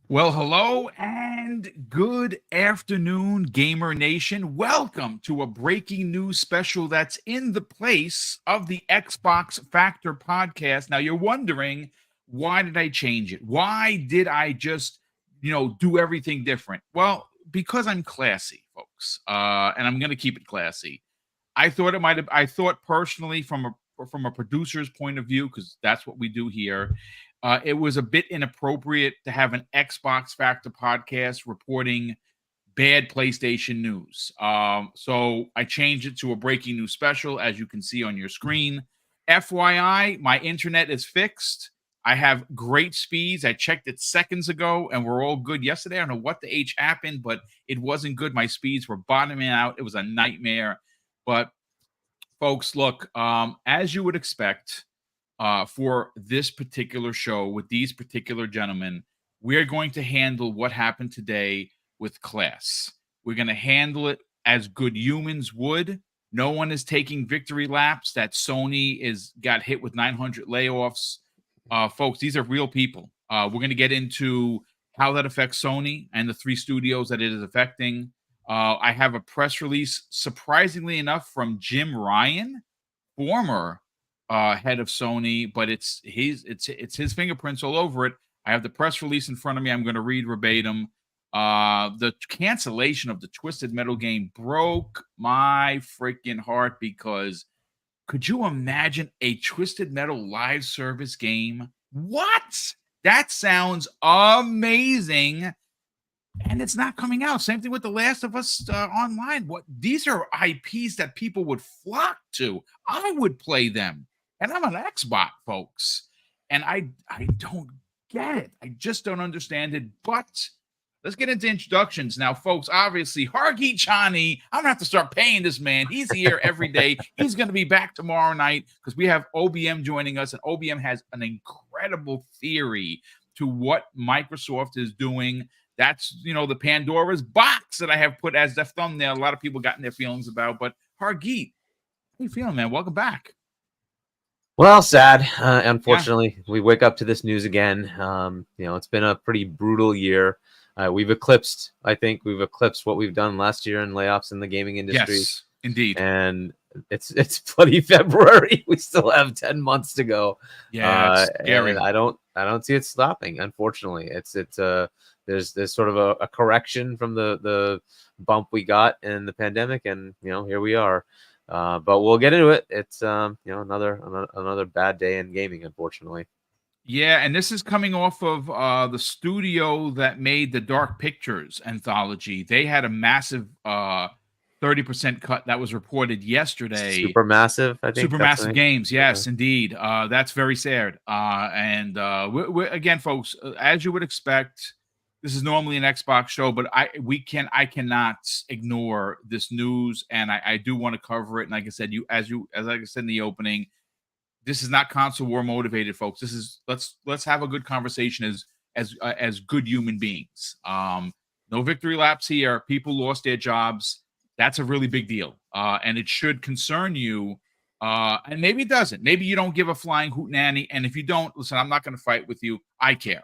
Well, hello and good afternoon, Gamer Nation. Welcome to a breaking news special that's in the place of the Xbox Factor podcast. Now, you're wondering, why did I change it? Why did I just, do everything different? Well, because I'm classy, folks, and I'm going to keep it classy. I thought personally from a producer's point of view, because that's what we do here. It was a bit inappropriate to have an Xbox Factor podcast reporting bad PlayStation news. So I changed it to a breaking news special, as you can see on your screen. FYI, my internet is fixed. I have great speeds. I checked it seconds ago, and we're all good yesterday. I don't know what the H happened, but it wasn't good. My speeds were bottoming out. It was a nightmare. But, folks, look, as you would expect, for this particular show with these particular gentlemen, we're going to handle what happened today with class. We're going to handle it as good humans would. No one is taking victory laps that Sony got hit with 900 layoffs. Folks, these are real people. We're going to get into how that affects Sony and the 3 studios that it is affecting. I have a press release, surprisingly enough, from Jim Ryan, former head of Sony, but it's his fingerprints all over it. I have the press release in front of me. I'm going to read verbatim. The cancellation of the Twisted Metal game broke my freaking heart, because could you imagine a Twisted Metal live service game? What? That sounds amazing. And it's not coming out. Same thing with The Last of Us Online. These are IPs that people would flock to. I would play them. And I'm an Xbox, folks. And I don't get it. I just don't understand it. But let's get into introductions. Now, folks, obviously, Hargeet Chani, I'm going to have to start paying this man. He's here every day. He's going to be back tomorrow night because we have OBM joining us. And OBM has an incredible theory to what Microsoft is doing. That's, the Pandora's box that I have put as the thumbnail. A lot of people gotten their feelings about. But Hargeet, how you feeling, man? Welcome back. Well, sad. Unfortunately, we wake up to this news again. It's been a pretty brutal year. We've eclipsed what we've done last year in layoffs in the gaming industry. Yes, indeed. And it's bloody February. We still have 10 months to go. Yeah, and I don't see it stopping. Unfortunately, there's sort of a correction from the bump we got in the pandemic, and here we are. But we'll get into it. It's another bad day in gaming, unfortunately. Yeah, and this is coming off of the studio that made the Dark Pictures anthology. They had a massive 30% cut that was reported yesterday. Supermassive, I think. Supermassive Games, yes, indeed. That's very sad. We're again, folks, as you would expect, this is normally an Xbox show, but I cannot ignore this news, and I do want to cover it. And like I said, as I said in the opening, this is not console war motivated, folks. This is let's have a good conversation as good human beings. No victory laps here. People lost their jobs. That's a really big deal, and it should concern you. And maybe it doesn't. Maybe you don't give a flying hootenanny. And if you don't, listen, I'm not going to fight with you. I care.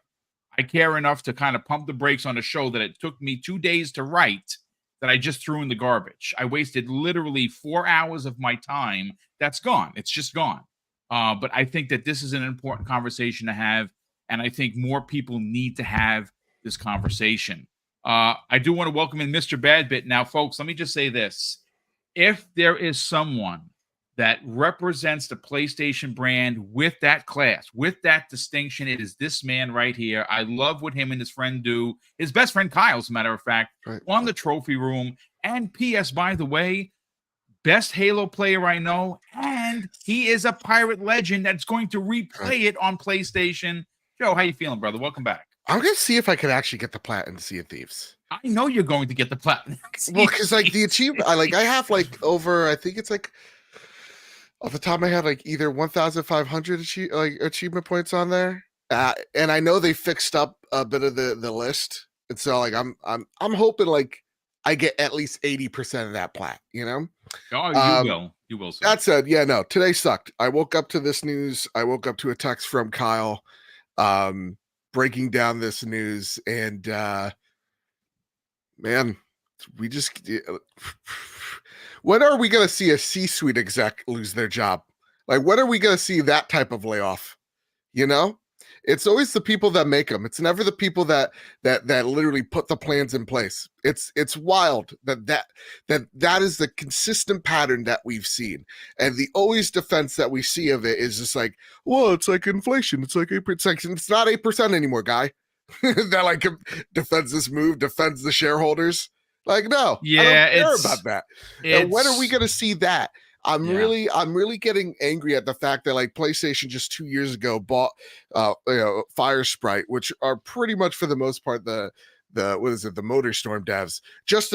I care enough to kind of pump the brakes on a show that it took me 2 days to write that I just threw in the garbage. I wasted literally 4 hours of my time. That's gone. It's just gone. But I think that this is an important conversation to have, and I think more people need to have this conversation. I do want to welcome in Mr. Badbit. Now, folks, let me just say this. If there is someone that represents the PlayStation brand with that class, with that distinction, it is this man right here. I love what him and his friend do. His best friend Kyle, as a matter of fact, on the trophy room. And P.S., by the way, best Halo player I know, and he is a pirate legend that's going to replay it on PlayStation. Joe, how you feeling, brother? Welcome back. I'm going to see if I can actually get the plat in Sea of Thieves. I know you're going to get the plat. Well, because like the achievement, I have like over, I think it's like off the top of my head, like either 1,500 achievement points on there, and I know they fixed up a bit of the list, and so like I'm hoping like I get at least 80% of that plat. You know. Oh, you will. Sir. That said, yeah, no, today sucked. I woke up to this news. I woke up to a text from Kyle, breaking down this news, and man, we just when are we going to see a C-suite exec lose their job? Like, when are we going to see that type of layoff? You know, it's always the people that make them. It's never the people that literally put the plans in place. It's wild that is the consistent pattern that we've seen, and the always defense that we see of it is just like, well, it's like inflation. It's like 8%. It's not 8% anymore, guy. That like defends this move, defends the shareholders. Like, no, I don't care about that. And when are we going to see that? I'm really getting angry at the fact that like PlayStation just 2 years ago bought Fire Sprite, which are pretty much for the most part the what is it, the MotorStorm devs, just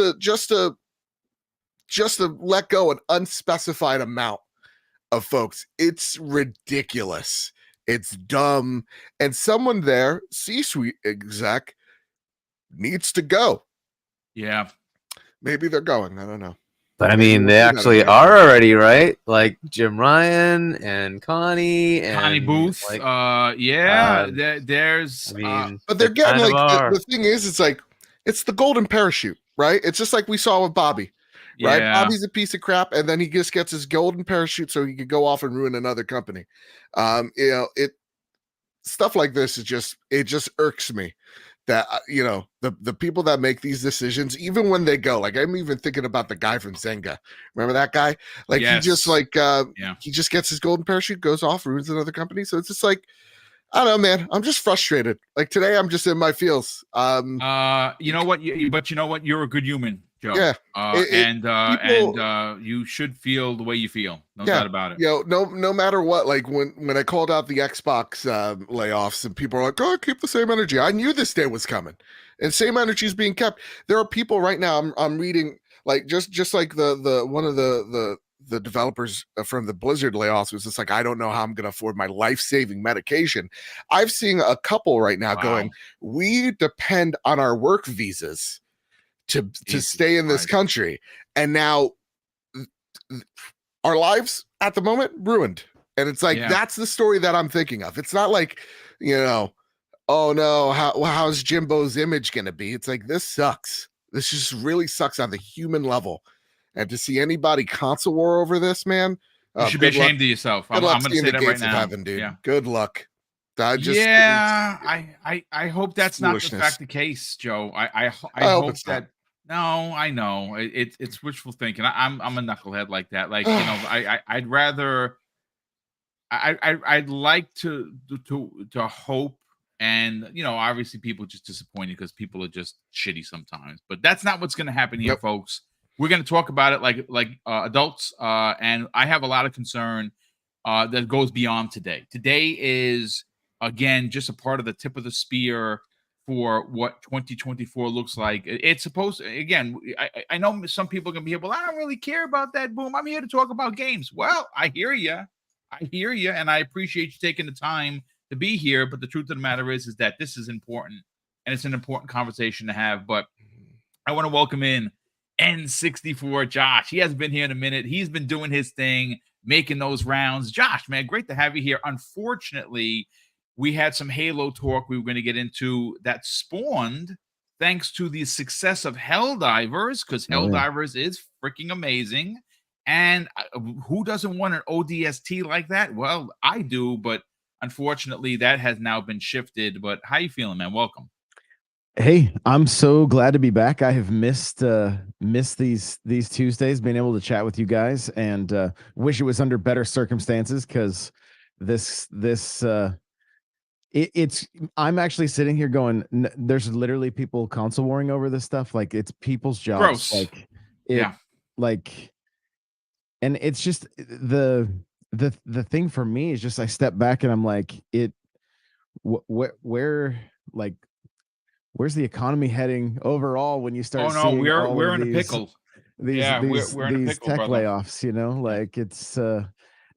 to let go an unspecified amount of folks. It's ridiculous. It's dumb. And someone there, C-suite exec, needs to go. Yeah. Maybe they're going. I don't know. But I mean, they actually are already, right? Like Jim Ryan and Connie Booth. Like, there's. I mean, but they're getting like the thing is, it's like it's the golden parachute, right? It's just like we saw with Bobby, right? Yeah. Bobby's a piece of crap, and then he just gets his golden parachute so he could go off and ruin another company. Stuff like this is just irks me. That the people that make these decisions, even when they go, like I'm even thinking about the guy from Zynga. Remember that guy? Like he just like he just gets his golden parachute, goes off, ruins another company. So it's just like, I don't know, man. I'm just frustrated. Like today, I'm just in my feels. You know what? But you know what? You're a good human, Joe. Yeah. And you should feel the way you feel. No doubt about it. No matter what. Like when I called out the Xbox layoffs, and people are like, "Oh, keep the same energy." I knew this day was coming, and same energy is being kept. There are people right now. I'm reading like just like the one of the developers from the Blizzard layoffs was just like, I don't know how I'm going to afford my life-saving medication. I've seen a couple right now going, we depend on our work visas to stay in this country. And now our lives at the moment ruined. And it's like, that's the story that I'm thinking of. It's not like, oh no, how's Jimbo's image going to be? It's like, this sucks. This just really sucks on the human level. And to see anybody console war over this, man, you should be ashamed of yourself. I'm going to say that right now. Heaven, dude. Yeah. Good luck. I hope that's not in fact the case, Joe. I hope that. No, I know it's wishful thinking. I'm a knucklehead like that. Like I'd rather. I'd like to hope, and obviously people are just disappointed because people are just shitty sometimes. But that's not what's going to happen here, folks. We're going to talk about it like adults, and I have a lot of concern that goes beyond today. Today is, again, just a part of the tip of the spear for what 2024 looks like. It's supposed to, again, I know some people are going to be here, well, I don't really care about that, Boom. I'm here to talk about games. Well, I hear you. And I appreciate you taking the time to be here. But the truth of the matter is that this is important, and it's an important conversation to have. But I want to welcome in N64 Josh. He hasn't been here in a minute. He's been doing his thing, making those rounds. Josh, man, great to have you here. Unfortunately, we had some Halo talk we were going to get into that spawned thanks to the success of Helldivers, because Helldivers is freaking amazing. And who doesn't want an ODST like that? Well, I do, but unfortunately, that has now been shifted. But how you feeling, man? Welcome. Hey, I'm so glad to be back. I have missed these Tuesdays, being able to chat with you guys, and wish it was under better circumstances, because I'm actually sitting here going, there's literally people console warring over this stuff. Like, it's people's jobs. Gross. And it's just the thing for me is just, I step back and I'm like, where's the economy heading overall when you start seeing we're in a pickle. We're in a pickle, tech brother. layoffs, like it's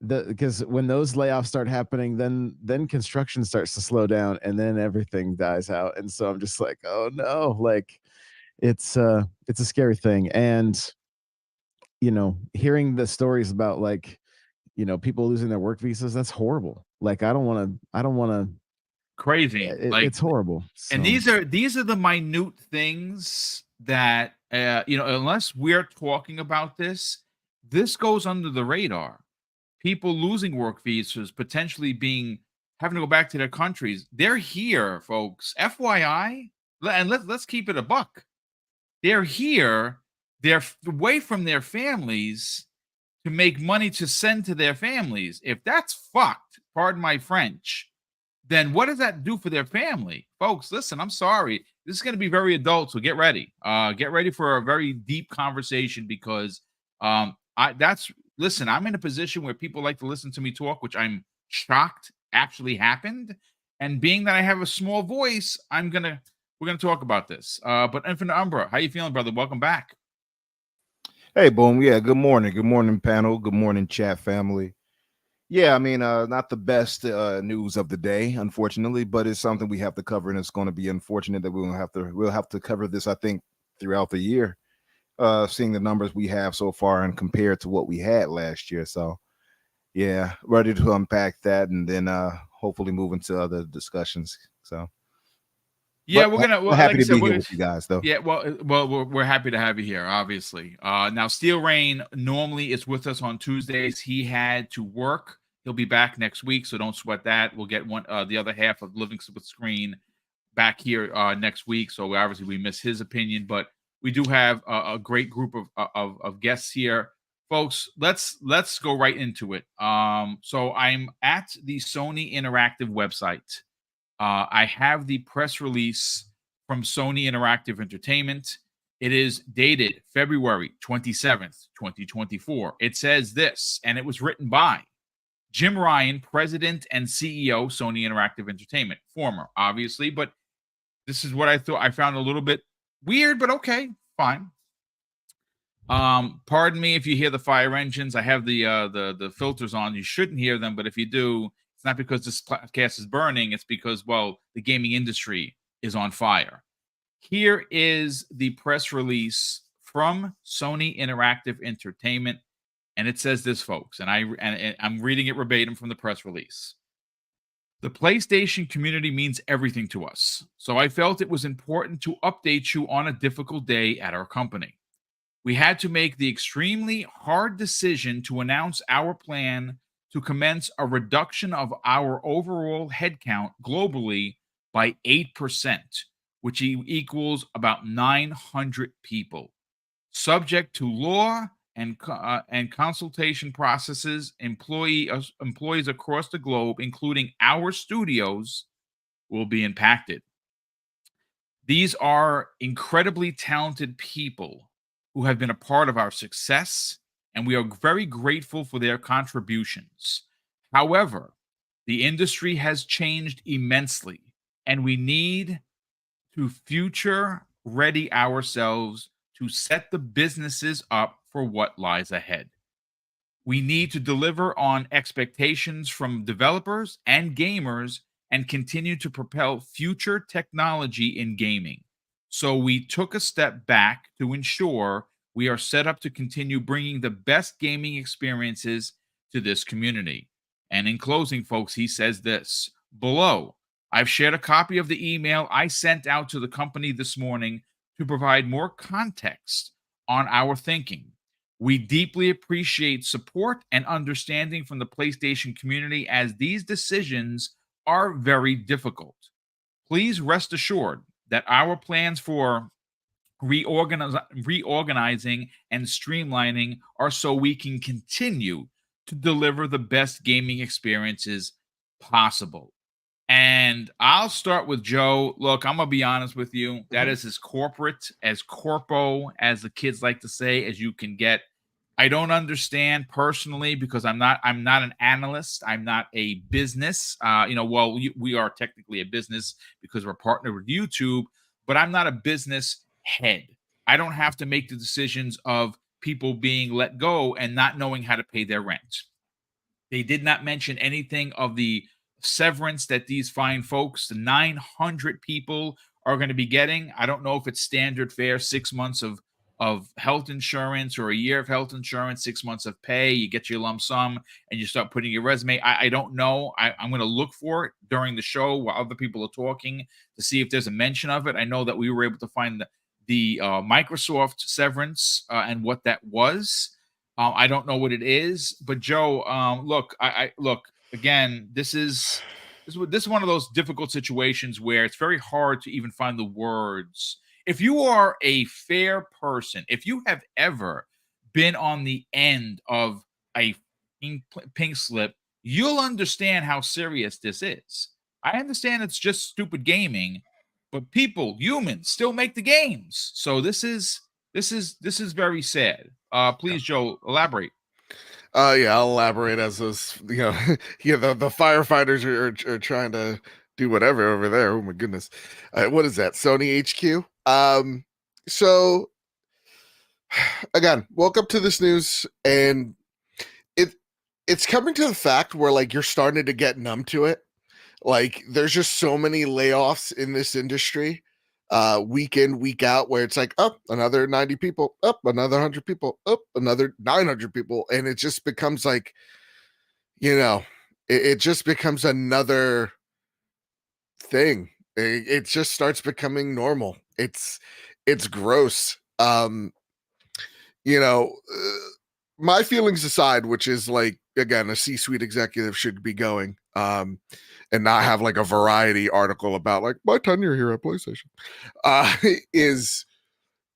because when those layoffs start happening, then construction starts to slow down, and then everything dies out. And so I'm just like, oh no, like it's a scary thing. And hearing the stories about like people losing their work visas, that's horrible. Like I don't want to. Crazy. Like, It's horrible. and So, these are the minute things that unless we're talking about this goes under the radar. People losing work visas, potentially having to go back to their countries. They're here, folks. FYI, and let's keep it a buck. They're here. They're away from their families to make money to send to their families. If that's fucked, pardon my French, then what does that do for their family? Folks, listen, I'm sorry. This is going to be very adult, so get ready. Get ready for a very deep conversation because listen, I'm in a position where people like to listen to me talk, which I'm shocked actually happened. And being that I have a small voice, we're gonna talk about this. But Infinite Umbra, how you feeling, brother? Welcome back. Hey, Boom. Yeah, good morning. Good morning, panel. Good morning, chat family. Yeah, I mean, not the best news of the day, unfortunately, but it's something we have to cover, and it's going to be unfortunate that we'll have to cover this, I think, throughout the year, seeing the numbers we have so far and compared to what we had last year. So, yeah, ready to unpack that and then hopefully move into other discussions. So, yeah, but we're happy like to be here with you guys, though. Yeah, well, we're happy to have you here, obviously. Now, Steel Rain normally is with us on Tuesdays. He had to work. He'll be back next week, so don't sweat that. We'll get the other half of Living with Screen back here next week. So obviously we miss his opinion, but we do have a great group of guests here, folks. Let's go right into it. So I'm at the Sony Interactive website. I have the press release from Sony Interactive Entertainment. It is dated February 27th, 2024. It says this, and it was written by Jim Ryan, President and CEO, Sony Interactive Entertainment. Former, obviously, but this is what I thought. I found a little bit weird, but okay, fine. Pardon me if you hear the fire engines. I have the filters on. You shouldn't hear them, but if you do, it's not because this podcast is burning. It's because, well, the gaming industry is on fire. Here is the press release from Sony Interactive Entertainment, and it says this, folks, and I'm reading it verbatim from the press release. The PlayStation community means everything to us, so I felt it was important to update you on a difficult day at our company. We had to make the extremely hard decision to announce our plan to commence a reduction of our overall headcount globally by 8%, which equals about 900 people. Subject to law and consultation processes, employees across the globe, including our studios, will be impacted. These are incredibly talented people who have been a part of our success, and we are very grateful for their contributions. However, the industry has changed immensely, and we need to future ready ourselves to set the businesses up for what lies ahead. We need to deliver on expectations from developers and gamers and continue to propel future technology in gaming. So we took a step back to ensure we are set up to continue bringing the best gaming experiences to this community. And in closing, folks, he says this. Below, I've shared a copy of the email I sent out to the company this morning to provide more context on our thinking. We deeply appreciate support and understanding from the PlayStation community as these decisions are very difficult. Please rest assured that our plans for reorganizing and streamlining are so we can continue to deliver the best gaming experiences possible. And I'll start with Joe. Look, I'm gonna be honest with you. That is as corporate, as corpo, as the kids like to say, as you can get. I don't understand personally because I'm not an analyst. I'm not a business. We are technically a business because we're partnered with YouTube, but I'm not a business head. I don't have to make the decisions of people being let go and not knowing how to pay their rent. They did not mention anything of the severance that these fine folks, the 900 people, are going to be getting. I don't know if it's standard fare, 6 months of health insurance or a year of health insurance, 6 months of pay. You get your lump sum and you start putting your resume. I don't know. I'm going to look for it during the show while other people are talking to see if there's a mention of it. I know that we were able to find the Microsoft severance and what that was. I don't know what it is, but Joe, look, I look again. This is one of those difficult situations where it's very hard to even find the words. If you are a fair person, if you have ever been on the end of a pink slip, you'll understand how serious this is. I understand it's just stupid gaming, but people, humans, still make the games. So this is very sad. Please, Joe, elaborate. Yeah, I'll elaborate as those, yeah, the firefighters are trying to do whatever over there. Oh my goodness. What is that? Sony HQ? So again, woke up to this news and it's coming to the fact where like you're starting to get numb to it. Like there's just so many layoffs in this industry, week in, week out, where it's like, up another 90 people, up another 100 people, up another 900 people. And it just becomes like, it just becomes another thing. It just starts becoming normal. It's gross. You know, my feelings aside, which is like, again, a C-suite executive should be going, and not have like a variety article about like my tenure here at PlayStation, is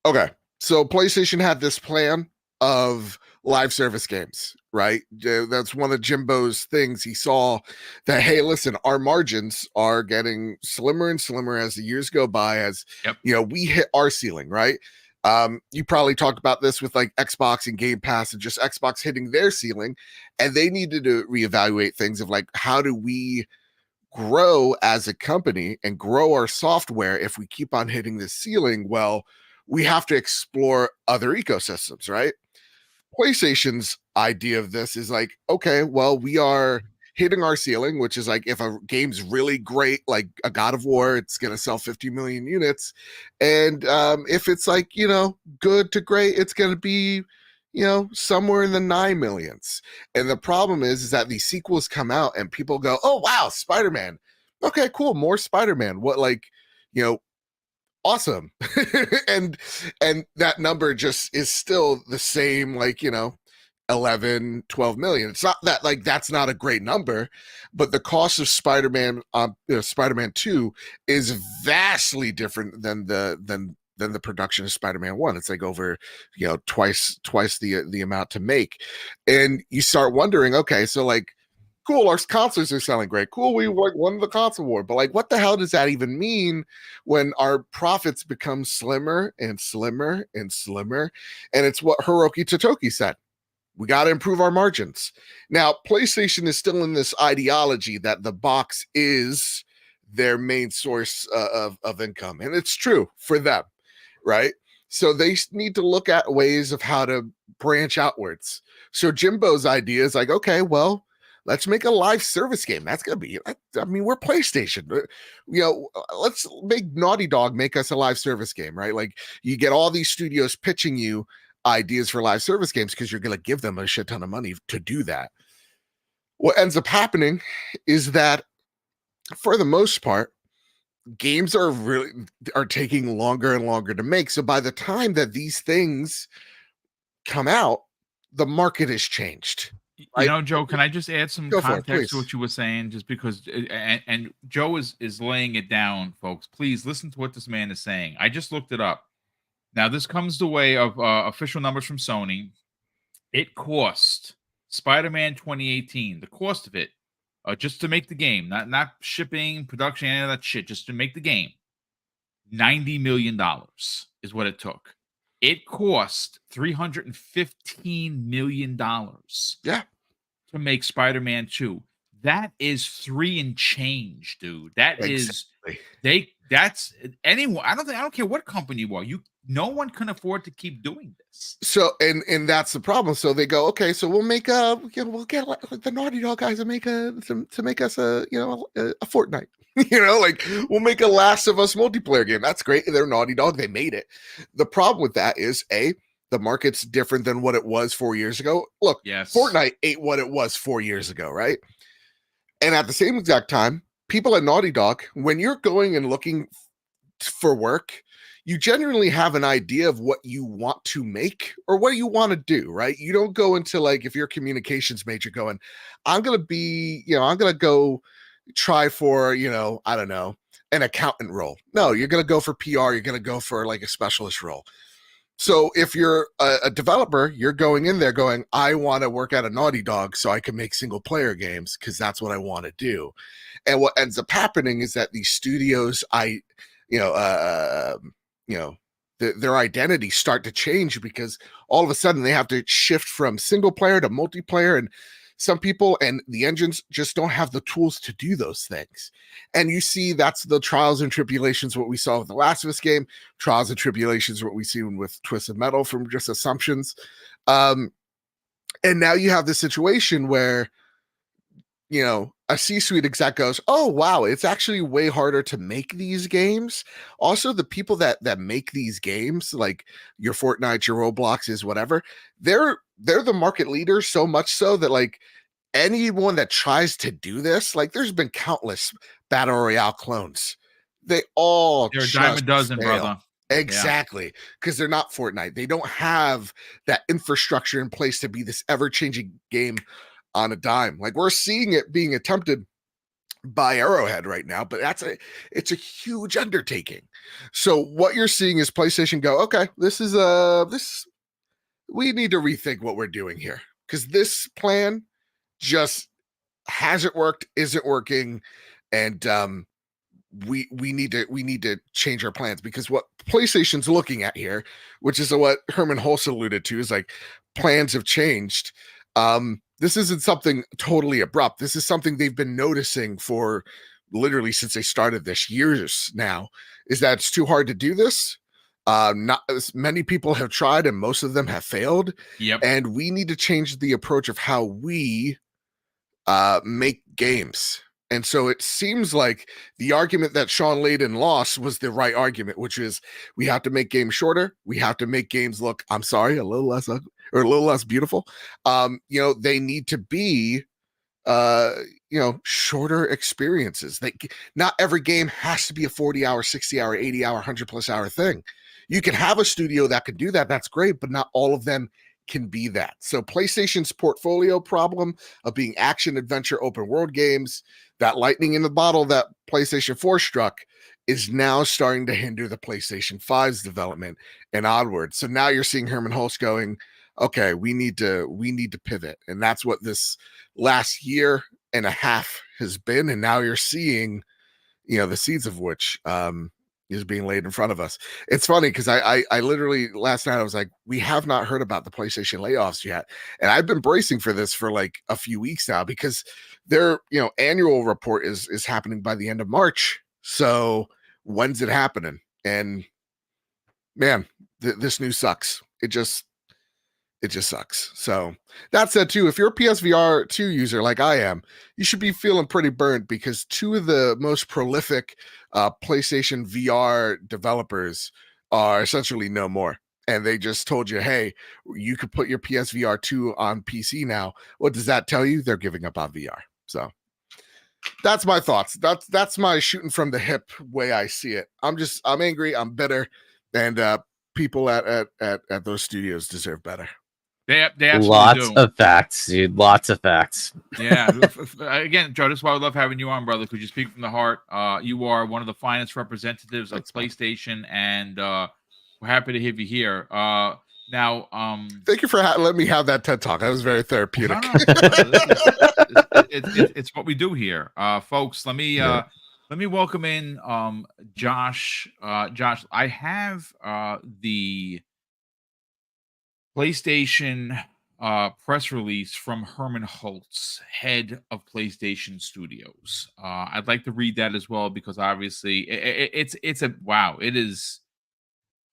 okay. So PlayStation had this plan of live service games, right? That's one of Jimbo's things. He saw that, hey, listen, our margins are getting slimmer and slimmer as the years go by, as we hit our ceiling, right? You probably talked about this with like Xbox and Game Pass and just Xbox hitting their ceiling, and they needed to reevaluate things of like, how do we grow as a company and grow our software if we keep on hitting the ceiling? Well, we have to explore other ecosystems, right? PlayStation's idea of this is like, okay, well, we are hitting our ceiling, which is like, if a game's really great, like a God of War, it's going to sell 50 million units. And if it's like, good to great, it's going to be, somewhere in the 9 millions. And the problem is that these sequels come out and people go, oh, wow, Spider-Man. Okay, cool. More Spider-Man. What, like, awesome. and that number just is still the same, like, 11, 12 million. It's not that like that's not a great number, but the cost of Spider-Man, Spider-Man 2 is vastly different than the production of Spider-Man 1. It's like over, twice the amount to make. And you start wondering, okay, so like, cool, our consoles are selling great. Cool, we won the console war. But like, what the hell does that even mean when our profits become slimmer and slimmer and slimmer? And it's what Hiroki Totoki said. We got to improve our margins. Now, PlayStation is still in this ideology that the box is their main source of income. And it's true for them, right? So they need to look at ways of how to branch outwards. So Jimbo's idea is like, okay, well, let's make a live service game. That's going to be, I mean, we're PlayStation. Let's make Naughty Dog make us a live service game, right? Like you get all these studios pitching you ideas for live service games because you're going to give them a shit ton of money to do that. What ends up happening is that for the most part, games are taking longer and longer to make. So by the time that these things come out, the market has changed. Right? Joe, can I just add some context to what you were saying? Just because, and Joe is laying it down, folks. Please listen to what this man is saying. I just looked it up. Now, this comes the way of official numbers from Sony. It cost Spider-Man 2018, the cost of it, just to make the game, not shipping, production, any of that shit, just to make the game, $90 million is what it took. It cost $315 million to make Spider-Man 2. That is 3 and change, dude. That is that's anyone. I don't care what company you are. no one can afford to keep doing this. So and that's the problem. So they go, okay, so we'll make we'll get like the Naughty Dog guys to make to make us a Fortnite. Like we'll make a Last of Us multiplayer game. That's great. They're Naughty Dog. They made it. The problem with that is the market's different than what it was 4 years ago. Look, Yes. Fortnite ain't what it was 4 years ago, right? And at the same exact time, people at Naughty Dog, when you're going and looking for work, you genuinely have an idea of what you want to make or what you want to do, right? You don't go into like, if you're a communications major going, I'm going to go try for, I don't know, an accountant role. No, you're going to go for PR. You're going to go for like a specialist role. So if you're a developer, you're going in there going, I want to work at a Naughty Dog so I can make single player games because that's what I want to do. And what ends up happening is that these studios, their identities start to change because all of a sudden they have to shift from single player to multiplayer, and some people and the engines just don't have the tools to do those things. And you see that's the trials and tribulations, what we saw with the Last of Us game, trials and tribulations, what we see with Twisted Metal from just assumptions. And now you have this situation where, a C-suite exec goes, oh, wow, it's actually way harder to make these games. Also, the people that make these games, like your Fortnite, your Robloxes, whatever, they're the market leaders, so much so that like anyone that tries to do this, like there's been countless Battle Royale clones. They all They're a dime a dozen, fail. brother. Exactly, because they're not Fortnite. They don't have that infrastructure in place to be this ever-changing game on a dime. Like we're seeing it being attempted by Arrowhead right now, but it's a huge undertaking. So what you're seeing is PlayStation go, okay, we need to rethink what we're doing here because this plan just hasn't worked, isn't working, and we need to change our plans because what PlayStation's looking at here, which is what Herman Hulse alluded to, is like plans have changed. This isn't something totally abrupt. This is something they've been noticing for literally since they started this years now, is that it's too hard to do this. Not as many people have tried and most of them have failed. Yep. And we need to change the approach of how we make games. And so it seems like the argument that Sean Layden lost was the right argument, which is we have to make games shorter. We have to make games look, I'm sorry, a little less ugly, or a little less beautiful. They need to be, shorter experiences. Not every game has to be a 40-hour, 60-hour, 80-hour, 100+ hour thing. You can have a studio that can do that. That's great, but not all of them can be that. So PlayStation's portfolio problem of being action, adventure, open world games, that lightning in the bottle that PlayStation 4 struck is now starting to hinder the PlayStation 5's development and onward. So now you're seeing Herman Hulse going, okay, we need to pivot. And that's what this last year and a half has been. And now you're seeing, the seeds of which is being laid in front of us. It's funny because I literally last night I was like, we have not heard about the PlayStation layoffs yet. And I've been bracing for this for like a few weeks now because their annual report is happening by the end of March. So when's it happening? And man, this news sucks. It just sucks. So that said too, if you're a PSVR 2 user like I am, you should be feeling pretty burnt because two of the most prolific PlayStation VR developers are essentially no more. And they just told you, hey, you could put your PSVR 2 on PC now. What does that tell you? They're giving up on VR. So that's my thoughts. That's my shooting from the hip way I see it. I'm angry. I'm bitter. And people at those studios deserve better. They absolutely Lots do. of facts, dude. Lots of facts. Yeah. Again, Joe, this is why I love having you on, brother, because you speak from the heart. You are one of the finest representatives of PlayStation, and we're happy to have you here. Now, thank you for letting me have that TED Talk. That was very therapeutic. No, it's what we do here, folks. Let me welcome in Josh. Josh, I have the PlayStation press release from Herman Hulse, head of PlayStation Studios. I'd like to read that as well because obviously it's a wow. It is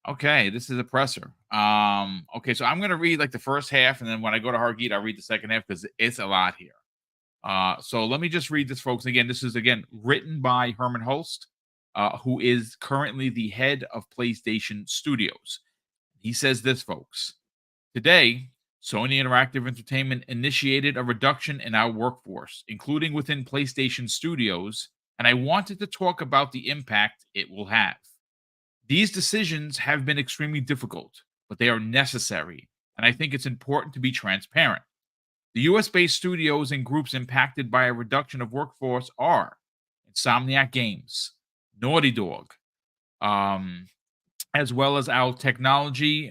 Okay, this is a presser. Okay, so I'm gonna read like the first half, and then when I go to Hargeet, I'll read the second half because it's a lot here. So let me just read this, folks. Again, this is written by Herman Holst, who is currently the head of PlayStation Studios. He says this, folks. Today, Sony Interactive Entertainment initiated a reduction in our workforce, including within PlayStation Studios, and I wanted to talk about the impact it will have. These decisions have been extremely difficult, but they are necessary, and I think it's important to be transparent. The US based studios and groups impacted by a reduction of workforce are Insomniac Games, Naughty Dog, um, as well as our technology,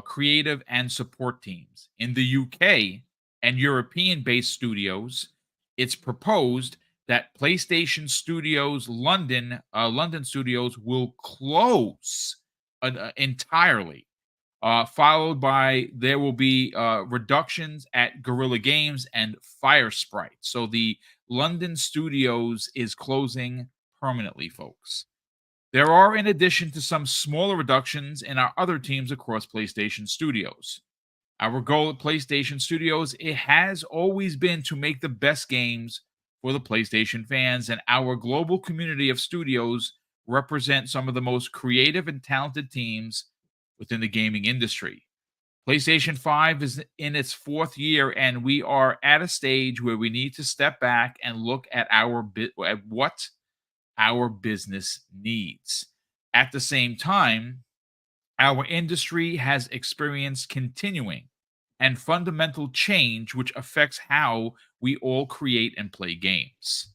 creative, and support teams. In the UK and European based studios, it's proposed that PlayStation Studios London studios will close entirely, followed by there will be reductions at Guerrilla Games and Fire Sprite. So the London studios is closing permanently, folks. There are, in addition to some smaller reductions in our other teams across PlayStation Studios. Our goal at PlayStation Studios, it has always been to make the best games for the PlayStation fans, and our global community of studios represent some of the most creative and talented teams within the gaming industry. PlayStation 5 is in its fourth year, and we are at a stage where we need to step back and look at what our business needs. At the same time, our industry has experienced continuing and fundamental change, which affects how we all create and play games.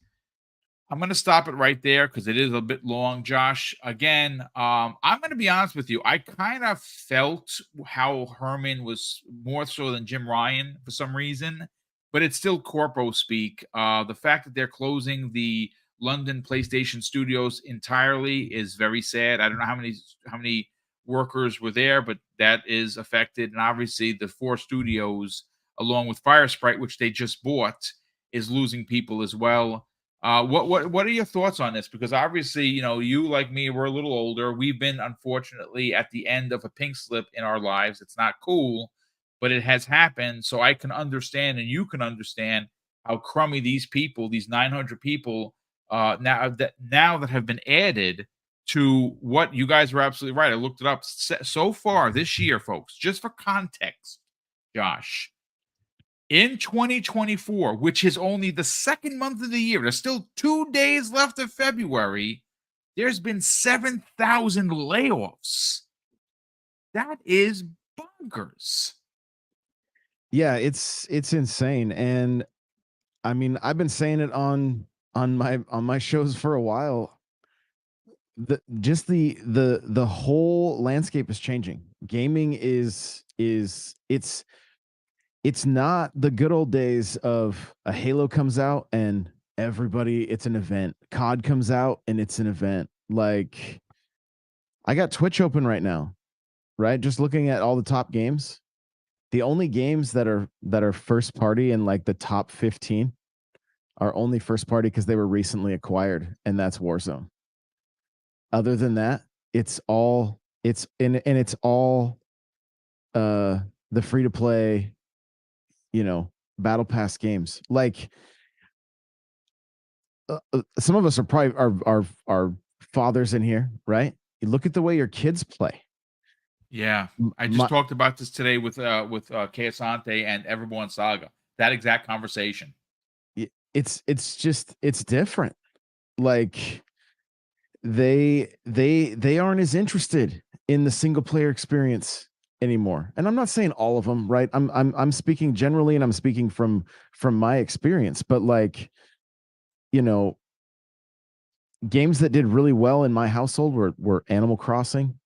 I'm going to stop it right there because it is a bit long, Josh. Again, I'm going to be honest with you. I kind of felt how Herman was more so than Jim Ryan for some reason, but it's still corpo speak. The fact that they're closing the London PlayStation Studios entirely is very sad. I don't know how many workers were there, but that is affected. And obviously, the 4 studios, along with Fire Sprite, which they just bought, is losing people as well. What are your thoughts on this? Because obviously, you like me, we're a little older. We've been, unfortunately, at the end of a pink slip in our lives. It's not cool, but it has happened. So I can understand, and you can understand how crummy these people, these 900 people, now that have been added to what you guys were absolutely right. I looked it up. So far this year, folks, just for context, Josh, in 2024, which is only the second month of the year, there's still 2 days left of February, there's been 7,000 layoffs. That is bonkers. Yeah, it's insane. And I mean, I've been saying it on my shows for a while. The whole landscape is changing. Gaming it's not the good old days of a Halo comes out and it's an event. COD comes out and it's an event. Like, I got Twitch open right now, right? Just looking at all the top games. The only games that are first party in like the top 15 are only first party because they were recently acquired, and that's Warzone. Other than that, it's all the free to play, battle pass games. Like, some of us are probably our fathers in here, right? You look at the way your kids play. Yeah, I just talked about this today with Keasante and Everborn Saga. That exact conversation. It's different. Like, they aren't as interested in the single player experience anymore. And I'm not saying all of them, right? I'm speaking generally, and I'm speaking from my experience. But like, games that did really well in my household were Animal Crossing.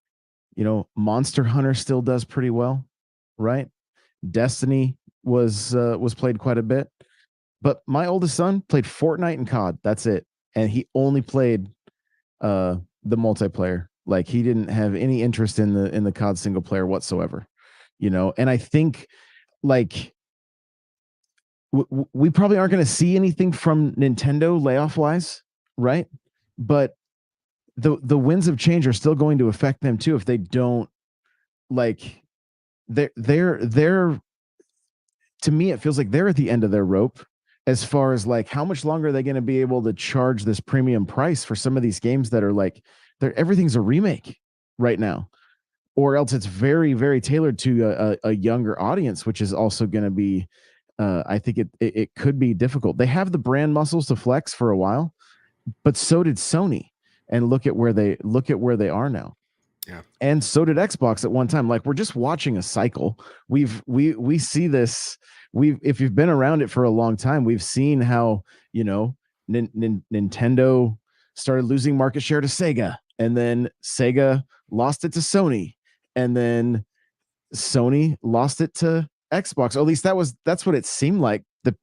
Monster Hunter still does pretty well, right? Destiny was played quite a bit. But my oldest son played Fortnite and COD. That's it. And he only played the multiplayer. Like, he didn't have any interest in the COD single player whatsoever. And I think, like, we probably aren't going to see anything from Nintendo layoff wise, right? But the winds of change are still going to affect them too if they don't, like, they're to me it feels like they're at the end of their rope as far as like how much longer are they going to be able to charge this premium price for some of these games that are like everything's a remake right now, or else it's very, very tailored to a younger audience, which is also going to be I think it could be difficult. They have the brand muscles to flex for a while, but so did Sony, and look at where they are now. Yeah. And so did Xbox at one time. Like, we're just watching a cycle. We see this. If you've been around it for a long time, we've seen how, you know, Nintendo started losing market share to Sega, and then Sega lost it to Sony, and then Sony lost it to Xbox. Or at least that's what it seemed like. The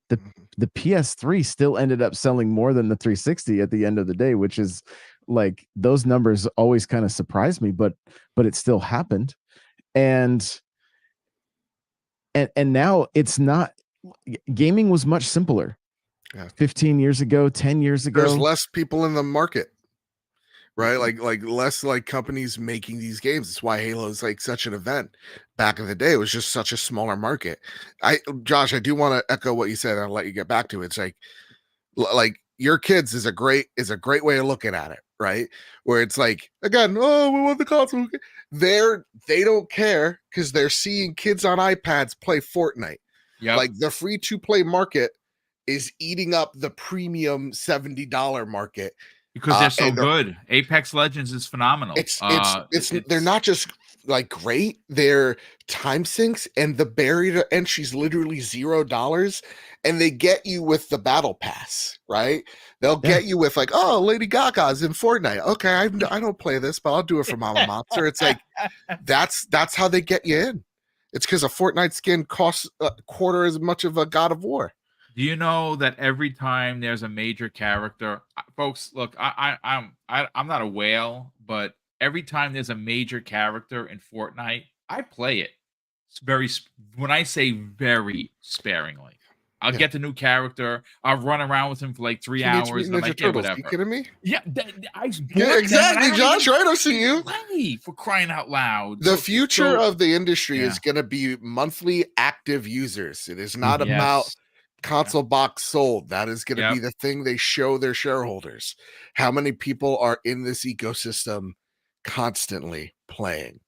PS3 still ended up selling more than the 360 at the end of the day, which is like, those numbers always kind of surprised me, but it still happened. And now it's not. Gaming was much simpler. Yeah. 15 years ago, 10 years ago. There's less people in the market, right? Like less like companies making these games. That's why Halo is like such an event. Back in the day, it was just such a smaller market. Josh, I do want to echo what you said. I'll let you get back to it. It's like your kids is a great way of looking at it, right? Where it's like, again, oh, we want the console. They don't care because they're seeing kids on iPads play Fortnite. Yeah. Like, the free to play market is eating up the premium $70 market because they're so good. Apex Legends is phenomenal. It's they're not just like great, they're time sinks, and the barrier to entry is literally $0, and they get you with the battle pass, right? They'll get you with like, oh, Lady Gaga's in Fortnite. Okay, I don't play this, but I'll do it for Mama Monster. It's like that's how they get you in. It's because a Fortnite skin costs a quarter as much of a God of War. Do you know that every time there's a major character, folks, look, I'm not a whale, but every time there's a major character in Fortnite, I play it. It's when I say very sparingly. I'll get the new character. I'll run around with him for like 3 hours. And I'm like, yeah, whatever. You kidding me? Yeah, exactly, Josh. Right, I've seen you. Play, for crying out loud. The future of the industry is going to be monthly active users. It is not about console box sold. That is going to be the thing they show their shareholders. How many people are in this ecosystem constantly playing?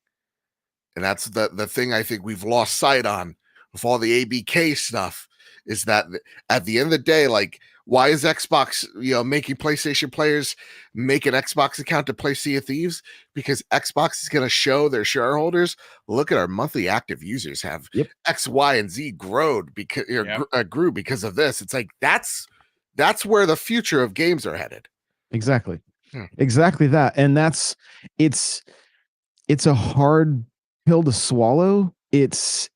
And that's the thing I think we've lost sight on with all the ABK stuff, is that at the end of the day, like, why is Xbox, making PlayStation players make an Xbox account to play Sea of Thieves? Because Xbox is going to show their shareholders, look at our monthly active users have X, Y, and Z grew because of this. It's like, that's where the future of games are headed. Exactly. Exactly that. And it's a hard pill to swallow. It's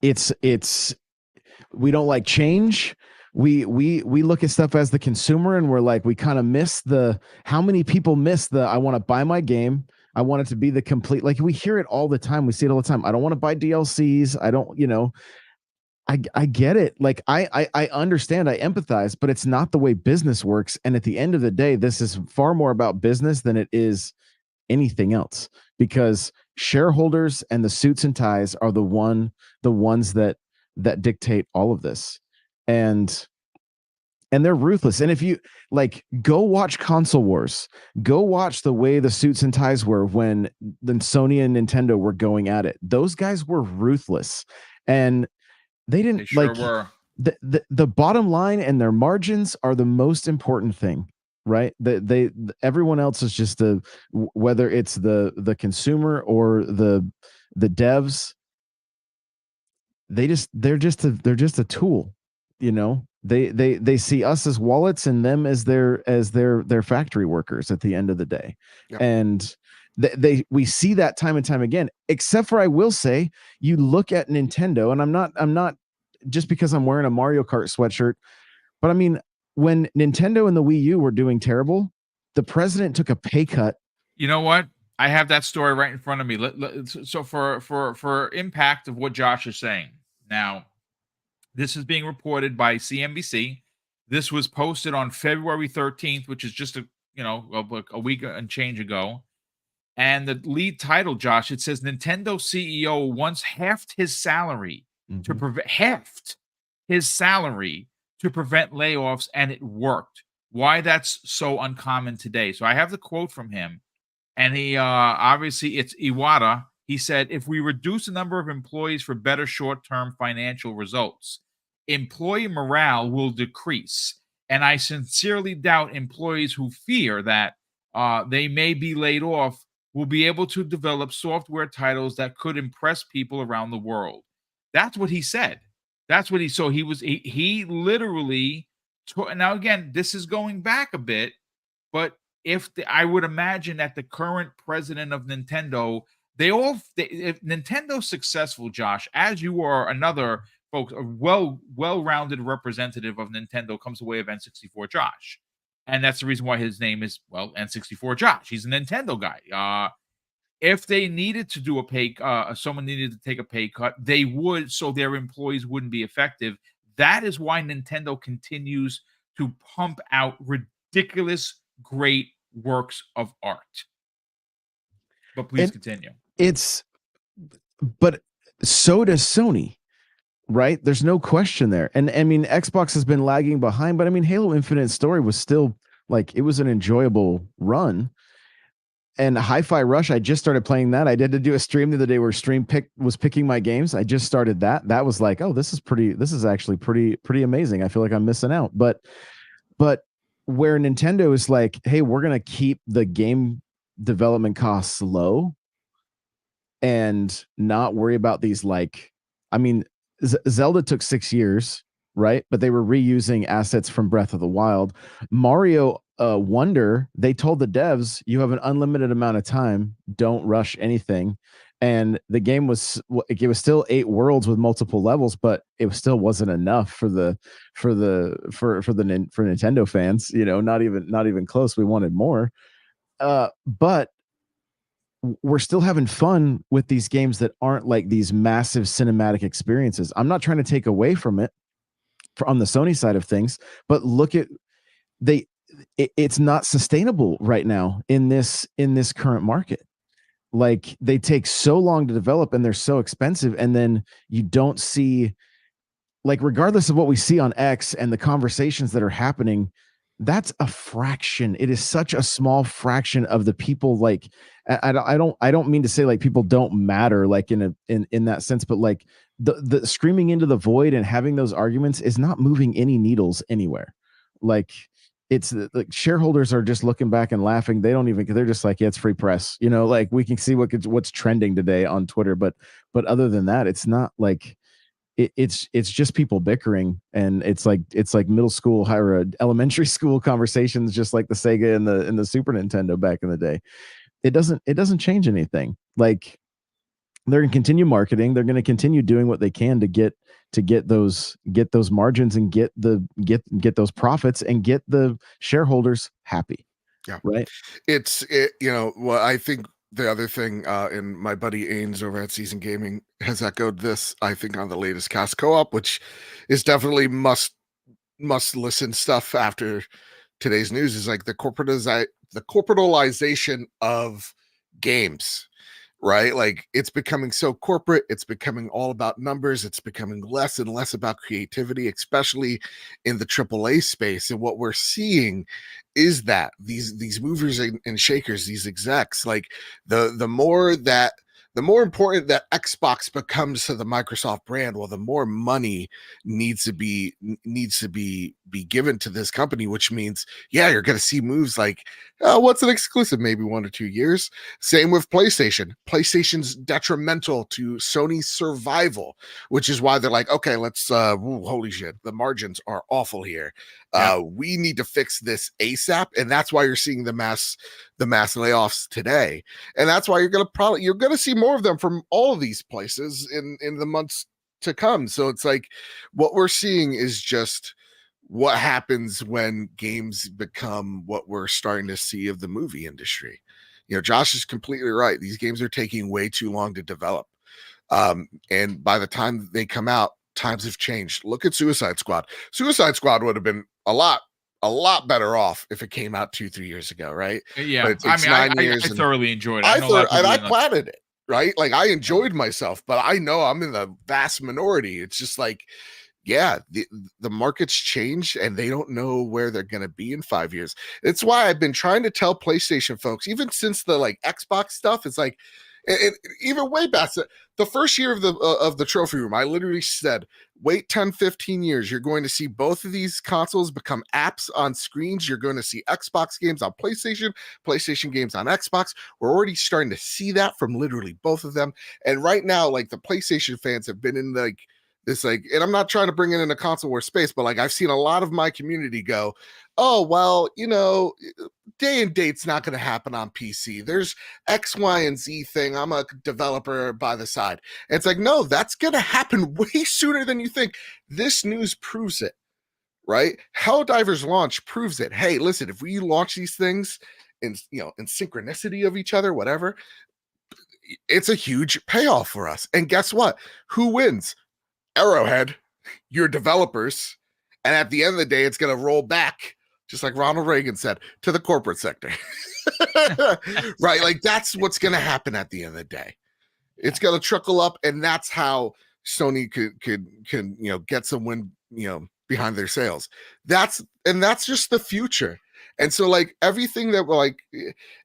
we don't like change. We look at stuff as the consumer, and we're like, we kind of miss how many people miss I want to buy my game. I want it to be the complete, like, we hear it all the time. We see it all the time. I don't want to buy DLCs. I don't, I get it. Like, I understand, I empathize, but it's not the way business works. And at the end of the day, this is far more about business than it is anything else, because shareholders and the suits and ties are the ones that dictate all of this. And they're ruthless. And if you go watch Console Wars, go watch the way the suits and ties were when Sony and Nintendo were going at it. Those guys were ruthless, and they didn't were. The bottom line, and their margins are the most important thing, right? Everyone else is just whether it's the consumer or the devs. They're just a tool. They see us as wallets and them as their factory workers at the end of the day. And we see that time and time again, except for, I will say, you look at Nintendo, and I'm not just because I'm wearing a Mario Kart sweatshirt, but I mean, when Nintendo and the Wii U were doing terrible, the president took a pay cut. You know what? I have that story right in front of me. So for impact of what Josh is saying now, this is being reported by CNBC. This was posted on February 13th, which is just a week and change ago. And the lead title, Josh, it says Nintendo CEO once halved his salary to prevent layoffs, and it worked. Why that's so uncommon today. So I have the quote from him, and he obviously it's Iwata. He said, if we reduce the number of employees for better short-term financial results, employee morale will decrease. And I sincerely doubt employees who fear that they may be laid off will be able to develop software titles that could impress people around the world. That's what he said. That's what he literally now again, this is going back a bit, but I would imagine that the current president of Nintendo, if Nintendo's successful, Josh, as you are another folks, a well-rounded representative of Nintendo comes the way of N64 Josh. And that's the reason why his name is, well, N64 Josh. He's a Nintendo guy. If they needed to do someone needed to take a pay cut, they would, so their employees wouldn't be effective. That is why Nintendo continues to pump out ridiculous, great works of art. But please continue. But so does Sony. Right? There's no question there. And I mean, Xbox has been lagging behind, but I mean, Halo Infinite Story was still like, it was an enjoyable run. And Hi-Fi Rush, I just started playing that. I did to do a stream the other day where was picking my games. I just started that. That was like, oh, this is actually pretty amazing. I feel like I'm missing out. But where Nintendo is like, hey, we're going to keep the game development costs low and not worry about these, like, I mean, Zelda took 6 years, right? But they were reusing assets from Breath of the Wild. Mario Wonder, they told the devs, you have an unlimited amount of time. Don't rush anything. And the game was still 8 worlds with multiple levels, but it still wasn't enough for Nintendo fans. You know, not even close. We wanted more. But we're still having fun with these games that aren't like these massive cinematic experiences. I'm not trying to take away from it on the Sony side of things, but look at it's not sustainable right now in this current market. Like, they take so long to develop and they're so expensive, and then you don't see, like, regardless of what we see on X and the conversations that are happening, that's a fraction. It is such a small fraction of the people. Like, I don't mean to say like people don't matter, like in that sense, but like the screaming into the void and having those arguments is not moving any needles anywhere. Like, it's like shareholders are just looking back and laughing. They're just like, yeah, it's free press. You know, like, we can see what's trending today on Twitter, but other than that, it's not like, it's just people bickering, and it's like middle school or elementary school conversations, just like the Sega and the Super Nintendo back in the day. It doesn't change anything. Like, they're gonna continue marketing, they're gonna continue doing what they can to get those margins and get those profits and get the shareholders happy. Yeah. Right. Well, I think the other thing, and my buddy Ains over at Season Gaming has echoed this, I think, on the latest Cast Co-op, which is definitely must listen stuff after today's news, is like the corporatalization of games, right? Like, it's becoming so corporate, it's becoming all about numbers, it's becoming less and less about creativity, especially in the AAA space. And what we're seeing is that these movers and shakers, these execs, like, the more important that Xbox becomes to the Microsoft brand, well, the more money needs to be given to this company, which means, yeah, you're going to see moves like, what's an exclusive? Maybe 1 or 2 years. Same with PlayStation. PlayStation's detrimental to Sony's survival, which is why they're like, okay, let's, holy shit, the margins are awful here. We need to fix this ASAP. And that's why you're seeing the mass layoffs today. And that's why you're going to see more of them from all of these places in the months to come. So it's like, what we're seeing is just what happens when games become what we're starting to see of the movie industry. You know, Josh is completely right. These games are taking way too long to develop. And by the time they come out, times have changed. Look at Suicide Squad. Suicide Squad would have been a lot a lot better off if it came out 2-3 years ago, right? Yeah, But it I takes mean, 9 I years. And thoroughly enjoyed it. I know a lot of and people I didn't like planted it, right? Like I enjoyed myself, but I know I'm in the vast minority. It's just like, yeah, the market's changed and they don't know where they're going to be in 5 years. It's why I've been trying to tell PlayStation folks, even since the like Xbox stuff, it's like, even way back the first year of the trophy room, I literally said, wait 10-15 years, you're going to see both of these consoles become apps on screens. You're going to see Xbox games on PlayStation games on Xbox. We're already starting to see that from literally both of them. And right now, like the PlayStation fans have been in like this, like, and I'm not trying to bring it in a console war space, but like I've seen a lot of my community go, oh well, day and date's not going to happen on PC. There's X, Y, and Z thing. I'm a developer by the side. And it's like, no, that's going to happen way sooner than you think. This news proves it, right? Helldivers launch proves it. Hey, listen, if we launch these things in synchronicity of each other, whatever, it's a huge payoff for us. And guess what? Who wins? Arrowhead, your developers. And at the end of the day, it's going to roll back, just like Ronald Reagan said, to the corporate sector. Right? Like that's what's going to happen at the end of the day. It's going to trickle up, and that's how Sony could get some wind behind their sails. That's just the future. And so like everything that like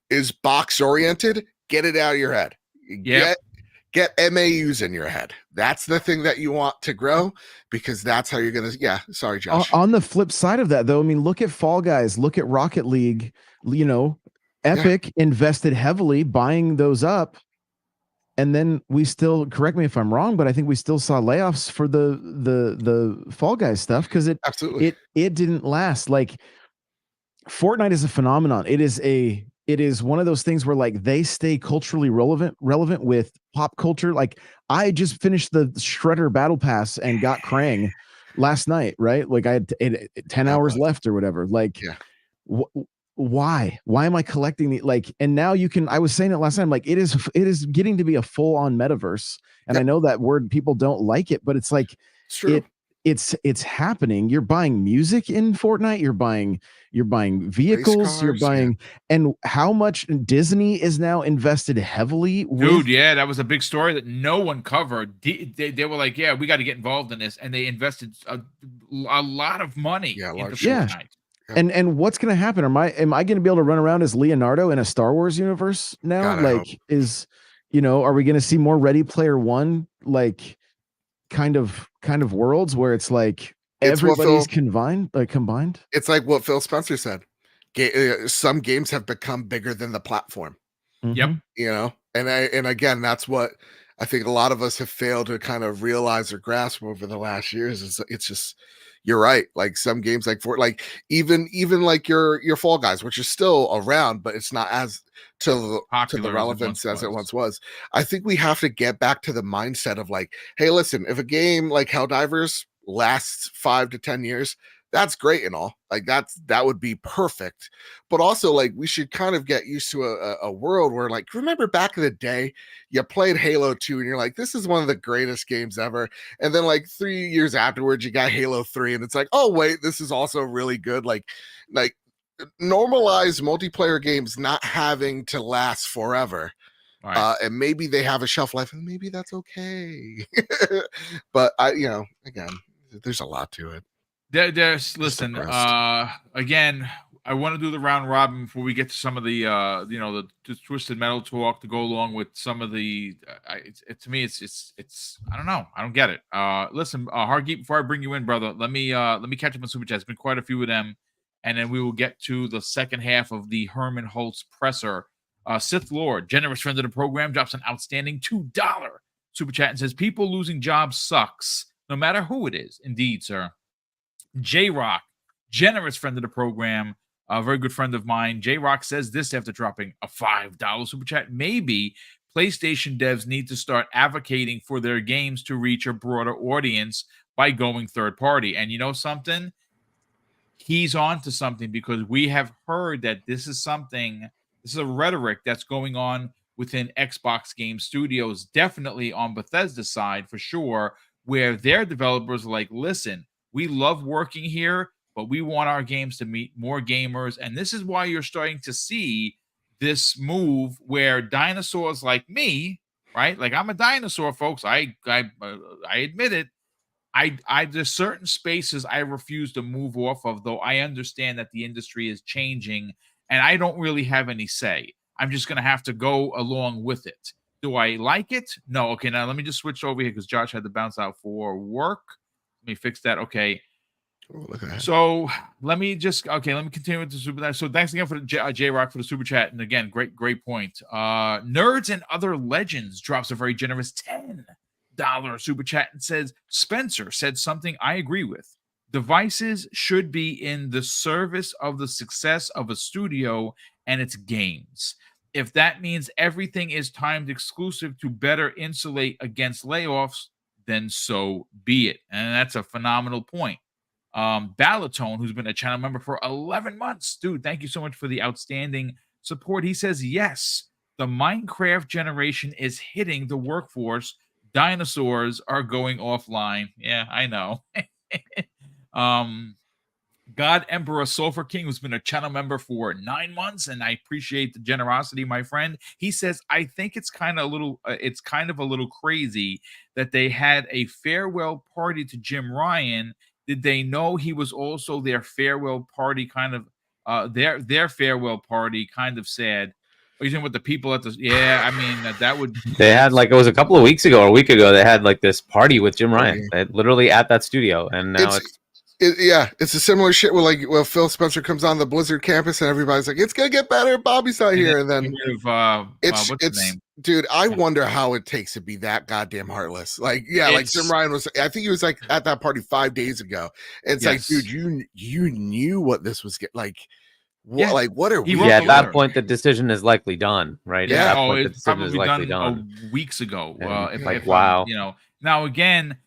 is box oriented, get it out of your head. Get MAUs in your head. That's the thing that you want to grow, because that's how you're gonna. Yeah, sorry, Josh. On the flip side of that, though, I mean, look at Fall Guys, look at Rocket League. Epic invested heavily buying those up, and then we still, correct me if I'm wrong, but I think we still saw layoffs for the Fall Guys stuff because it didn't last. Like Fortnite is a phenomenon. It is one of those things where like they stay culturally relevant with pop culture. Like I just finished the Shredder Battle Pass and got Krang last night, right? Like I had 10 hours left or whatever. Like, why am I collecting the like? And now you can. I was saying it last time. Like it is getting to be a full on metaverse, and I know that word people don't like it, but it's like it's true. It's happening. You're buying music in Fortnite. You're buying vehicles. You're buying, and how much Disney is now invested heavily. Dude, yeah, that was a big story that no one covered. They were like, yeah, we got to get involved in this, and they invested a lot of money into Fortnite. And what's going to happen? Am I going to be able to run around as Leonardo in a Star Wars universe now? Are we going to see more Ready Player One like kind of worlds where it's like everybody's combined? It's like what Phil Spencer said. Some games have become bigger than the platform. Yep. And again, that's what I think a lot of us have failed to kind of realize or grasp over the last years. It's just, you're right. Like some games like even like your Fall Guys, which is still around, but it's not as to the relevance as it once was. I think we have to get back to the mindset of like, hey, listen, if a game like Helldivers lasts 5 to 10 years, that's great and all. Like that would be perfect. But also like we should kind of get used to a world where like, remember back in the day, you played Halo 2 and you're like, this is one of the greatest games ever. And then like 3 years afterwards, you got Halo 3 and it's like, oh wait, this is also really good. Like normalize multiplayer games not having to last forever. Right. And maybe they have a shelf life and maybe that's okay. But again, there's a lot to it. Listen, again, I want to do the round robin before we get to some of the the Twisted Metal talk to go along with some of the to me it's I don't know, I don't get it. Listen, Hargeet, before I bring you in, brother, let me catch up on super chats. Been quite a few of them, and then we will get to the second half of the Herman Holtz presser. Sith Lord, generous friend of the program, drops an outstanding $2 super chat and says, people losing jobs sucks, no matter who it is. Indeed, sir. J-Rock, generous friend of the program, a very good friend of mine. J-Rock says this after dropping a $5 super chat. Maybe PlayStation devs need to start advocating for their games to reach a broader audience by going third party. And you know something? He's on to something, because we have heard that this is a rhetoric that's going on within Xbox Game Studios, definitely on Bethesda's side for sure, where their developers are like, listen, we love working here. but we want our games to meet more gamers. And this is why you're starting to see this move where dinosaurs like me, right? Like I'm a dinosaur, folks. I admit it. There's certain spaces I refuse to move off of, though I understand that the industry is changing and I don't really have any say. I'm just going to have to go along with it. Do I like it? No. Okay, now let me just switch over here because Josh had to bounce out for work. Let me fix that. Okay. Oh, look at that. So let me continue with the super chat. So thanks again for the J Rock for the super chat. And again, great point. Nerds and Other Legends drops a very generous $10 super chat and says, Spencer said something I agree with. Devices should be in the service of the success of a studio and its games. If that means everything is timed exclusive to better insulate against layoffs, then so be it. And that's a phenomenal point. Balatone, who's been a channel member for 11 months. Dude, thank you so much for the outstanding support. He says, yes, the Minecraft generation is hitting the workforce. Dinosaurs are going offline. Yeah, I know. God Emperor Sulfur King, who's been a channel member for 9 months, and I appreciate the generosity, my friend. He says, I think it's kind of a little crazy that they had a farewell party to Jim Ryan. Did they know he was also their farewell party their farewell party kind of sad? Are you talking about the people at the? Yeah, I mean that would. They had like, it was a couple of weeks ago or a week ago. They had like this party with Jim Ryan, literally at that studio, and now it's a similar shit where Phil Spencer comes on the Blizzard campus and everybody's like, it's gonna get better. Bobby's not here, and then what's his name? Dude, I wonder how it takes to be that goddamn heartless. Like Jim Ryan was. I think he was like at that party 5 days ago. And it's like, dude, you knew what this was like. What, like what are we? Yeah, at that point, the decision is likely done, right? Yeah, it's probably done weeks ago. Wow. Now again,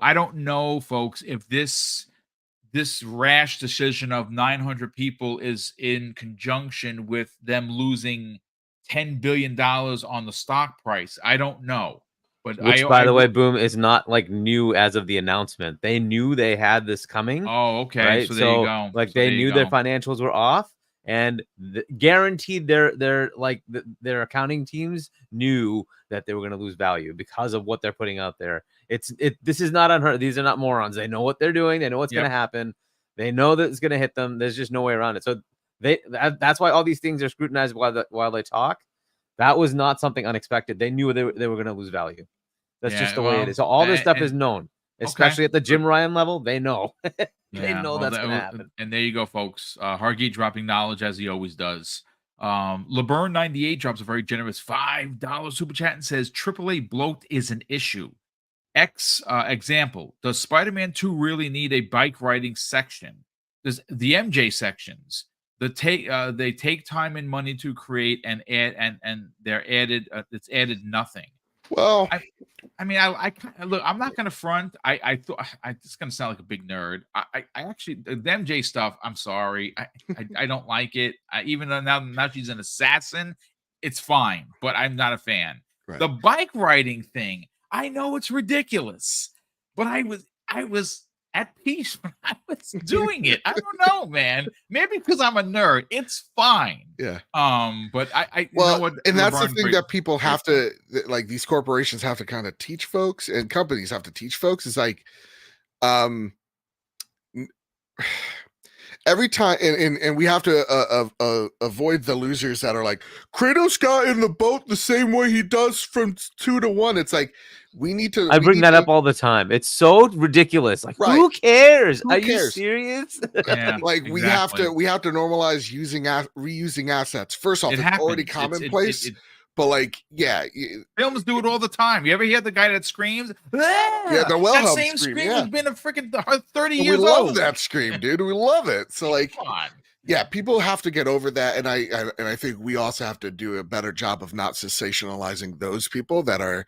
I don't know, folks, if this rash decision of 900 people is in conjunction with them losing $10 billion on the stock price. I don't know. But by the way, Boom is not like new as of the announcement. They knew they had this coming. Oh, okay. Right? So there you go. Like they knew their financials were off, and guaranteed their accounting teams knew that they were going to lose value because of what they're putting out there. This is not unheard. These are not morons. They know what they're doing. They know what's going to happen. They know that it's going to hit them. There's just no way around it. So that's why all these things are scrutinized while they talk. That was not something unexpected. They knew they were going to lose value. That's just the way it is. So all this stuff is known, especially at the Jim Ryan level. They know. They know that's going to happen. And there you go, folks. Hargeet dropping knowledge as he always does. LeBurn98 drops a very generous $5 super chat and says AAA bloat is an issue. Example, does Spider-Man 2 really need a bike riding section? Does the MJ sections they take time and money to create and add and they're added it's added nothing. Well, I mean, I look, I'm not gonna front. I thought it's gonna sound like a big nerd. I actually the MJ stuff, I'm sorry. I don't like it. Even though now she's an assassin, it's fine, but I'm not a fan. Right. The bike riding thing, I know it's ridiculous, but I was at peace when I was doing it. I don't know, man. Maybe because I'm a nerd. It's fine. Yeah. But I well, you know what, and that's the thing that people have to, like, these corporations have to kind of teach folks, and companies have to teach folks. Is like, every time, and we have to avoid the losers that are like, Kratos got in the boat the same way he does from 2 to 1. It's like, we need to. I bring that up all the time. It's so ridiculous. Like, who cares? Are you serious? Yeah, like exactly. we have to normalize reusing assets. First off, it's already commonplace. But like, films do it all the time. You ever hear the guy that screams? Yeah, the Wilhelm that same scream has been a freaking 30 years old. We love old. that scream, dude. We love it. So like, come on. Yeah, people have to get over that, and I think we also have to do a better job of not sensationalizing those people that are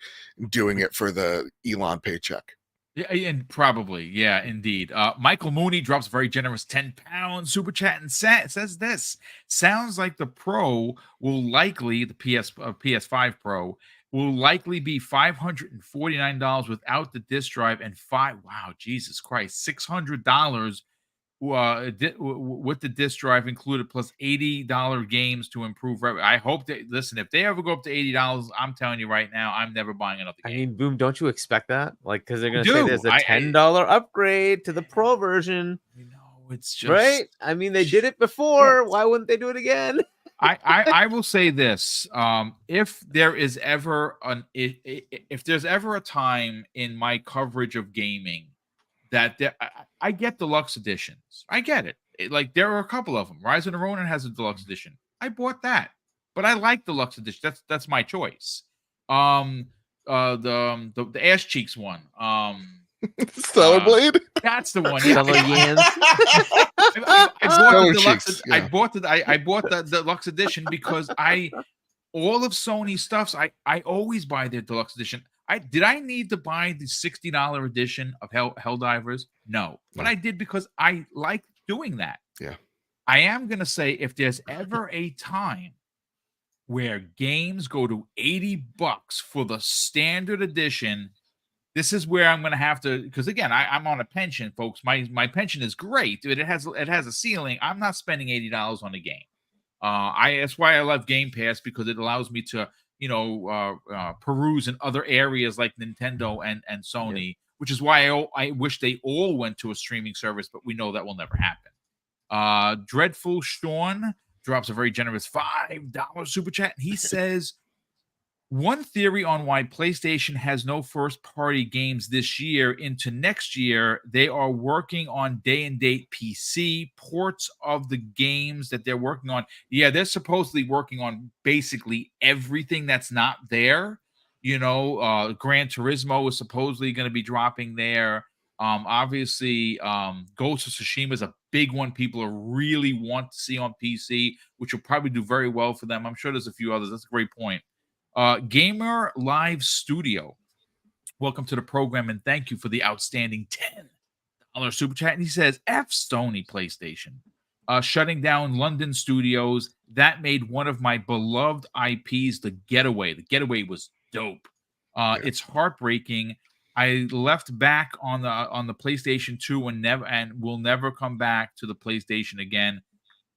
doing it for the Elon paycheck. Yeah, and probably, yeah, indeed. Michael Mooney drops a very generous £10 super chat and says this: sounds like the Pro will likely PS5 Pro will likely be $549 without the disc drive, and wow, Jesus Christ, $600 with the disk drive included plus $80 games to improve revenue. I hope that, listen, if they ever go up to $80, I'm telling you right now, I'm never buying another game. I mean, Boom, don't you expect that? Like, because they're I going to say there's a do. $10 upgrade to the Pro version, You know, it's just right? I mean, they did it before. Why wouldn't they do it again? I will say this: if there is ever if there's ever a time in my coverage of gaming that I get deluxe editions, I get it. Like there are a couple of them. Rise of the Ronin has a deluxe edition. I bought that, but I like deluxe edition. That's my choice. The Ass Cheeks one. Stellar Blade. That's the one. Stellar Yans. I bought the deluxe edition because all of Sony stuffs. I always buy their deluxe edition. Did I need to buy the $60 edition of Helldivers? No, but I did because I like doing that. Yeah. I am gonna say if there's ever a time where games go to $80 for the standard edition, this is where I'm going to have to, because again, I'm on a pension, folks. My pension is great. It has a ceiling. I'm not spending $80 on a game. That's why I love Game Pass, because it allows me to, peruse in other areas like Nintendo and Sony, which is why I wish they all went to a streaming service, but we know that will never happen. Dreadful Sean drops a very generous $5 super chat. And he says, one theory on why PlayStation has no first-party games this year into next year, they are working on day-and-date PC ports of the games that they're working on. Yeah, they're supposedly working on basically everything that's not there. Gran Turismo is supposedly going to be dropping there. Obviously, Ghost of Tsushima is a big one people are really want to see on PC, which will probably do very well for them. I'm sure there's a few others. That's a great point. Gamer Live Studio, welcome to the program and thank you for the outstanding $10 super chat. And he says, F Sony PlayStation, shutting down London studios. That made one of my beloved IPs, The Getaway. The Getaway was dope. It's heartbreaking. I left back on the PlayStation 2 and will never come back to the PlayStation again.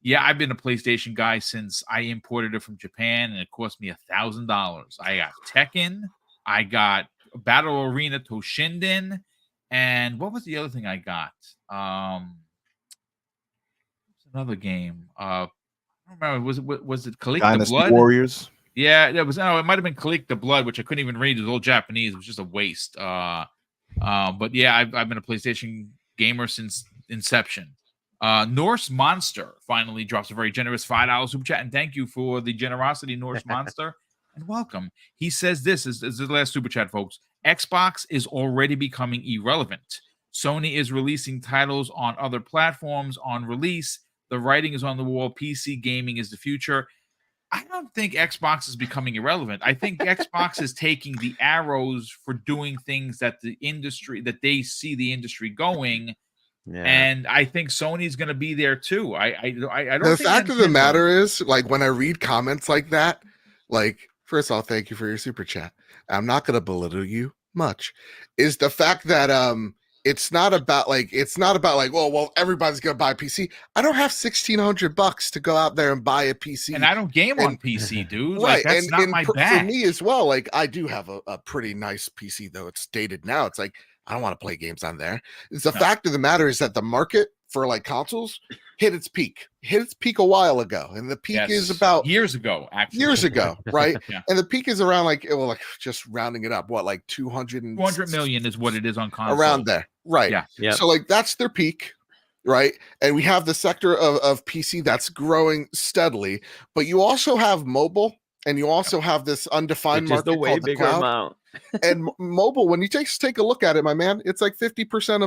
Yeah, I've been a PlayStation guy since I imported it from Japan, and it cost me $1,000. I got Tekken, I got Battle Arena Toshinden, and what was the other thing I got? Another game. I don't remember. Was it Collect the Blood? Warriors. Yeah, it was. No, it might have been Collect the Blood, which I couldn't even read. It was all Japanese. It was just a waste. But yeah, I've been a PlayStation gamer since inception. Norse Monster finally drops a very generous $5 super chat, and thank you for the generosity, Norse Monster, and welcome. He says this is the last super chat, folks. Xbox is already becoming irrelevant. Sony is releasing titles on other platforms on release. The writing is on the wall. PC gaming is the future. I don't think Xbox is becoming irrelevant. I think Xbox is taking the arrows for doing things that they see the industry going. Yeah. And I think Sony's going to be there too. I don't. The fact of the matter is, like, when I read comments like that, like, first of all, thank you for your super chat. I'm not going to belittle you much. Is the fact that it's not about like well, everybody's going to buy a PC. I don't have $1,600 to go out there and buy a PC, and I don't game on PC, dude. Right, like, that's not my bag. For me as well. Like, I do have a pretty nice PC, though it's dated now. It's like, I don't want to play games on there. It's the fact of the matter is that the market for like consoles hit its peak a while ago. And the peak is about years ago, actually. Years ago, right? Yeah. And the peak is around like just rounding it up, what, like 200 million is what it is on console. Around there. Right. Yeah. So like that's their peak, right? And we have the sector of PC that's growing steadily, but you also have mobile. And you also have this undefined market called the cloud. Amount. And mobile, when you take a look at it, my man, it's like 50%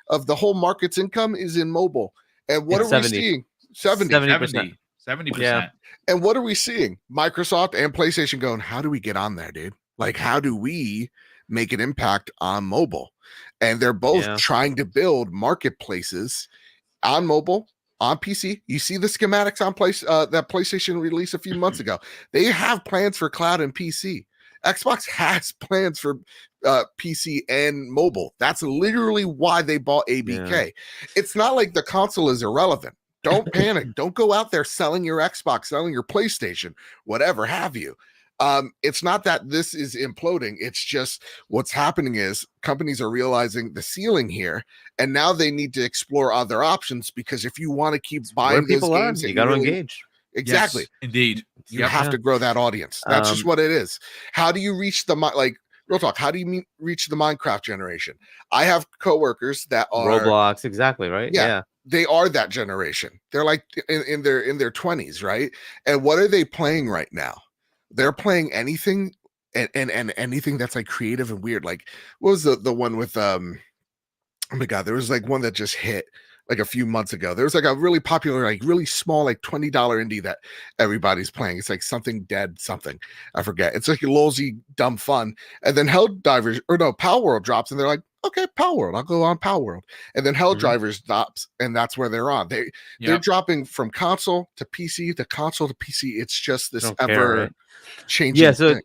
of the whole market's income is in mobile. And what are we seeing? 70%. Yeah. And what are we seeing? Microsoft and PlayStation going, how do we get on there, dude? Like, how do we make an impact on mobile? And they're both trying to build marketplaces on mobile. On PC, you see the schematics on that PlayStation release a few months ago. They have plans for cloud and PC, Xbox has plans for PC and mobile. That's literally why they bought ABK. It's not like the console is irrelevant. Don't panic. Don't go out there selling your Xbox, selling your PlayStation, whatever have you. It's not that this is imploding. It's just what's happening is companies are realizing the ceiling here, and now they need to explore other options, because if you want to keep buying Where those people are, games, you got to engage. Exactly. Yes, indeed. You have to grow that audience. That's just what it is. How do you reach the real talk? How do you reach the Minecraft generation? I have coworkers that are Roblox, exactly, right? Yeah. They are that generation. They're like in their 20s, right? And what are they playing right now? They're playing anything and anything that's like creative and weird. Like, what was the one with oh my god, there was like one that just hit like a few months ago. There was like a really popular, like really small, like $20 indie that everybody's playing. It's like something dead, something. I forget. It's like a lolsy, dumb fun. And then Power World drops, and they're like, okay, Power World, I'll go on Power World. And then Helldivers drops, and that's where they're on. They're dropping from console to PC to console to PC. It's just this ever changing thing.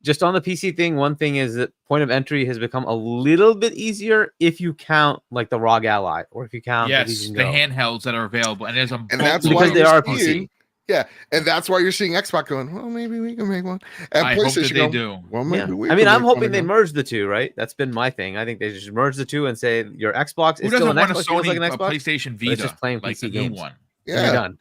Just on the PC thing, one thing is that point of entry has become a little bit easier if you count like the ROG Ally, or if you count the handhelds that are available, and there's a that's because they are PC. Yeah, and that's why you're seeing Xbox going, well, maybe we can make one. And I hope that they do. Well, maybe we I mean, I'm hoping they merge the two, right? That's been my thing. I think they just merge the two and say your Xbox is still an Xbox, Sony, like an Xbox, PlayStation Vita, it's just playing like PC the games. new one. Yeah, done.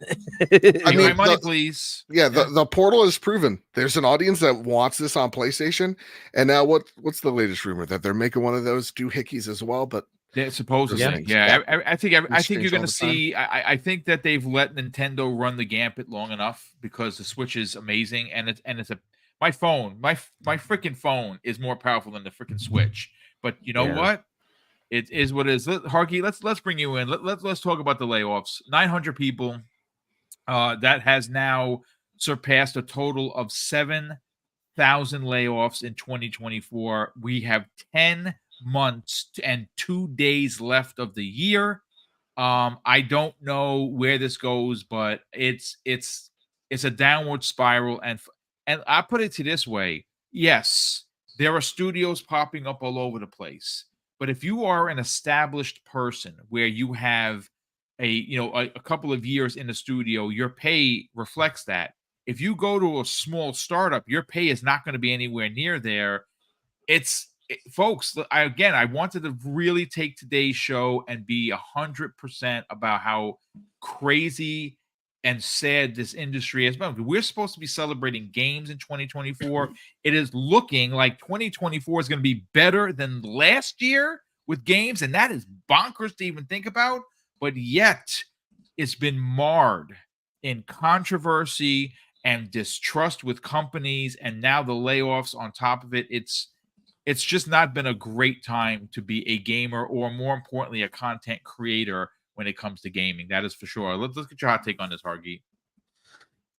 I mean, money, please. Yeah, the portal is proven. There's an audience that wants this on PlayStation, and now what's the latest rumor that they're making one of those doohickeys as well? But yeah, supposedly, I think you're going to see. I think that they've let Nintendo run the gambit long enough, because the Switch is amazing, and it's my freaking phone is more powerful than the freaking Switch. But you know what? It is what it is. Harky, let's bring you in. Let's talk about the layoffs. 900 people. That has now surpassed a total of 7,000 layoffs in 2024. We have 10 months and 2 days left of the year. I don't know where this goes, but it's a downward spiral. And I put it to this way: yes, there are studios popping up all over the place. But if you are an established person where you have a couple of years in the studio, your pay reflects that. If you go to a small startup, your pay is not going to be anywhere near there. Folks, I wanted to really take today's show and be 100% about how crazy and sad this industry has been. We're supposed to be celebrating games in 2024. It is looking like 2024 is going to be better than last year with games, and that is bonkers to even think about. But yet, it's been marred in controversy and distrust with companies, and now the layoffs on top of it. It's just not been a great time to be a gamer, or more importantly, a content creator when it comes to gaming. That is for sure. Let's get your hot take on this, Hargi.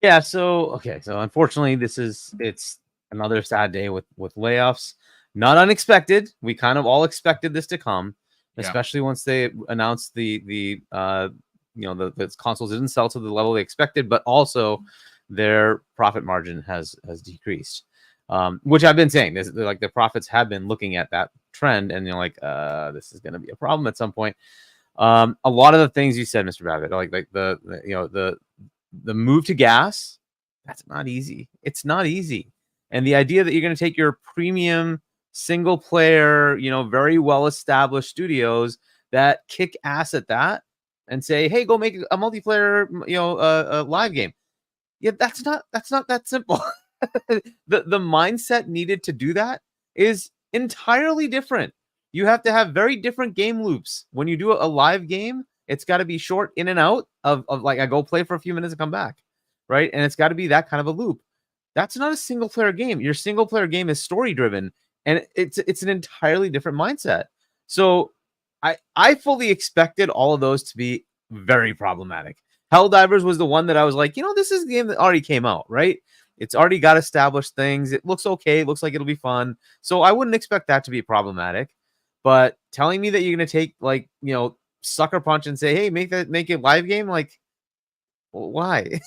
Yeah. So unfortunately, it's another sad day with layoffs. Not unexpected. We kind of all expected this to come, especially once they announced the consoles didn't sell to the level they expected, but also their profit margin has decreased. Which I've been saying, like the profits have been looking at that trend, and you're like, this is going to be a problem at some point. A lot of the things you said, Mr. Babbitt, like the move to gas, that's not easy. It's not easy. And the idea that you're going to take your premium single player, very well established studios that kick ass at that and say, hey, go make a multiplayer, a live game. Yeah, that's not that simple. The mindset needed to do that is entirely different. You have to have very different game loops. When you do a live game, it's got to be short in and out of like, I go play for a few minutes and come back, right? And it's got to be that kind of a loop. That's not a single player game. Your single player game is story driven, and it's an entirely different mindset. So I fully expected all of those to be very problematic. Helldivers was the one that I was like, this is a game that already came out, right? It's already got established things. It looks okay. It looks like it'll be fun. So I wouldn't expect that to be problematic. But telling me that you're going to take Sucker Punch and say, hey, make a live game, like, well, why?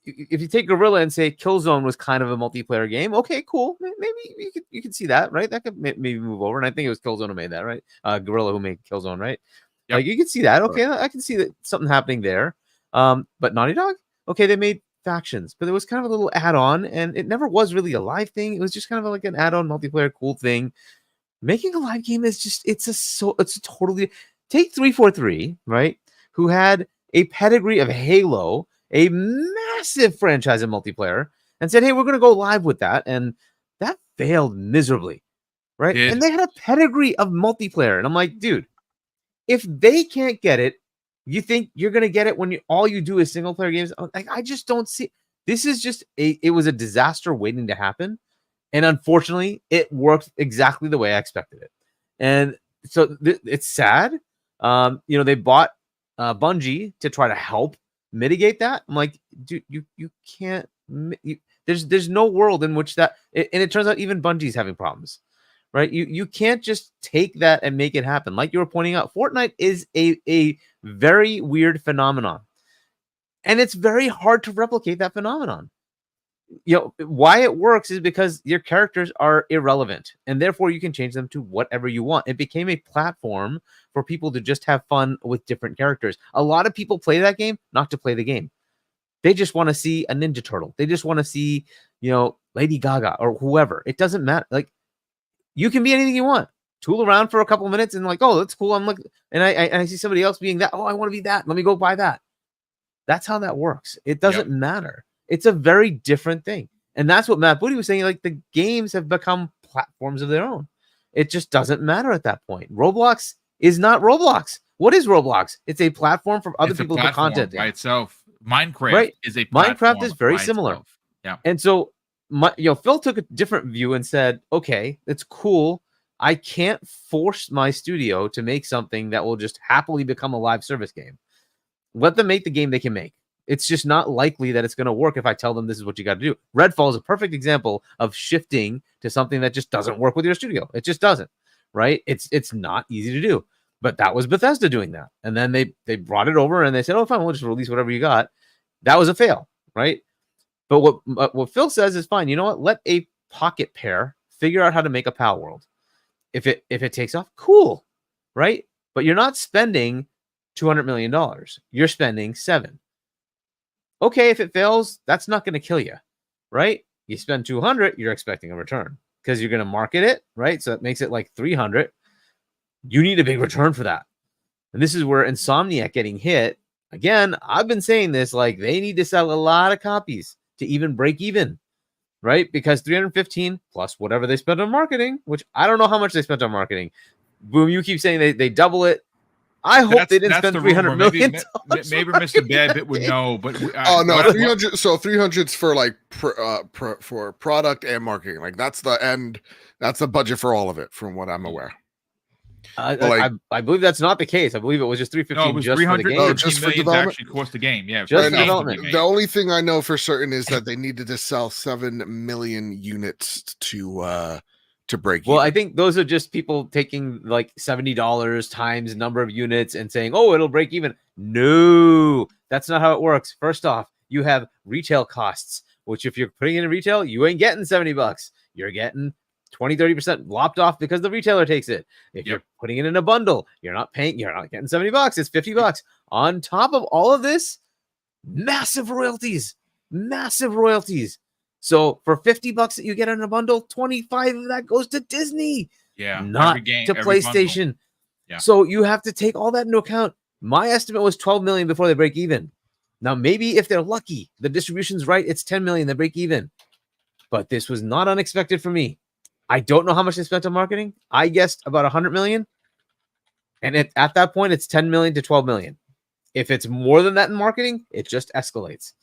if you take Guerrilla and say Killzone was kind of a multiplayer game, okay, cool. Maybe you could see that, right? That could maybe move over. And I think it was Killzone who made that, right? Guerrilla who made Killzone, right? Yep. Like you could see that. Okay, I can see that something happening there. But Naughty Dog, okay, they made Factions, but it was kind of a little add-on, and it never was really a live thing. It was just kind of like an add-on multiplayer cool thing. Making a live game is just it's a totally take 343, right? Who had a pedigree of Halo, a massive franchise in multiplayer, and said, hey, we're going to go live with that. And that failed miserably, right? Did. And they had a pedigree of multiplayer. And I'm like, dude, if they can't get it, you think you're going to get it when all you do is single player games? Like, I just don't see. This is just it was a disaster waiting to happen. And unfortunately, it worked exactly the way I expected it. And so it's sad. They bought Bungie to try to help mitigate that. I'm like, dude, you can't. There's no world in which that. And it turns out even Bungie's having problems, right? You can't just take that and make it happen. Like you were pointing out, Fortnite is a very weird phenomenon, and it's very hard to replicate that phenomenon. Why it works is because your characters are irrelevant, and therefore you can change them to whatever you want. It became a platform for people to just have fun with different characters. A lot of people play that game not to play the game. They just want to see a Ninja Turtle. They just want to see, Lady Gaga or whoever. It doesn't matter. Like, you can be anything you want. Tool around for a couple of minutes and like, oh, that's cool. I'm like, and I see somebody else being that. Oh, I want to be that. Let me go buy that. That's how that works. It doesn't matter. It's a very different thing. And that's what Matt Booty was saying. Like, the games have become platforms of their own. It just doesn't matter at that point. Roblox is not Roblox. What is Roblox? It's a platform for other people to put content by itself. Minecraft right. is a Minecraft is very similar. Itself. Yeah. And so Phil took a different view and said, okay, it's cool. I can't force my studio to make something that will just happily become a live service game. Let them make the game they can make. It's just not likely that it's going to work if I tell them this is what you got to do. Redfall is a perfect example of shifting to something that just doesn't work with your studio. It just doesn't, right? It's not easy to do. But that was Bethesda doing that. And then they brought it over and they said, oh, fine, we'll just release whatever you got. That was a fail, right? But what Phil says is fine. You know what? Let a pocket pair figure out how to make a PAL world. If it takes off, cool, right? But you're not spending $200 million. You're spending $7 million. Okay, if it fails, that's not going to kill you, right? You spend 200, you're expecting a return because you're going to market it, right? So it makes it like 300. You need a big return for that. And this is where Insomniac getting hit. Again, I've been saying this, like, they need to sell a lot of copies to even break even, right? Because 315 plus whatever they spent on marketing, which I don't know how much they spent on marketing. Boom, you keep saying they double it. I hope they didn't spend $300 million. Maybe Mr. Badbit would know, but no, 300. So 300's for like for product and marketing. Like that's the end. That's the budget for all of it, from what I'm aware. I believe that's not the case. I believe it was just 315. No, it was just 300. for the game. Oh, just for development. Actually, cost the game. Yeah, just for development. The only thing I know for certain is that they needed to sell 7 million units to break even. I think those are just people taking like $70 times number of units and saying, oh, it'll break even. No, that's not how it works. First off, you have retail costs, which if you're putting it in retail, you ain't getting $70. You're getting 20-30% lopped off because the retailer takes it. If you're putting it in a bundle, you're not getting $70. It's $50. On top of all of this, massive royalties. So for $50 that you get in a bundle, 25 of that goes to Disney. Yeah. Not to PlayStation. Yeah. So you have to take all that into account. My estimate was 12 million before they break even. Now, maybe if they're lucky, the distribution's right, it's 10 million, they break even. But this was not unexpected for me. I don't know how much they spent on marketing. I guessed about 100 million. And at that point, it's 10 million to 12 million. If it's more than that in marketing, it just escalates.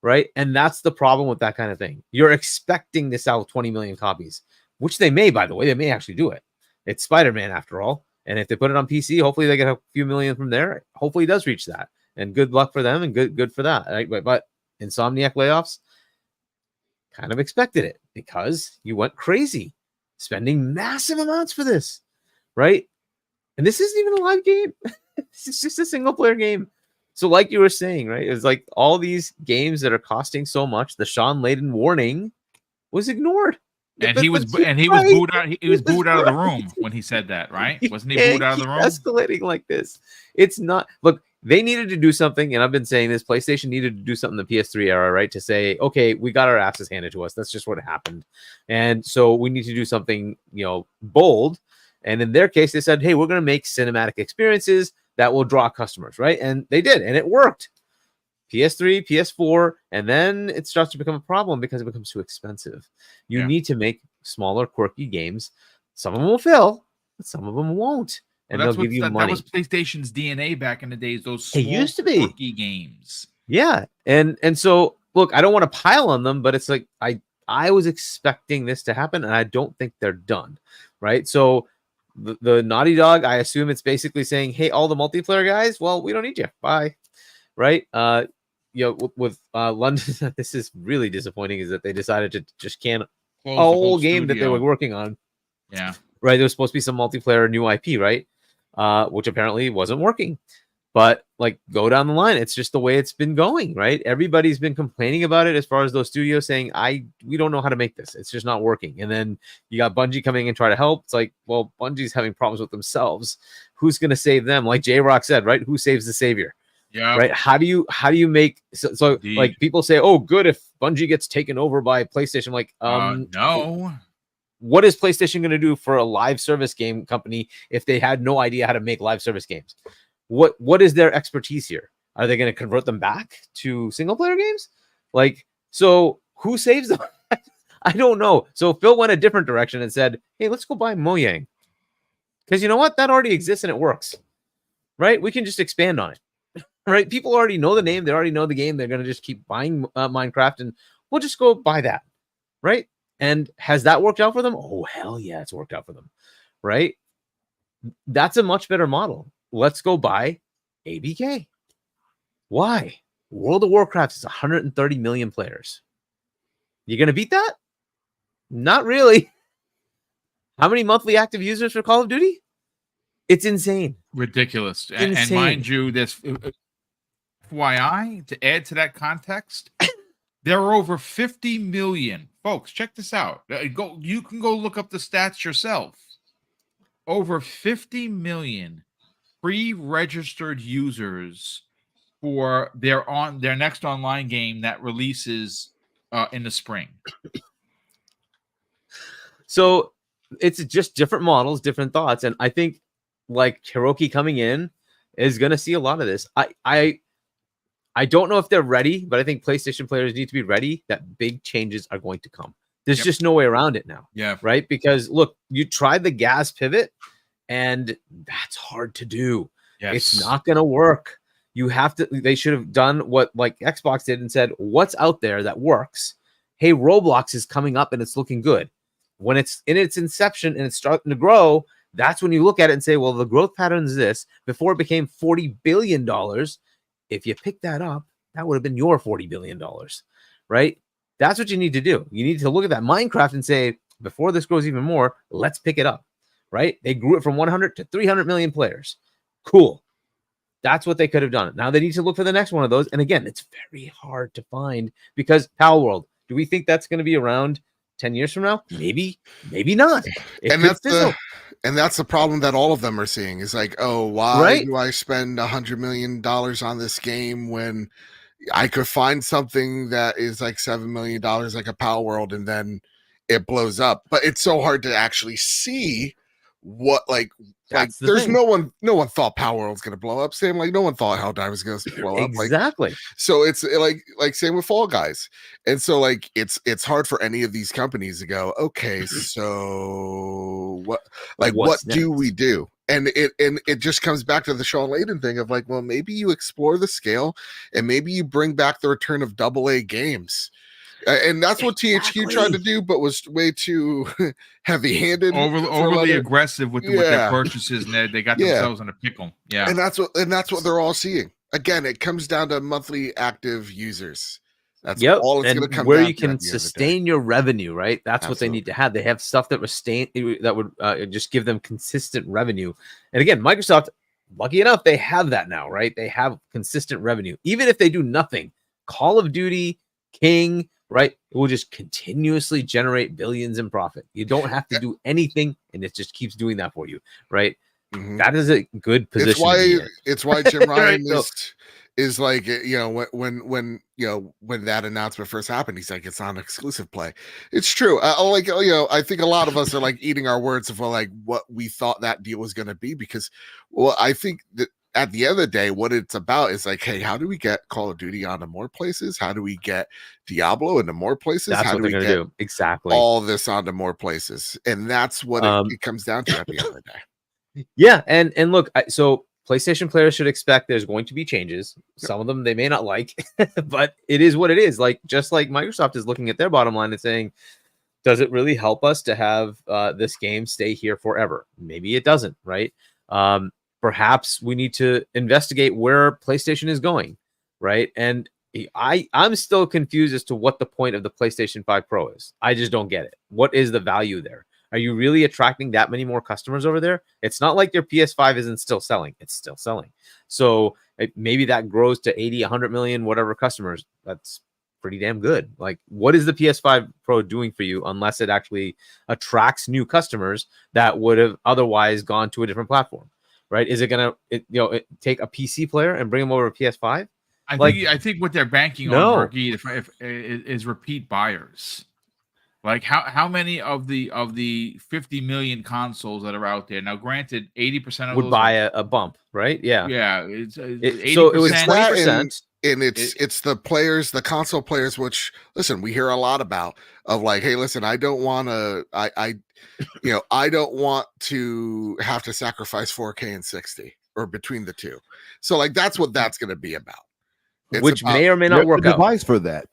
Right. And that's the problem with that kind of thing. You're expecting to sell 20 million copies, which they may, by the way, they may actually do it. It's Spider-Man after all. And if they put it on PC, hopefully they get a few million from there. Hopefully it does reach that. And good luck for them and good for that. Right? But Insomniac Layoffs kind of expected it because you went crazy spending massive amounts for this. Right. And this isn't even a live game. This is just a single player game. So like you were saying, right? It's like all these games that are costing so much, the Sean Layden warning was ignored. And he was Right. booed out. He was He was booed out of the right. room when he said that, right? You Wasn't he can't booed out of the keep room? escalating like this. It's not. Look, they needed to do something, and I've been saying this. PlayStation needed to do something in the PS3 era, right? To say, okay, we got our asses handed to us. That's just what happened, and so we need to do something, bold. And in their case, they said, hey, we're going to make cinematic experiences that will draw customers, right? And they did, and it worked. PS3, PS4, and then it starts to become a problem because it becomes too expensive. You need to make smaller, quirky games. Some of them will fail, but some of them won't. And they'll give you money. That was PlayStation's DNA back in the days. Those small, used to be quirky games. Yeah, and so look, I don't want to pile on them, but it's like I was expecting this to happen, and I don't think they're done, right? So the Naughty Dog, I assume it's basically saying, hey, all the multiplayer guys, well, we don't need you. Bye, right? With London, this is really disappointing. Is that they decided to just can a whole game that they were working on. Yeah, right. There was supposed to be some multiplayer new IP, right? Which apparently wasn't working. But like, go down the line. It's just the way it's been going, right? Everybody's been complaining about it as far as those studios saying, we don't know how to make this. It's just not working. And then you got Bungie coming and try to help. It's like, well, Bungie's having problems with themselves. Who's going to save them? Like J-Rock said, right? Who saves the savior? Yeah. Right. How do you make so like people say, oh, good if Bungie gets taken over by PlayStation? Like, no. What is PlayStation going to do for a live service game company if they had no idea how to make live service games? What is their expertise here? Are they going to convert them back to single player games? Like, so who saves them? I don't know. So Phil went a different direction and said, hey, let's go buy Mojang. Because you know what? That already exists and it works. Right? We can just expand on it. Right? People already know the name. They already know the game. They're going to just keep buying Minecraft, and we'll just go buy that. Right? And has that worked out for them? Oh, hell yeah, it's worked out for them. Right? That's a much better model. Let's go buy ABK. Why? World of Warcraft is 130 million players. You're going to beat that? Not really. How many monthly active users for Call of Duty? It's insane. Ridiculous. And mind you, this FYI, to add to that context, there are over 50 million. Folks, check this out. You can go look up the stats yourself. Over 50 million pre-registered users for their next online game that releases in the spring. So it's just different models, different thoughts, and I think like Hiroki coming in is going to see a lot of this. I don't know if they're ready, but I think PlayStation players need to be ready that big changes are going to come. There's just no way around it now. Yeah. Right? Because look, you tried the gas pivot, and that's hard to do. Yes. It's not going to work. You have to. They should have done what like Xbox did and said, what's out there that works? Hey, Roblox is coming up and it's looking good. When it's in its inception and it's starting to grow, that's when you look at it and say, well, the growth pattern is this. Before it became $40 billion, if you pick that up, that would have been your $40 billion, right? That's what you need to do. You need to look at that Minecraft and say, before this grows even more, let's pick it up, right? They grew it from 100 to 300 million players. Cool. That's what they could have done. Now they need to look for the next one of those. And again, it's very hard to find because Pal World, do we think that's going to be around 10 years from now? Maybe not. And that's the problem that all of them are seeing is like, oh, why do I spend $100 million on this game when I could find something that is like $7 million, like a Pal World, and then it blows up. But it's so hard to actually see what there's no one thought Pal World's gonna blow up. Same like no one thought Helldivers was gonna blow up. Exactly. So it's like same with Fall Guys. And so like it's hard for any of these companies to go, okay, so what do we do? And it just comes back to the Sean Layden thing of like, well, maybe you explore the scale and maybe you bring back the return of AA games. And that's what THQ tried to do, but was way too heavy-handed, overly aggressive with their purchases, and they got themselves in a pickle. Yeah, and that's what they're all seeing. Again, it comes down to monthly active users. That's all it's going to come where down you can sustain your revenue, right? That's what they need to have. They have stuff that would just give them consistent revenue. And again, Microsoft, lucky enough, they have that now, right? They have consistent revenue. Even if they do nothing, Call of Duty, King, right? It will just continuously generate billions in profit. You don't have to do anything, and it just keeps doing that for you, right? Mhm. That is a good position. It's why Jim Ryan Right, is like, you know, when you know, when that announcement first happened, he's like, it's not an exclusive play. It's true. Like, you know, I think a lot of us are like eating our words of like what we thought that deal was going to be, because, well, I think that at the end of the day, what it's about is like, hey, how do we get Call of Duty onto more places? How do we get Diablo into more places? That's How what do they're we going get to do. Exactly. all this onto more places? And that's what it comes down to at the end of the day. Yeah, and look, so PlayStation players should expect there's going to be changes. Some of them they may not like, but it is what it is. Like, just like Microsoft is looking at their bottom line and saying, does it really help us to have this game stay here forever? Maybe it doesn't, right? Perhaps we need to investigate where PlayStation is going, right? And I'm still confused as to what the point of the PlayStation 5 Pro is. I just don't get it. What is the value there? Are you really attracting that many more customers over there? It's not like your PS5 isn't still selling. It's still selling. So maybe that grows to 80, 100 million, whatever customers. That's pretty damn good. Like, what is the PS5 Pro doing for you unless it actually attracts new customers that would have otherwise gone to a different platform, right? Is it going to take a PC player and bring them over to PS5? I think what they're banking on, Hargeet, if is repeat buyers. Like, how many of the 50 million consoles that are out there now? Granted, 80% of would those buy a bump, right? Yeah, yeah. It's 80%. So it was 20%, and it's the players, the console players, which, listen, we hear a lot about, of like, hey, listen, I don't want to, I don't want to have to sacrifice 4K and 60 or between the two. So like, that's what that's going to be about. It's which about, may or may not work out. Device for that.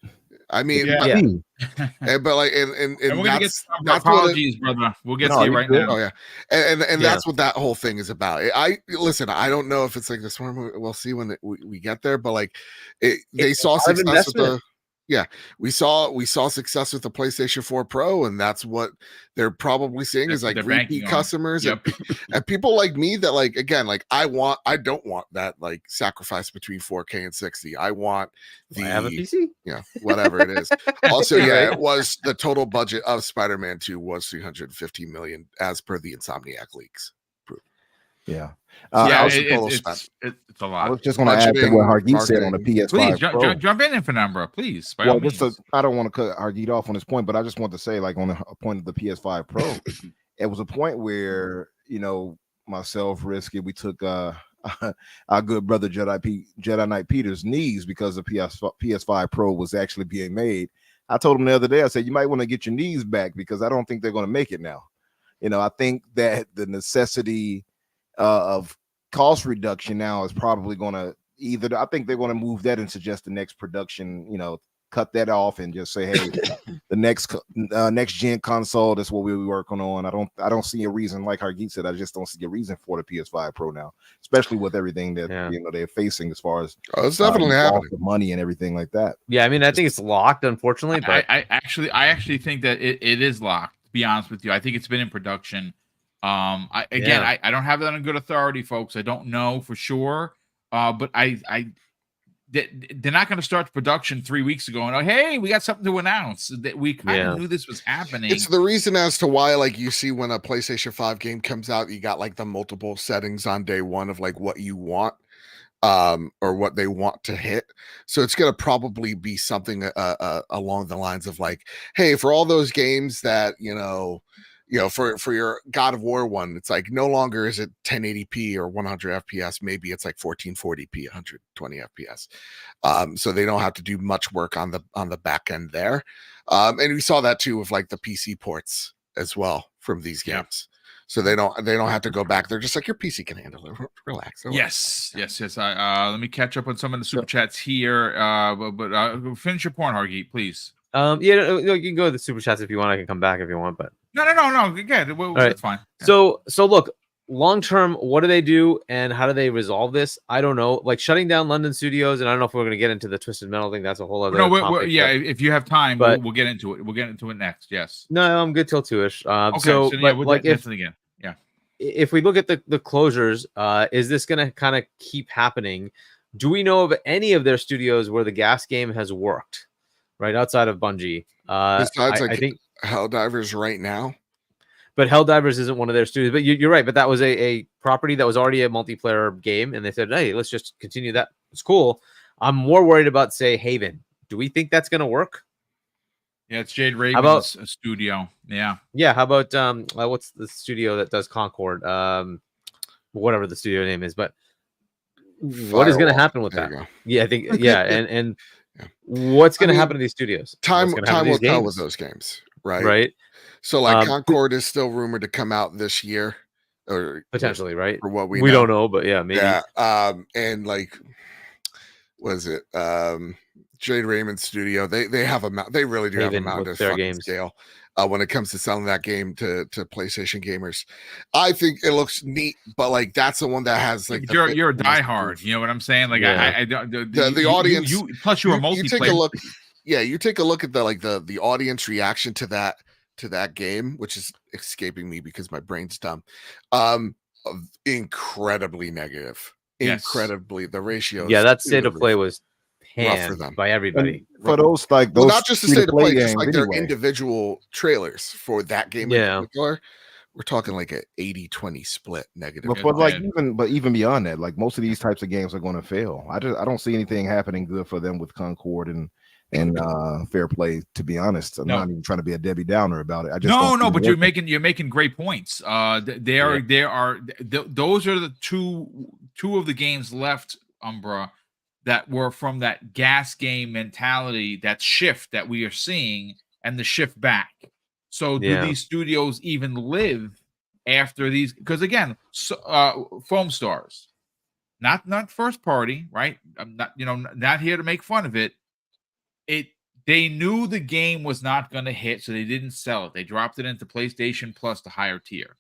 I mean, Yeah. but like, and we're gonna get that's apologies, brother. We'll get to you right now. Oh yeah, and that's what that whole thing is about. I listen. I don't know if it's like this one. We'll see when we get there. But like, they saw success with the. Yeah, we saw success with the PlayStation 4 Pro, and that's what they're probably seeing is like repeat customers and people like me that, like, again, like I don't want that like sacrifice between 4K and 60. I want I have a PC. Yeah, whatever it is. Also, yeah, it was the total budget of Spider-Man 2 was 350 million as per the Insomniac leaks. Yeah. It's a lot. I was just going to add to what Hargeet said on the PS5 please Pro. jump in Penumbra, please. Well, I don't want to cut Hargeet off on this point, but I just want to say, like, on a point of the PS5 Pro, it was a point where, you know, myself, Risky, we took our good brother Jedi Knight Peter's knees because the PS5 Pro was actually being made. I told him the other day, I said, you might want to get your knees back because I don't think they're going to make it now. You know, I think that the necessity of cost reduction now is probably going to I think they're going to move that into just the next production, you know, cut that off and just say, hey, the next gen console, that's what we'll be working on. I don't see a reason, like Hargeet said, I just don't see a reason for the PS5 Pro now, especially with everything that you know they're facing as far as it's definitely happening, the money and everything like that. Yeah, I mean, I think it's locked, unfortunately, but I actually think that it is locked, to be honest with you. I think it's been in production. I don't have that on good authority, folks. I don't know for sure. But they're not going to start production 3 weeks ago and, oh, hey, we got something to announce. That we kind of knew this was happening. It's the reason as to why, like, you see when a PlayStation 5 game comes out, you got like the multiple settings on day one of like what you want, or what they want to hit. So it's going to probably be something along the lines of like, hey, for all those games that, you know, for your God of War one, it's like no longer is it 1080p or 100 FPS. Maybe it's like 1440p, 120 FPS. So they don't have to do much work on the back end there. And we saw that too with like the PC ports as well from these games. So they don't have to go back. They're just like, your PC can handle it. Relax. Yes. Let me catch up on some of the super chats here. But finish your point, Hargeet, please. You can go to the super chats if you want. I can come back if you want, but no. Again, that's fine. Yeah. So look, long term, what do they do and how do they resolve this? I don't know. Like shutting down London studios, and I don't know if we're going to get into the Twisted Metal thing. That's a whole other. topic, if you have time, we'll get into it. We'll get into it next. Yes. No, I'm good till 2ish. Okay. We'll like definitely again. Yeah. if we look at the closures, is this going to kind of keep happening? Do we know of any of their studios where the gas game has worked, right, outside of Bungie? Besides, I think Helldivers right now. But Helldivers isn't one of their studios. But you're right. But that was a property that was already a multiplayer game, and they said, "Hey, let's just continue that. It's cool." I'm more worried about, say, Haven. Do we think that's going to work? Yeah, it's Jade Raven's studio. Yeah. Yeah. How about what's the studio that does Concord? Whatever the studio name is. But what is going to happen with that? Yeah, I think. Yeah, and yeah. What's going to happen to these studios? Time will tell with those games, right? Right. So like Concord is still rumored to come out this year, or potentially, right? For what we don't know, but yeah, maybe. Yeah. And like, was it Jade Raymond's studio? They have they really do have a mountain of fucking scale when it comes to selling that game to PlayStation gamers. I think it looks neat, but like that's the one that has like you're a diehard. You know what I'm saying? Like I don't the audience. You plus you're a multiplayer. You take a look. Yeah, you take a look at the audience reaction to that game, which is escaping me because my brain's dumb. Incredibly negative. Yes. Incredibly, the ratio. Yeah, that state of play was panned by everybody. And for those those not just the state of play, just like their individual trailers for that game in particular. We're talking like a 80-20 split negative. But like even beyond that, like most of these types of games are going to fail. I don't see anything happening good for them with Concord and Fair Play, to be honest. I'm not even trying to be a Debbie Downer about it. I just but you're making great points. Those are the two of the games left, Umbra, that were from that gas game mentality, that shift that we are seeing, and the shift back. So do these studios even live after these? Because again, Foam Stars, not first party, right? I'm not here to make fun of it. They knew the game was not going to hit, so they didn't sell it. They dropped it into PlayStation Plus, the higher tier.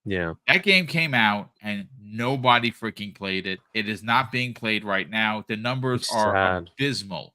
Yeah. That game came out and nobody freaking played it. It is not being played right now. The numbers are abysmal.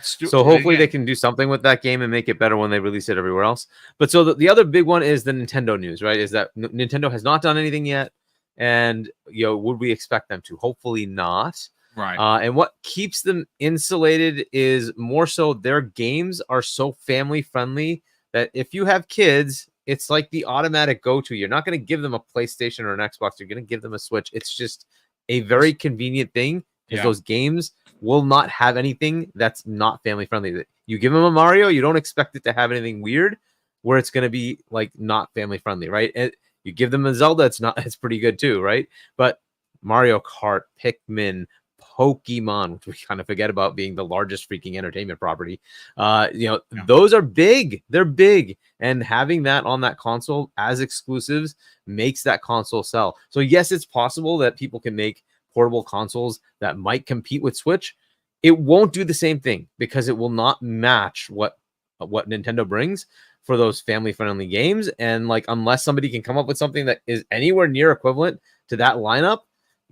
So hopefully they can do something with that game and make it better when they release it everywhere else. But so the other big one is the Nintendo news, right? Is that Nintendo has not done anything yet. And, would we expect them to? Hopefully not. Right. And what keeps them insulated is more so their games are so family friendly that if you have kids, it's like the automatic go-to. You're not going to give them a PlayStation or an Xbox. You're going to give them a Switch. It's just a very convenient thing because those games will not have anything that's not family friendly. You give them a Mario, you don't expect it to have anything weird where it's going to be like not family friendly, right? And you give them a Zelda, it's pretty good too, right? But Mario Kart, Pikmin, Pokemon, which we kind of forget about being the largest freaking entertainment property. Those are big. They're big. And having that on that console as exclusives makes that console sell. So yes, it's possible that people can make portable consoles that might compete with Switch. It won't do the same thing because it will not match what Nintendo brings for those family-friendly games. And like, unless somebody can come up with something that is anywhere near equivalent to that lineup,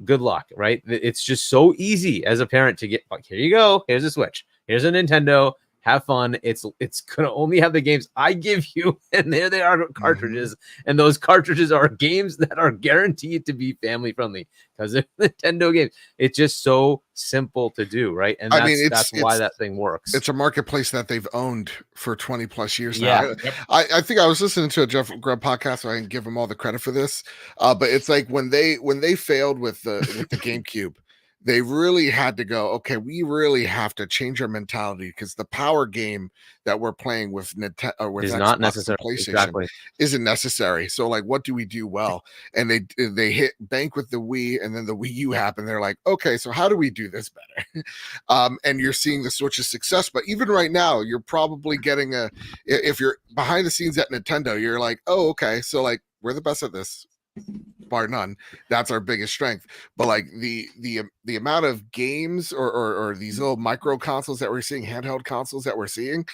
good luck, right? It's just so easy as a parent to get like, here you go, here's a Switch, here's a Nintendo, have fun. It's gonna only have the games I give you, and there they are, cartridges, and those cartridges are games that are guaranteed to be family friendly because they're Nintendo games. It's just so simple to do, right? And that's why that thing works. It's a marketplace that they've owned for 20 plus years now. I think I was listening to a Jeff Grubb podcast, so I can give them all the credit for this. But it's like when they failed with the GameCube, they really had to go, okay, we really have to change our mentality because the power game that we're playing with Nintendo is not necessary. PlayStation isn't necessary. So like, what do we do well? And they hit bank with the Wii, and then the Wii U happened. They're like, okay, so how do we do this better? And you're seeing the Switch's success. But even right now, you're probably getting if you're behind the scenes at Nintendo, you're like, oh, okay, so like we're the best at this, bar none. That's our biggest strength. But like the amount of games or these little micro consoles that we're seeing, handheld consoles that we're seeing,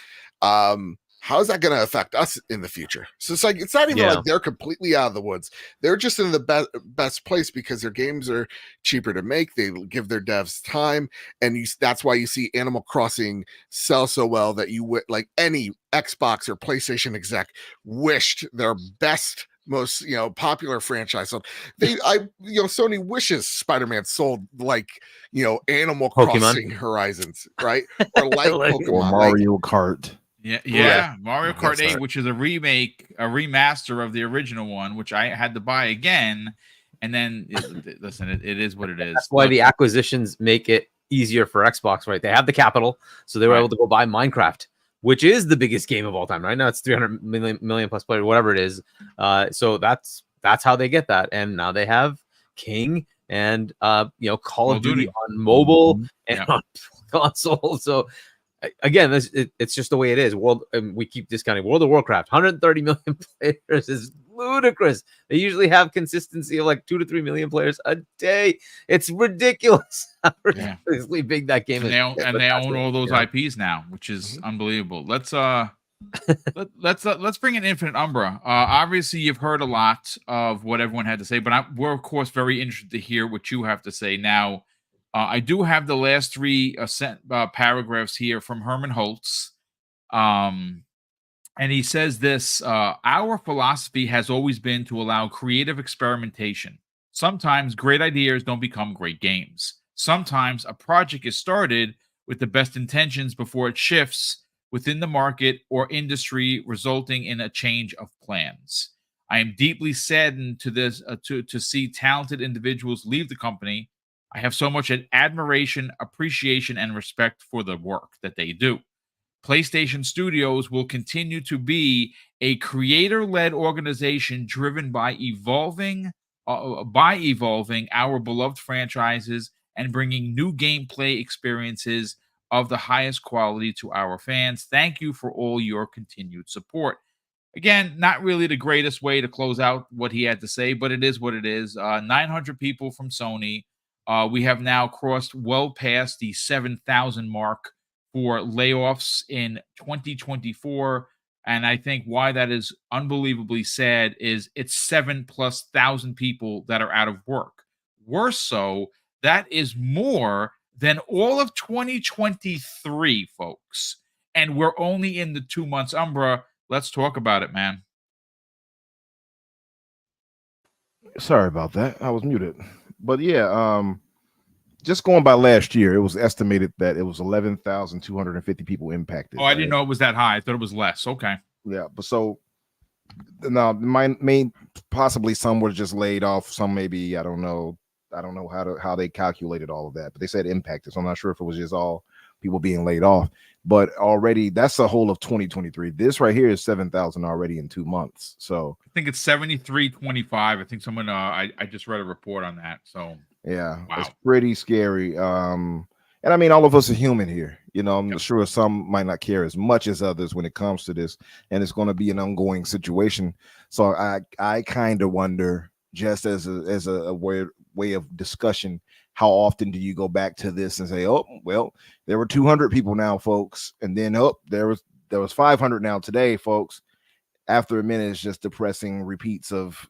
how is that going to affect us in the future? So it's like, it's not even like they're completely out of the woods. They're just in the best place because their games are cheaper to make. They give their devs time, and that's why you see Animal Crossing sell so well that you would like any Xbox or PlayStation exec wished their best most popular franchise. So Sony wishes Spider-Man sold like Animal Pokemon. Crossing Horizons, right? Or like Like- Pokemon, Or Mario Kart. Yeah, Mario Kart That's 8, right. which is a remaster of the original one, which I had to buy again. And then, listen, it is what it is. That's why Look, the acquisitions make it easier for Xbox, right? They have the capital, so they were Right. able to go buy Minecraft, which is the biggest game of all time. Right now, it's 300 million plus players, whatever it is. So that's how they get that, and now they have King and Call of Duty on mobile and on console. So again, it's just the way it is. We keep discounting World of Warcraft. 130 million players is ludicrous. They usually have consistency of like 2 to 3 million players a day. It's ridiculous how ridiculously big that game is. And they own all those Yeah. IPs now, which is unbelievable. Let's bring in Infinite Umbra. Obviously, you've heard a lot of what everyone had to say, but we're of course very interested to hear what you have to say now. I do have the last three paragraphs here from Herman Holtz. And he says this, our philosophy has always been to allow creative experimentation. Sometimes great ideas don't become great games. Sometimes a project is started with the best intentions before it shifts within the market or industry, resulting in a change of plans. I am deeply saddened to see talented individuals leave the company. I have so much admiration, appreciation, and respect for the work that they do. PlayStation Studios will continue to be a creator-led organization driven by evolving our beloved franchises and bringing new gameplay experiences of the highest quality to our fans. Thank you for all your continued support. Again, not really the greatest way to close out what he had to say, but it is what it is. 900 people from Sony. We have now crossed well past the 7,000 mark for layoffs in 2024. And I think why that is unbelievably sad is it's 7,000+ people that are out of work. Worse so, that is more than all of 2023, folks. And we're only in the 2 months Umbra. Let's talk about it, man. Sorry about that. I was muted. But yeah, just going by last year, it was estimated that it was 11,250 people impacted. Oh, I didn't know it was that high. I thought it was less. Okay. Yeah, but so now possibly some were just laid off. Some maybe I don't know how they calculated all of that, but they said impacted. So I'm not sure if it was just all people being laid off. But already that's the whole of 2023. This right here is 7,000 already in 2 months. So I think it's 7325. I think someone I just read a report on that. So yeah, wow. It's pretty scary. And I mean, all of us are human here. I'm sure some might not care as much as others when it comes to this, and it's going to be an ongoing situation. So I kind of wonder, just as a way of discussion, how often do you go back to this and say, oh, well, there were 200 people now, folks, and then there was 500 now today, folks. After a minute, it's just depressing repeats of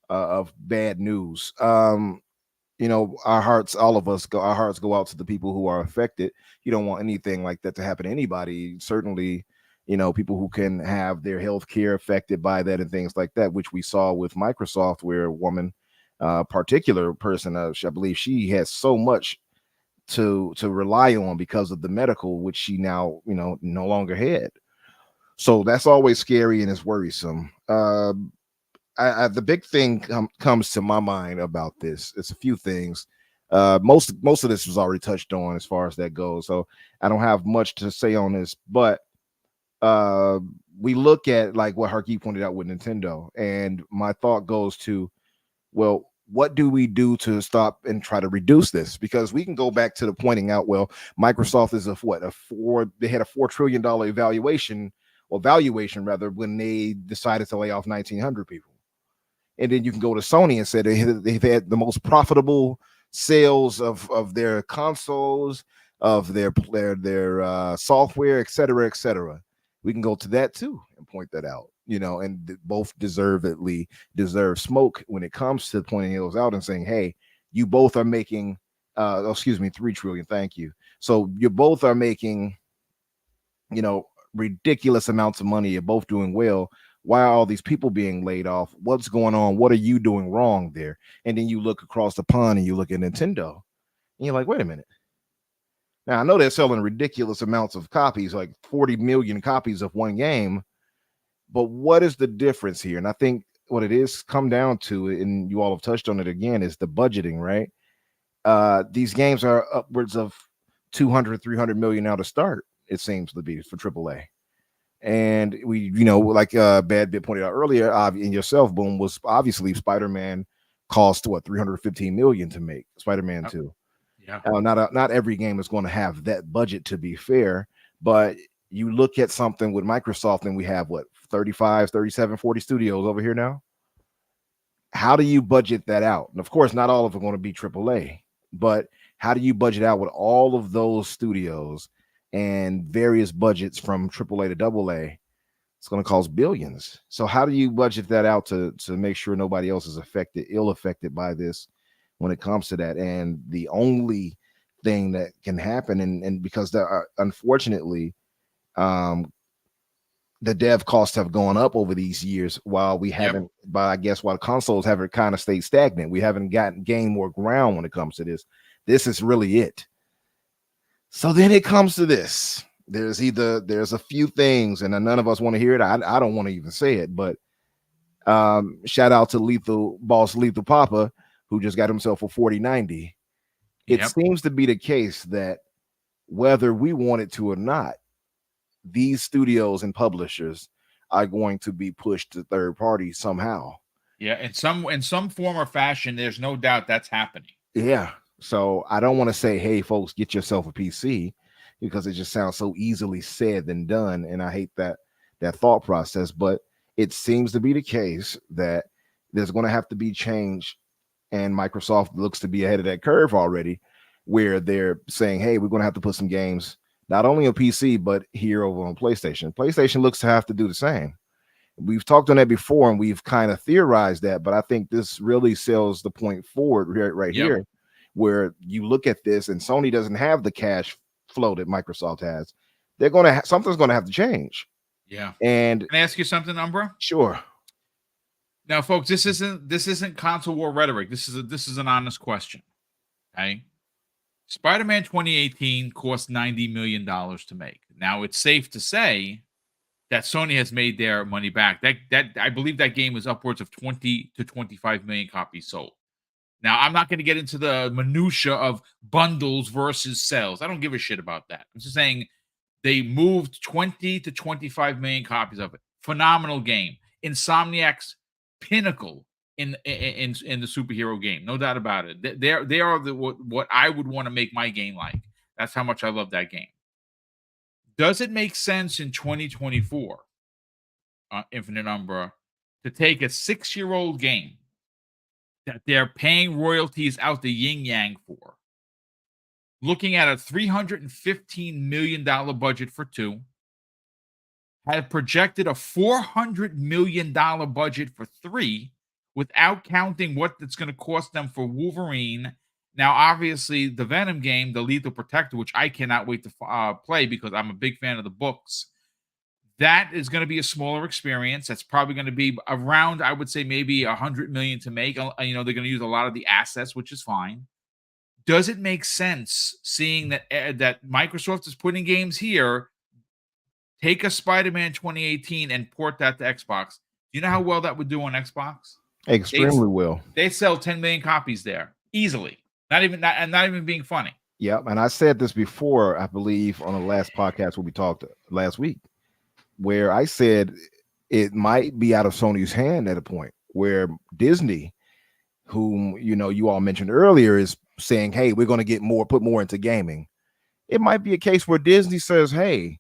of bad news. Our hearts go out to the people who are affected. You don't want anything like that to happen to anybody. Certainly, people who can have their health care affected by that and things like that, which we saw with Microsoft, where a woman, particular person, I believe she has so much to rely on because of the medical, which she now, no longer had. So that's always scary and it's worrisome. The big thing comes to my mind about this. It's a few things. Most of this was already touched on as far as that goes, so I don't have much to say on this. But we look at like what Harky pointed out with Nintendo, and my thought goes to, well, what do we do to stop and try to reduce this? Because we can go back to the pointing out, well, Microsoft is they had a $4 trillion valuation rather when they decided to lay off 1,900 people. And then you can go to Sony and say they've had the most profitable sales of their consoles, of their software, et cetera, et cetera. We can go to that too and point that out, and both deservedly deserve smoke when it comes to pointing those out and saying, hey, you both are making, 3 trillion. Thank you. So you both are making, ridiculous amounts of money. You're both doing well. Why are all these people being laid off? What's going on? What are you doing wrong there? And then you look across the pond and you look at Nintendo, and you're like, wait a minute. Now I know they're selling ridiculous amounts of copies, like 40 million copies of one game, but what is the difference here? And I think what it is come down to, and you all have touched on it again, is the budgeting, right? These games are upwards of 200, 300 million now to start, it seems to be, for AAA. And we, like Bad Bit pointed out earlier, in yourself, Boom, was obviously Spider-Man cost what, 315 million to make, Spider-Man 2. Yeah. Not every game is going to have that budget, to be fair, but you look at something with Microsoft and we have what, 35, 37, 40 studios over here now. How do you budget that out? And of course, not all of them are going to be AAA, but how do you budget out with all of those studios and various budgets from AAA to AA? It's going to cost billions. So how do you budget that out to make sure nobody else is ill affected by this when it comes to that? And the only thing that can happen, and because there are, unfortunately, the dev costs have gone up over these years while we haven't, but I guess while consoles haven't kind of stayed stagnant, we haven't gained more ground when it comes to this. This is really it. So then it comes to this. There's a few things, and none of us want to hear it. I don't want to even say it, but shout out to Lethal Papa, who just got himself a 4090. It seems to be the case that whether we want it to or not, these studios and publishers are going to be pushed to third parties somehow. Yeah, in some form or fashion, there's no doubt that's happening. Yeah. So I don't want to say, hey, folks, get yourself a PC, because it just sounds so easily said than done. And I hate that thought process. But it seems to be the case that there's going to have to be change. And Microsoft looks to be ahead of that curve already, where they're saying, hey, we're going to have to put some games not only on PC, but here over on PlayStation. PlayStation looks to have to do the same. We've talked on that before, and we've kind of theorized that, but I think this really sells the point forward right here, where you look at this and Sony doesn't have the cash flow that Microsoft has. Something's going to have to change. Yeah. And can I ask you something, Umbra? Sure. Now, folks, this isn't console war rhetoric. This is an honest question. Okay. Spider-Man 2018 cost $90 million to make. Now, it's safe to say that Sony has made their money back. That I believe that game was upwards of 20 to 25 million copies sold. Now, I'm not going to get into the minutia of bundles versus sales. I don't give a shit about that. I'm just saying they moved 20 to 25 million copies of it. Phenomenal game. Insomniac's pinnacle in the superhero game, no doubt about it. They are what I would want to make my game like. That's how much I love that game. Does it make sense in 2024, Infinite Umbra, to take a 6-year-old game that they're paying royalties out the yin yang for, looking at a $315 million budget for 2, had projected a $400 million budget for 3, without counting what it's going to cost them for Wolverine. Now, obviously, the Venom game, the Lethal Protector, which I cannot wait to play because I'm a big fan of the books, that is going to be a smaller experience. That's probably going to be around, I would say, maybe $100 million to make. They're going to use a lot of the assets, which is fine. Does it make sense, seeing that Microsoft is putting games here, take a Spider-Man 2018 and port that to Xbox? Do you know how well that would do on Xbox? Extremely well. They sell 10 million copies there easily. Not even being funny. Yeah, and I said this before, I believe, on the last podcast where we talked last week, where I said it might be out of Sony's hand at a point where Disney, whom you all mentioned earlier, is saying, hey, we're going to put more into gaming. It might be a case where Disney says, hey,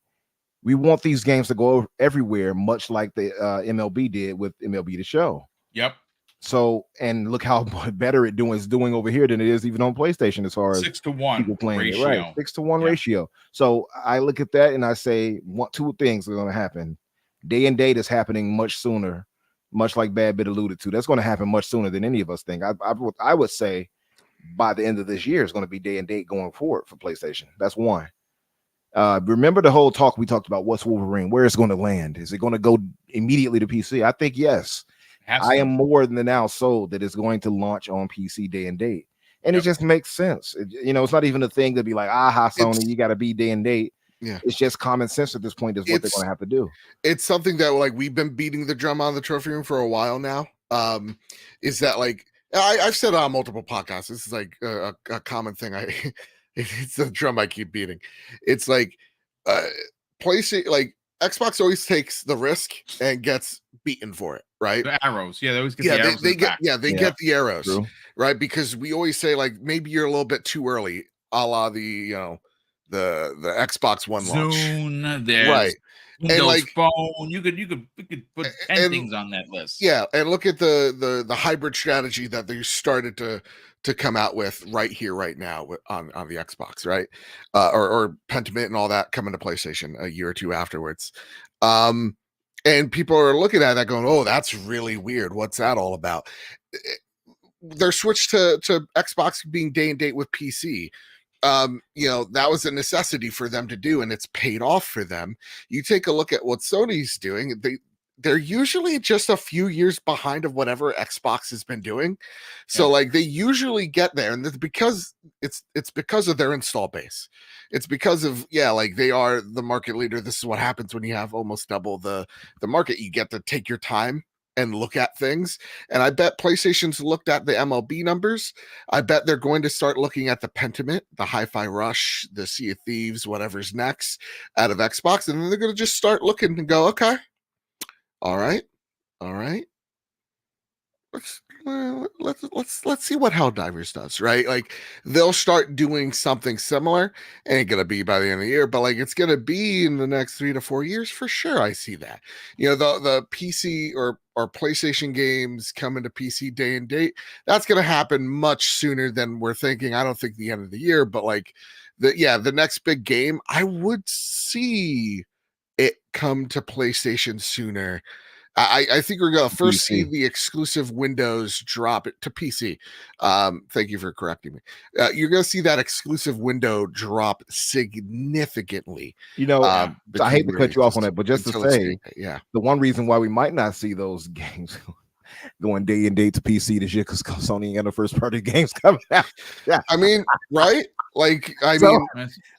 we want these games to go everywhere, much like the MLB did with MLB The Show. Yep. So, and look how better is doing over here than it is even on PlayStation, as far as 6-to-1 people playing ratio. it, right? 6-to-1 ratio. So I look at that and I say, two things are going to happen. Day and date is happening much sooner, much like Bad Bit alluded to. That's going to happen much sooner than any of us think. I would say by the end of this year, it's going to be day and date going forward for PlayStation. That's one. Remember the whole talk we talked about? What's Wolverine? Where it's going to land? Is it going to go immediately to PC? I think yes. I am more than now sold that it's going to launch on PC day and date, and it just makes sense. It's not even a thing to be like, aha, Sony, you got to be day and date. Yeah, it's just common sense at this point. Is what they're going to have to do. It's something that like we've been beating the drum on the trophy room for a while now. Is that like I've said on multiple podcasts? This is like a common thing. It's the drum I keep beating. It's like PlayStation, like Xbox always takes the risk and gets beaten for it, right? The arrows, they always get the arrows. They get get the arrows, True. right? Because we always say like maybe you're a little bit too early, a la the the Xbox One Zune, launch, there's right? Windows And like Phone, you could put 10 things on that list. Yeah, and look at the hybrid strategy that they started to come out with right here, right now on the Xbox, right? Or Pentiment and all that coming to PlayStation a year or two afterwards. And people are looking at that going, oh, that's really weird. What's that all about? They're switched to Xbox being day and date with PC. That was a necessity for them to do, and it's paid off for them. You take a look at what Sony's doing, they're usually just a few years behind of whatever Xbox has been doing. So like they usually get there, and it's because of their install base. It's because of like they are the market leader. This is what happens when you have almost double the market. You get to take your time and look at things. And I bet PlayStation's looked at the MLB numbers. I bet they're going to start looking at the Pentiment, the Hi-Fi Rush, the Sea of Thieves, whatever's next out of Xbox. And then they're going to just start looking and go, okay, all right. Let's see what Helldivers does, right? Like they'll start doing something similar. Ain't gonna be by the end of the year, but like it's gonna be in the next 3 to 4 years for sure. I see that. The PC or PlayStation games coming to PC day and date. That's gonna happen much sooner than we're thinking. I don't think the end of the year, but like the next big game, I would see it come to PlayStation sooner. I think we're going to first see the exclusive Windows drop it to PC. Thank you for correcting me. You're going to see that exclusive window drop significantly. I hate to cut you off on that, but just to say, the one reason why we might not see those games going day and date to PC this year because Sony ain't got no first party games coming out. Yeah, I mean, right? Like, mean,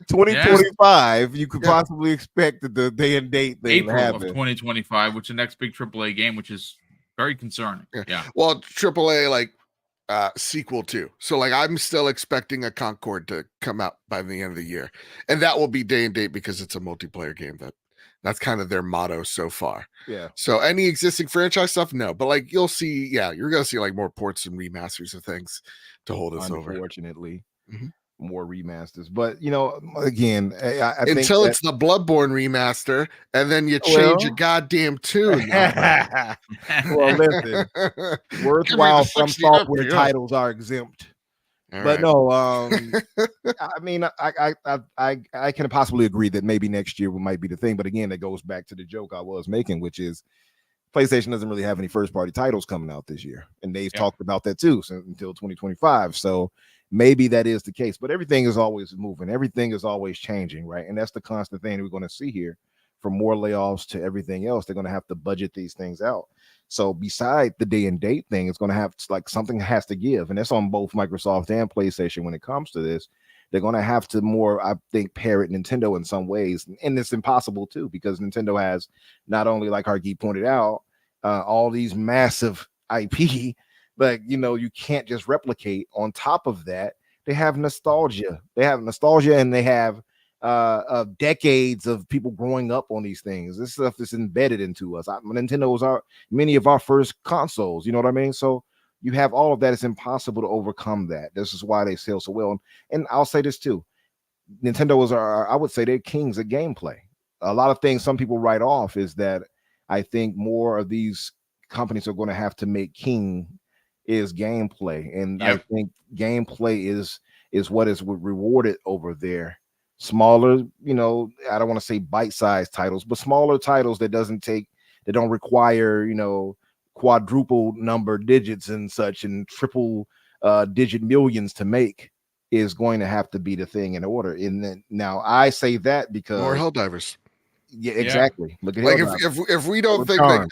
2025, you could possibly expect that the day and date thing April of 2025, which is the next big AAA game, which is very concerning. Yeah. Well, AAA like sequel too. So like, I'm still expecting a Concord to come out by the end of the year, and that will be day and date because it's a multiplayer game. That's kind of their motto so far. Yeah. So any existing franchise stuff, no. But like you'll see, you're gonna see like more ports and remasters of things to hold us over. Unfortunately, more remasters. But again, I until think it's the Bloodborne remaster, and then you change a goddamn tune. Well, listen, worthwhile some software titles are exempt. But no, I mean, I can possibly agree that maybe next year might be the thing. But again, that goes back to the joke I was making, which is PlayStation doesn't really have any first party titles coming out this year. And they've talked about that too until 2025. So maybe that is the case. But everything is always moving. Everything is always changing, right? And that's the constant thing we're going to see here. From more layoffs to everything else, they're going to have to budget these things out. So beside the day and date thing, it's going to have something has to give. And that's on both Microsoft and PlayStation when it comes to this. They're going to have to more, I think, parrot Nintendo in some ways. And it's impossible too, because Nintendo has not only, like Hargeet pointed out, all these massive IP, but you can't just replicate. On top of that, they have nostalgia. And they have of decades of people growing up on these things. This stuff is embedded into us. Nintendo was many of our first consoles. You know what I mean? So you have all of that. It's impossible to overcome that. This is why they sell so well. And I'll say this too. Nintendo I would say they're kings at gameplay. A lot of things some people write off is that I think more of these companies are going to have to make king is gameplay. And I think gameplay is what is rewarded over there. Smaller, I don't want to say bite-sized titles, but smaller titles that don't require, quadruple number digits and such and triple digit millions to make. is going to have to be the thing in order. And then now I say that because More Helldivers. yeah, exactly. Look at Like Helldivers. if we don't think Return.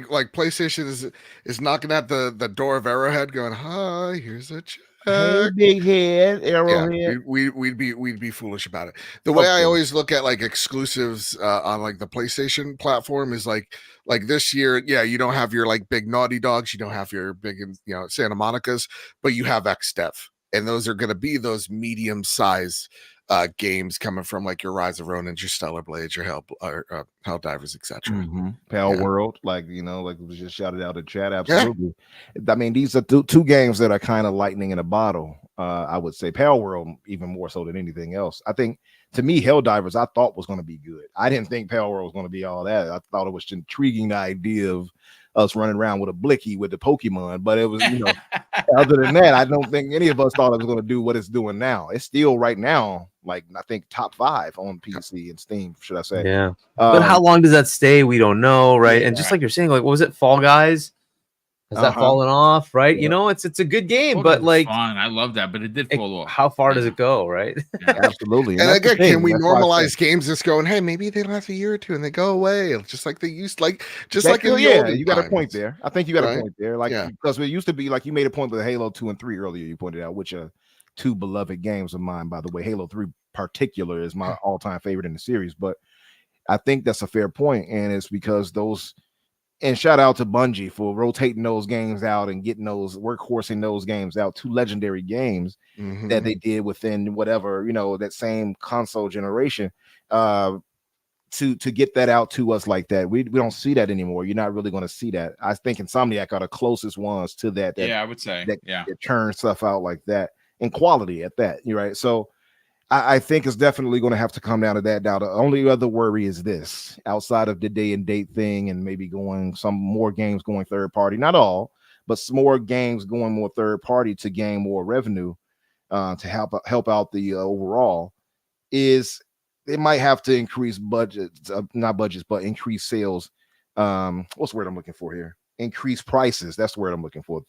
like PlayStation is knocking at the door of Arrowhead, going, "Hi, here's a check." Hey, big head, Yeah, Arrowhead. we'd be foolish about it. The way I course. always look at like exclusives on like the PlayStation platform is like this year, yeah, you don't have your like big Naughty Dogs, you don't have your big Santa Monica's, but you have XDev, and those are going to be those medium size games coming from like your Rise of Ronin, your Stellar Blades, your Helldivers, etc. Pale World, like like it was just shouted out in chat. Absolutely. I mean, these are two games that are kind of lightning in a bottle. I would say Pale World even more so than anything else. I think to me, Helldivers I thought was going to be good. I didn't think Pale World was going to be all that. I thought it was intriguing, the idea of us running around with a blicky with the Pokemon, but it was other than that, I don't think any of us thought it was going to do what it's doing now. It's still right now, like I think top 5 on PC and Steam, should I say? Yeah. But how long does that stay? We don't know, right? Yeah. And just like you're saying, like, what was it, Fall Guys? Has that fallen off, right? Yeah. It's a good game, Well, but it was like fun. I love that, but it did fall off. how far does it go, right? Absolutely. And that's the again, thing. can we That's why I normalize say- games just going, hey, maybe they last a year or two and they go away, just like they used, like in the yeah, olden you got a times. point there. I think you got Right? a point there. Like because it used to be like you made a point with Halo 2 and 3 earlier. You pointed out, which are 2 beloved games of mine, by the way. Halo 3 particular is my all-time favorite in the series, but I think that's a fair point, and it's because those. And shout out to Bungie for rotating those games out and getting those workhorsing those games out, 2 legendary games that they did within whatever that same console generation. To get that out to us like that, we don't see that anymore. You're not really going to see that. I think Insomniac are the closest ones to that. Yeah, I would say that turn stuff out like that and quality at that. You're right. So I think it's definitely going to have to come down to that. Now, the only other worry is this: outside of the day and date thing, and maybe going some more games going third party, not all, but some more games going more third party to gain more revenue to help out the overall. Is they might have to increase budgets, not budgets, but increase sales. What's the word I'm looking for here? Increase prices. That's the word I'm looking for,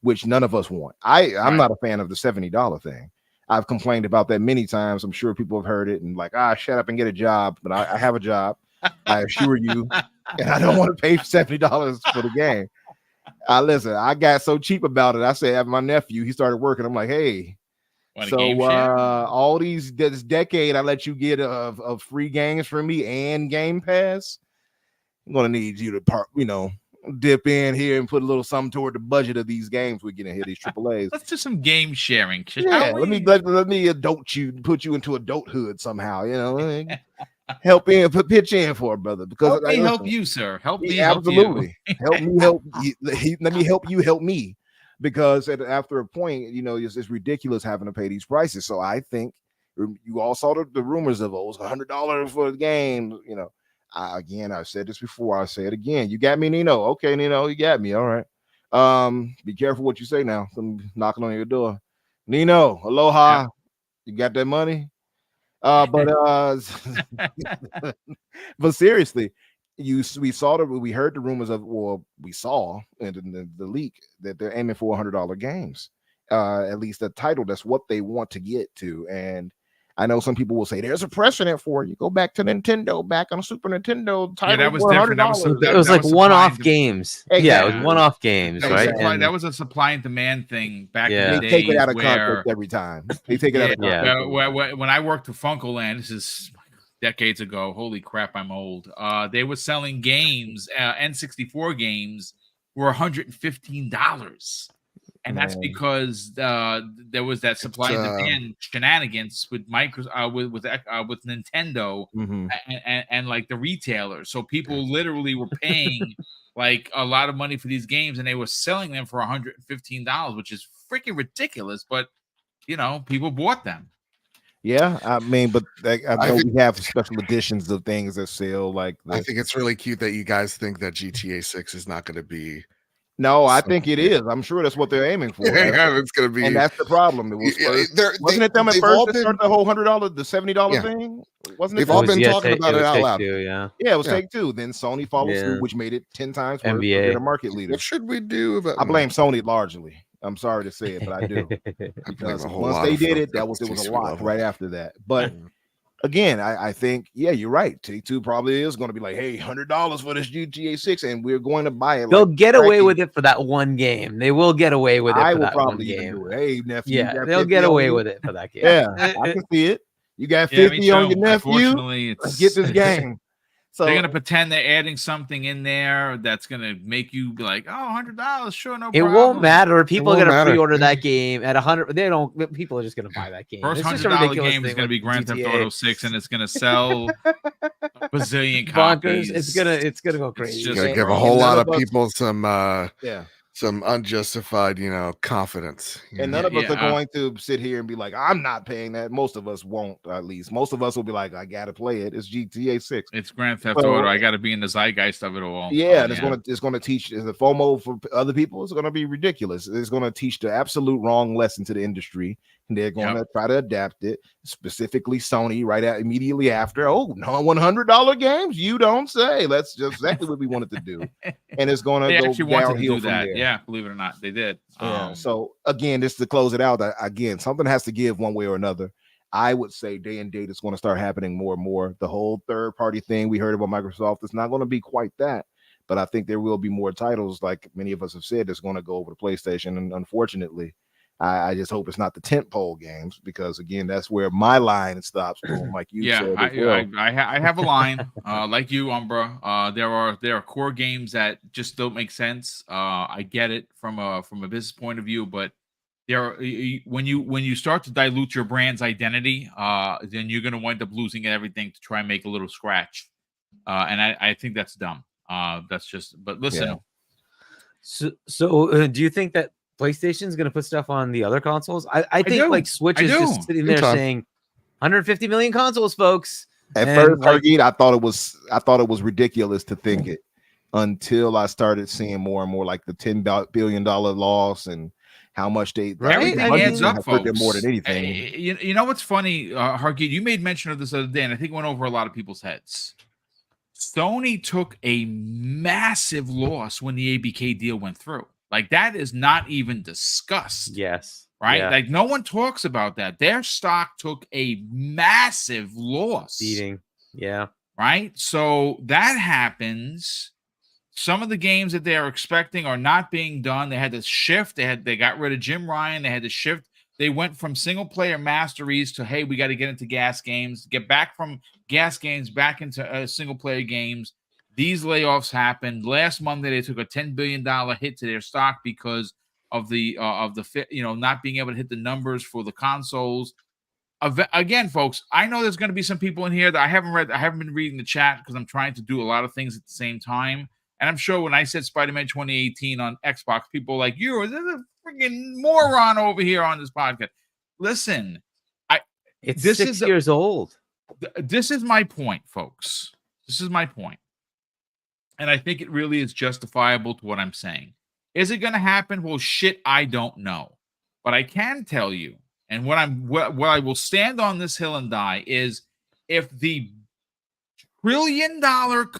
which none of us want. I'm not a fan of the $70 thing. I've complained about that many times. I'm sure people have heard it and like, shut up and get a job. But I have a job, I assure you, and I don't want to pay $70 for the game. Listen, I got so cheap about it. I said, my nephew, he started working. I'm like, hey, all this decade, I let you get of free games for me and Game Pass. I'm gonna need you to dip in here and put a little something toward the budget of these games we're getting here, these AAAs. Let's do some game sharing. Yeah, let me adult you, put you into adulthood somehow. Help in, pitch in for it, brother. Because help you, sir. Help me, absolutely. help you. Help me, let me help you, help me. Because after a point, it's ridiculous having to pay these prices. So I think you all saw the rumors of $100 for the game. I've said this before. I'll say it again. You got me, Nino. Okay, Nino, you got me. All right. Be careful what you say now. I'm knocking on your door. Nino, aloha. Yeah. You got that money? But seriously, we heard the rumors of, we saw in the leak that they're aiming for $100 games. At least the title, that's what they want to get to. And I know some people will say there's a precedent for it. You go back to Nintendo, back on Super Nintendo title. Yeah, that was different. It was like one-off games. Exactly. Yeah, it was one-off games, right? That was a supply and demand thing back in the they days. Take it out of context every time. They take it out of context. When I worked for Funkoland, this is decades ago. Holy crap, I'm old. They were selling games, N64 games, were $115. And that's because there was that supply and demand shenanigans with with Nintendo and like the retailers. So people literally were paying like a lot of money for these games, and they were selling them for $115, which is freaking ridiculous. But people bought them. Yeah, I mean, but I know we have special editions of things that sell like this. I think it's really cute that you guys think that GTA 6 is not going to be. No, I think it is. I'm sure that's what they're aiming for. Yeah, it's going to be, and that's the problem. It was wasn't it them at first that started the whole $100, the $70 thing? Wasn't it? They've all been talking about it out loud. It was Take-Two. Then Sony followed through, which made it 10 times worse. They're the market leader. What should we do about? I blame Sony largely. I'm sorry to say it, but I do. I blame Because a whole once lot they of did folks it, at it the was a C-suite lot level. right after that. But again, I think, yeah, you're right. Take-Two probably is going to be like, hey, $100 for this GTA 6, and we're going to buy it. They'll like get away cracky. with it for that one game. They will get away with it I for will that one probably even game. do it. Hey, nephew, you Yeah, got they'll 50 get on away you? with it for that game. Yeah, I can see it. You got Yeah, me 50 on your too. nephew. Unfortunately, Let's get this game. So they're gonna pretend they're adding something in there that's gonna make you be like, "Oh, $100, sure, no It problem." won't matter. People are won't gonna matter. pre-order that game at 100. They don't. People are just gonna buy that game. First It's just a $100 ridiculous game is thing gonna with be Grand Theft GTA. Auto 6, and it's gonna sell a bazillion Bonkers. copies. It's gonna go crazy. just Gonna And- give a gross. whole and none lot of of us- people yeah. some unjustified, confidence. And know? none of us Yeah, are going to sit here and be like, I'm not paying that. Most of us won't, at least. Most of us will be like, I gotta play it. It's GTA 6. It's Grand Theft So- Auto. I got to be in the zeitgeist of it all. Yeah, So, and it's gonna teach the FOMO for other people. It's gonna be ridiculous. It's gonna teach the absolute wrong lesson to the industry, and they're gonna try to adapt it. Specifically, Sony, right out immediately after. Oh, no, $100 games? You don't say. That's just exactly what we wanted to do, and it's gonna They go actually wanted to downhill do from that. there. Yeah, believe it or not, they did. Yeah. So again, just to close it out, again, something has to give one way or another. I would say day and date is going to start happening more and more. The whole third party thing we heard about Microsoft, it's not going to be quite that, but I think there will be more titles, like many of us have said, that's going to go over to PlayStation. And unfortunately, I just hope it's not the tentpole games, because again, that's where my line stops. Like you said, as well. I have a line like you, Umbra. There are core games that just don't make sense. I get it from a business point of view, but when you start to dilute your brand's identity, then you're going to wind up losing everything to try and make a little scratch. And I think that's dumb. That's just. But listen. Yeah. So do you think that PlayStation's going to put stuff on the other consoles? I think do. like Switch is just sitting there saying 150 million consoles, folks. At And, first, like, Hargeet, I thought it was ridiculous to think it, until I started seeing more and more like the $10 billion loss and how much they Right? Everything adds up, hurt them folks. more than anything. You know what's funny, Hargeet? You made mention of this other day, and I think it went over a lot of people's heads. Sony took a massive loss when the ABK deal went through. Like, that is not even discussed. Yes. Right? Yeah. Like, no one talks about that. Their stock took a massive loss. Beating. Yeah. Right? So that happens. Some of the games that they're expecting are not being done. They had to shift. They got rid of Jim Ryan. They had to shift. They went from single player masteries to, hey, we got to get into gas games, get back from gas games back into single player games. These layoffs happened last Monday. They took a $10 billion hit to their stock because of the not being able to hit the numbers for the consoles. Again, folks, I know there's going to be some people in here that I haven't been reading the chat because I'm trying to do a lot of things at the same time. And I'm sure when I said Spider-Man 2018 on Xbox, people were like, there's a freaking moron over here on this podcast. Listen, It's this 6 years old. This is my point, folks. This is my point. And I think it really is justifiable to what I'm saying. Is it going to happen? Well, shit, I don't know. But I can tell you, and what I will stand on this hill and die is, if the $1 trillion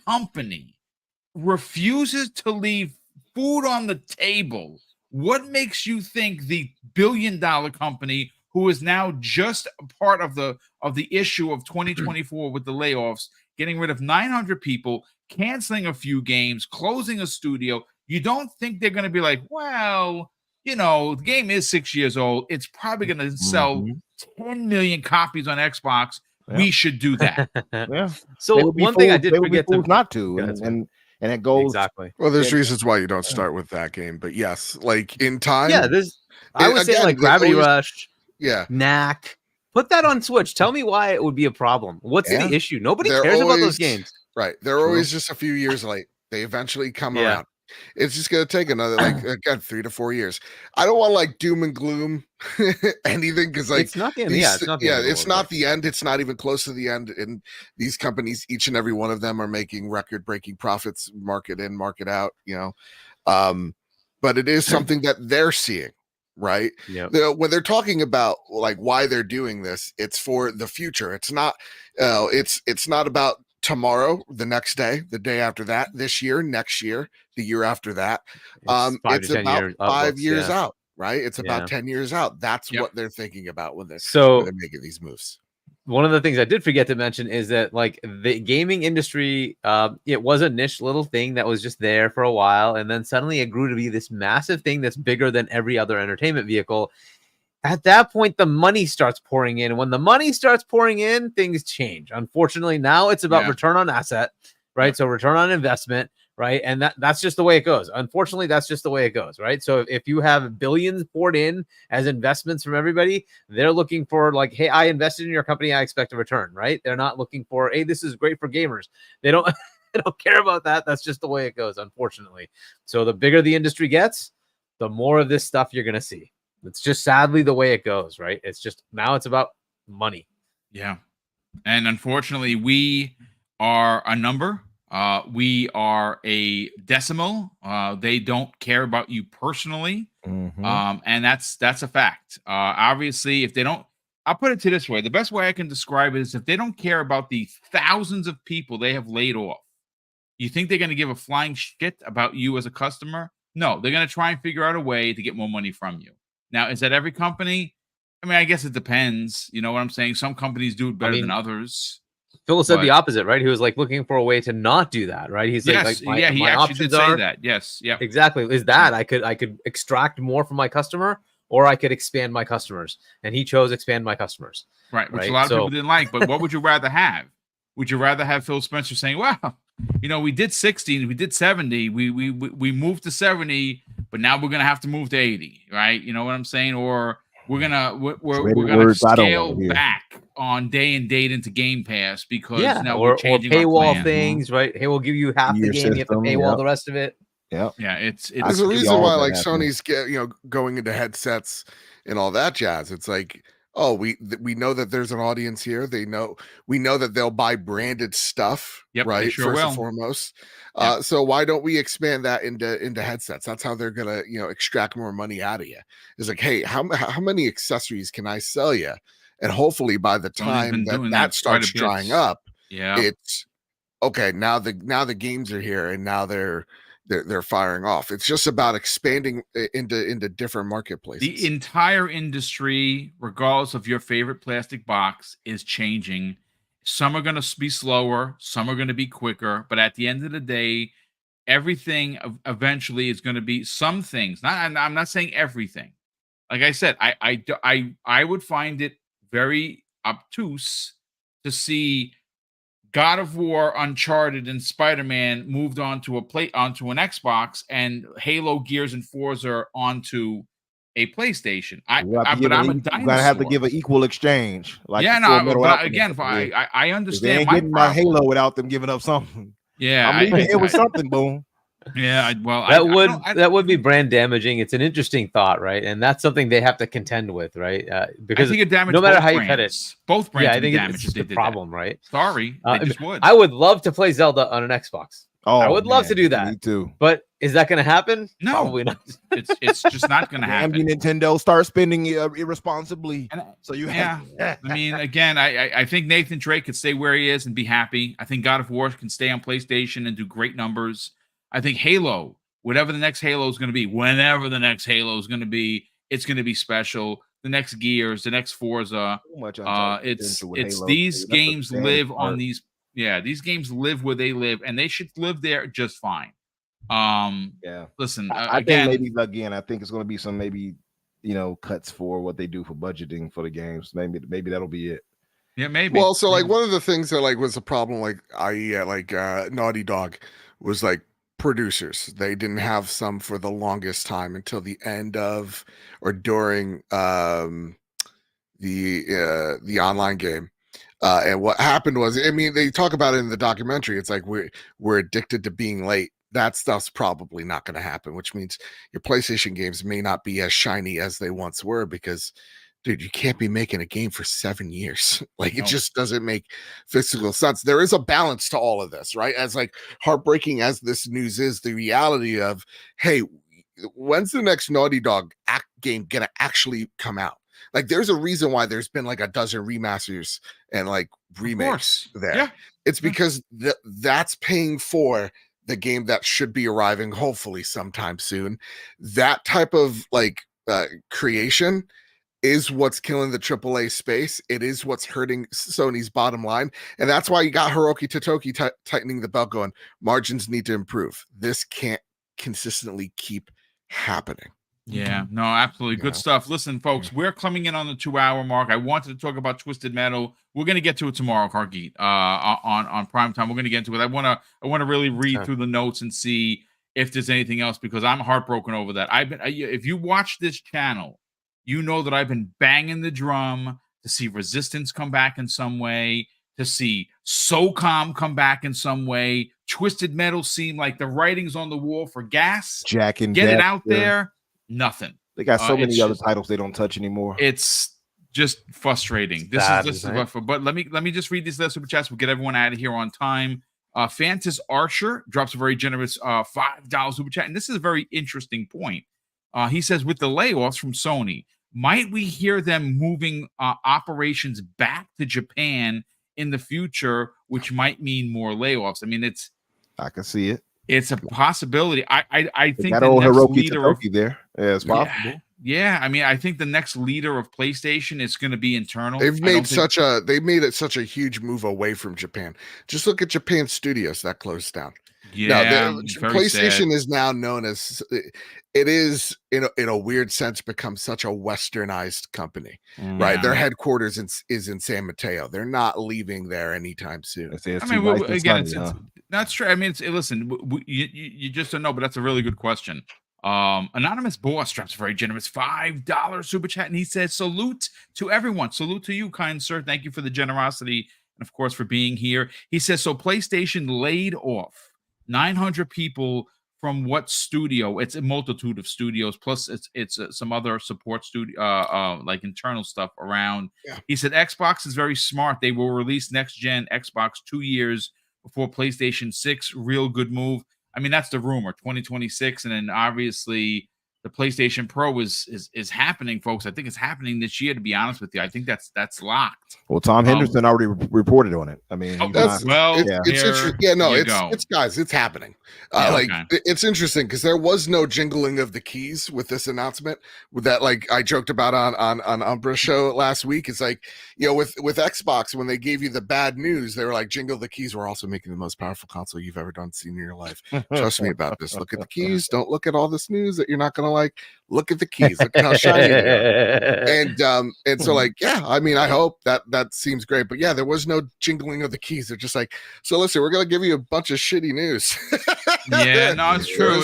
company refuses to leave food on the table, what makes you think the $1 billion company, who is now just a part of the issue of 2024 with the layoffs, getting rid of 900 people, canceling a few games, closing a studio, you don't think they're going to be like, well, the game is 6 years old. It's probably going to sell 10 million copies on Xbox. Yeah. We should do that. Yeah. So one thing I did forget to not to, and it goes exactly. Well, there's reasons why you don't start with that game, but yes, like in time. Yeah, I was saying like Gravity Rush, Knack. Put that on Switch. Tell me why it would be a problem. What's the issue? Nobody cares about those games. Right. They're always just a few years late. They eventually come around. It's just going to take another, 3 to 4 years. I don't want doom and gloom anything, because it's not the end. It's not the end. It's not even close to the end. And these companies, each and every one of them, are making record-breaking profits, market in, market out. But it is something that they're seeing, right? Yeah. When they're talking about why they're doing this, it's for the future. It's not. It's not about tomorrow, the next day, the day after that, this year, next year, the year after that. It's about 5 years out. right? It's about Yeah. 10 years out. That's Yep. what they're thinking about when So they're making these moves. one of the things I did forget to mention is that like the gaming industry, it was a niche little thing that was just there for a while, and then suddenly it grew to be this massive thing that's bigger than every other entertainment vehicle. At that point, the money starts pouring in. And when the money starts pouring in, things change. Unfortunately, now it's about Yeah. return on asset, right? Yep. So return on investment, right? And that's just the way it goes. Unfortunately, that's just the way it goes, right? So if you have billions poured in as investments from everybody, they're looking for like, hey, I invested in your company, I expect a return, right? They're not looking for, hey, this is great for gamers. They don't they don't care about that. That's just the way it goes, unfortunately. So the bigger the industry gets, the more of this stuff you're going to see. It's just sadly the way it goes, right? It's just now it's about money. Yeah. And unfortunately, we are a number. We are a decimal. They don't care about you personally. Mhm. And that's a fact. Obviously, if they don't, I'll put it to this way: the best way I can describe it is if they don't care about the thousands of people they have laid off, you think they're going to give a flying shit about you as a customer? No, they're going to try and figure out a way to get more money from you. Now, is that every company? I mean, I guess it depends. You know what I'm saying? Some companies do it better than mean, others. Phil said But the opposite, right? He was like looking for a way to not do that, right? He's yes, like yeah, he my actually did options say are that. Yes, yep. exactly is that I could extract more from my customer, or I could expand my customers, and he chose expand my customers. Right, which a Right? lot of So people didn't like. But what would you rather have? Would you rather have Phil Spencer saying, "Well, you know, we did 60, we did 70, we moved to 70, but now we're gonna have to move to 80," right? You know what I'm saying? Or we're Dreaded gonna words I don't scale want to hear. back on day and date into Game Pass because yeah, now we're or changing our paywall plan. things, right? Hey, we'll give you half the Your game, you have to system, paywall yep. the rest of it. Yep. Yeah, it's I There's a could see reason all why of that like happening. Sony's going into headsets and all that jazz. It's like, oh, we know that there's an audience here. We know that they'll buy branded stuff, Yep, they right? sure First and will. foremost. Yep. So why don't we expand that into headsets? That's how they're gonna extract more money out of you. It's like, hey, how many accessories can I sell you? And hopefully by the Sony's time been that doing that that quite a starts bit. drying up, Yeah. it's okay. Now the games are here, and now they're firing off. It's just about expanding into different marketplaces. The entire industry, regardless of your favorite plastic box, is changing. Some are going to be slower, some are going to be quicker, but at the end of the day, everything eventually is going to be some things. I'm not saying everything. Like I said, I would find it very obtuse to see God of War, Uncharted, and Spider-Man moved onto onto an Xbox, and Halo, Gears, and Forza onto a PlayStation. But I'm a You gotta have to dinosaur. give an equal exchange, like Yeah, the Full no, Metal but Alchemist again, did. I 'Cause they understand ain't my getting my Halo problem. without them giving up something. Yeah, I'm leaving here with something, boom. yeah. That would be brand damaging. It's an interesting thought, right? And that's something they have to contend with, right? I Because think it damaged no matter both how you cut it, brands. Both brands yeah, I would be think damaged it's if just they a did problem, that. right? Sorry, they just would. I would love to play Zelda on an Xbox. Oh, I would love to man, do that. Me too. But is that going to happen? No. Probably not. It's just not going to Damn happen. you, Nintendo, start spending irresponsibly. And So you yeah, have I mean, again, I think Nathan Drake could stay where he is and be happy. I think God of War can stay on PlayStation and do great numbers. I think Halo, whatever the next Halo is going to be, whenever the next Halo is going to be, it's going to be special. The next Gears, the next Forza, so much untapped it's potential with Halo. these That's the games sad live part. on these. Yeah, these games live where they live, and they should live there just fine. Yeah. Listen, I again, think I think it's going to be some cuts for what they do for budgeting for the games. Maybe that'll be it. yeah, maybe. Well, so like Maybe. one of the things that like was a problem, like Naughty Dog was like producers. They didn't have some for the longest time until the end of or during the online game. And what happened was, I mean, they talk about it in the documentary. It's like we're addicted to being late. That stuff's probably not going to happen, which means your PlayStation games may not be as shiny as they once were because, dude, you can't be making a game for 7 years. Like, No. it just doesn't make physical sense. There is a balance to all of this, right? As like heartbreaking as this news is, the reality of, hey, when's the next Naughty Dog game gonna actually come out? Like, there's a reason why there's been like a dozen remasters and like remakes there. Yeah. It's because that's paying for the game that should be arriving hopefully sometime soon. That type of like creation is what's killing the AAA space. It is what's hurting Sony's bottom line. And that's why you got Hiroki Totoki tightening the belt going, margins need to improve. This can't consistently keep happening. Yeah, no, absolutely. Good stuff. Listen, folks, we're coming in on the 2-hour mark. I wanted to talk about Twisted Metal. We're going to get to it tomorrow, Kargeet, on prime time. We're going to get into it. I want to really read through the notes and see if there's anything else, because I'm heartbroken over that. If you watch this channel, you know that I've been banging the drum to see Resistance come back in some way, to see SOCOM come back in some way. Twisted Metal seem like the writing's on the wall for gas. Jack and Get Jack, it out there. Nothing. They got so many other titles they don't touch anymore. It's just frustrating. This is rough. But let me just read these last super chats. We'll get everyone out of here on time. Fantas Archer drops a very generous $5 super chat, and this is a very interesting point. He says, with the layoffs from Sony, might we hear them moving operations back to Japan in the future, which might mean more layoffs? I mean, I can see it. It's a possibility. I think that the old next Hiroki leader Totoki there. Yeah, it's possible. Yeah, I mean, I think the next leader of PlayStation is going to be internal. They've made it such a huge move away from Japan. Just look at Japan Studios that closed down. Yeah, PlayStation is now known as, it is in a weird sense become such a westernized company, right? Their headquarters is in San Mateo. They're not leaving there anytime soon. That's true. I mean, listen, you just don't know, but that's a really good question. Anonymous Boss drops a very generous $5 super chat, and he says, salute to everyone. Salute to you, kind sir. Thank you for the generosity and, of course, for being here. He says, so PlayStation laid off 900 people from what studio? It's a multitude of studios, plus it's some other support studio, like internal stuff around. Yeah. He said Xbox is very smart. They will release next gen Xbox 2 years before PlayStation 6. Real good move. I mean, that's the rumor, 2026, and then obviously the PlayStation Pro is happening, folks. I think it's happening this year, to be honest with you. I think that's locked. Well, Tom Henderson already reported on it. I mean, it's guys, it's happening. It's interesting because there was no jingling of the keys with this announcement. With that, like I joked about on Umbra show last week. It's like, you know, with Xbox, when they gave you the bad news, they were like, jingle the keys. We're also making the most powerful console you've ever seen in your life. Trust me about this. Look at the keys. Don't look at all this news that you're not going to like. Look at the keys. Look at how shiny they are. And so, like, yeah, I mean, I hope that seems great. But yeah, there was no jingling of the keys. They're just like, so listen, we're gonna give you a bunch of shitty news. Yeah, no, it's true.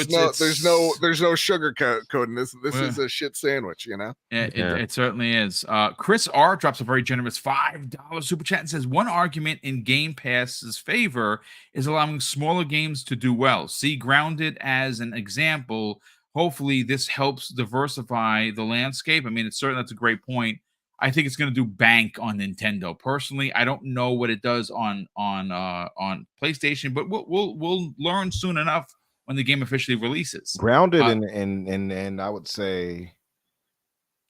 There's no sugar coating this. This is a shit sandwich, you know. It certainly is. Chris R drops a very generous $5 super chat and says, one argument in Game Pass's favor is allowing smaller games to do well. See Grounded as an example. Hopefully this helps diversify the landscape. I mean, that's a great point. I think it's going to do bank on Nintendo. Personally, I don't know what it does on PlayStation, but we'll learn soon enough when the game officially releases. Grounded and I would say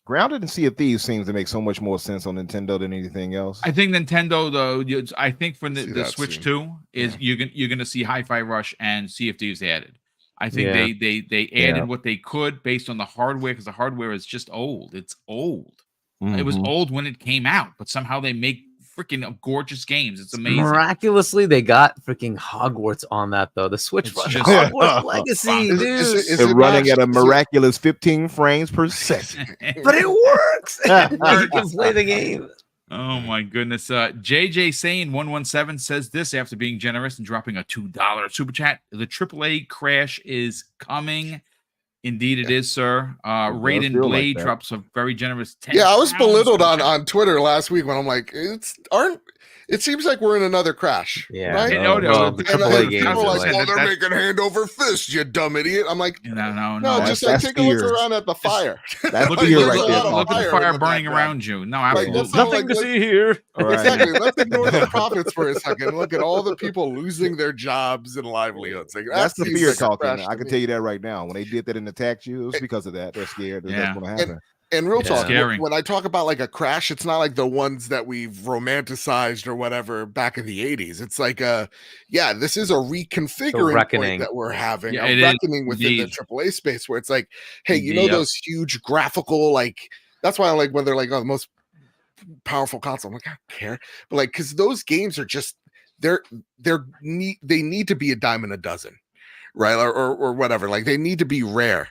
Grounded and Sea of Thieves seems to make so much more sense on Nintendo than anything else. I think Nintendo, though, I think for the Switch 2 is you're going to see Hi-Fi Rush and Sea of Thieves added. I think they added what they could based on the hardware, because the hardware is just old. It's old. Mm-hmm. It was old when it came out, but somehow they make freaking gorgeous games. It's amazing. Miraculously, they got freaking Hogwarts on that, though. The Switch Hogwarts Legacy, dude. Is it running at a miraculous 15 frames per second. But it works. You can play the game. Oh my goodness. JJ Sane 117 says this after being generous and dropping a $2 super chat. The AAA crash is coming. Indeed it is, sir. Raiden Blade drops a very generous 10. Yeah, I was belittled on Twitter last week when I'm like, it seems like we're in another crash. Yeah. Right? The AAA games people are like, oh, they're making hand over fist, you dumb idiot. I'm like, no. Just like, take a look around at the fire. That's fear right there. Look at the fire burning around you. No, absolutely. Like, nothing to see here. Right. Exactly. Let's ignore the profits for a second. Look at all the people losing their jobs and livelihoods. Like, that's the fear talking. I can tell you that right now. When they did that and attacked you, it was because of that. They're scared that's going to happen. And real Yeah. talk, Scary. when I talk about like a crash, it's not like the ones that we've romanticized or whatever back in the 80s. It's like this is a reconfiguring reckoning. point that we're having, Yeah, a it is, reckoning within the indeed. AAA space where it's like, hey, you Indeed, know, those huge graphical, like, that's why I like when they're like, oh, the most powerful console. I'm like, I don't care. But like, because those games are just, they need to be a dime a dozen, right? Or whatever. Like, they need to be rare.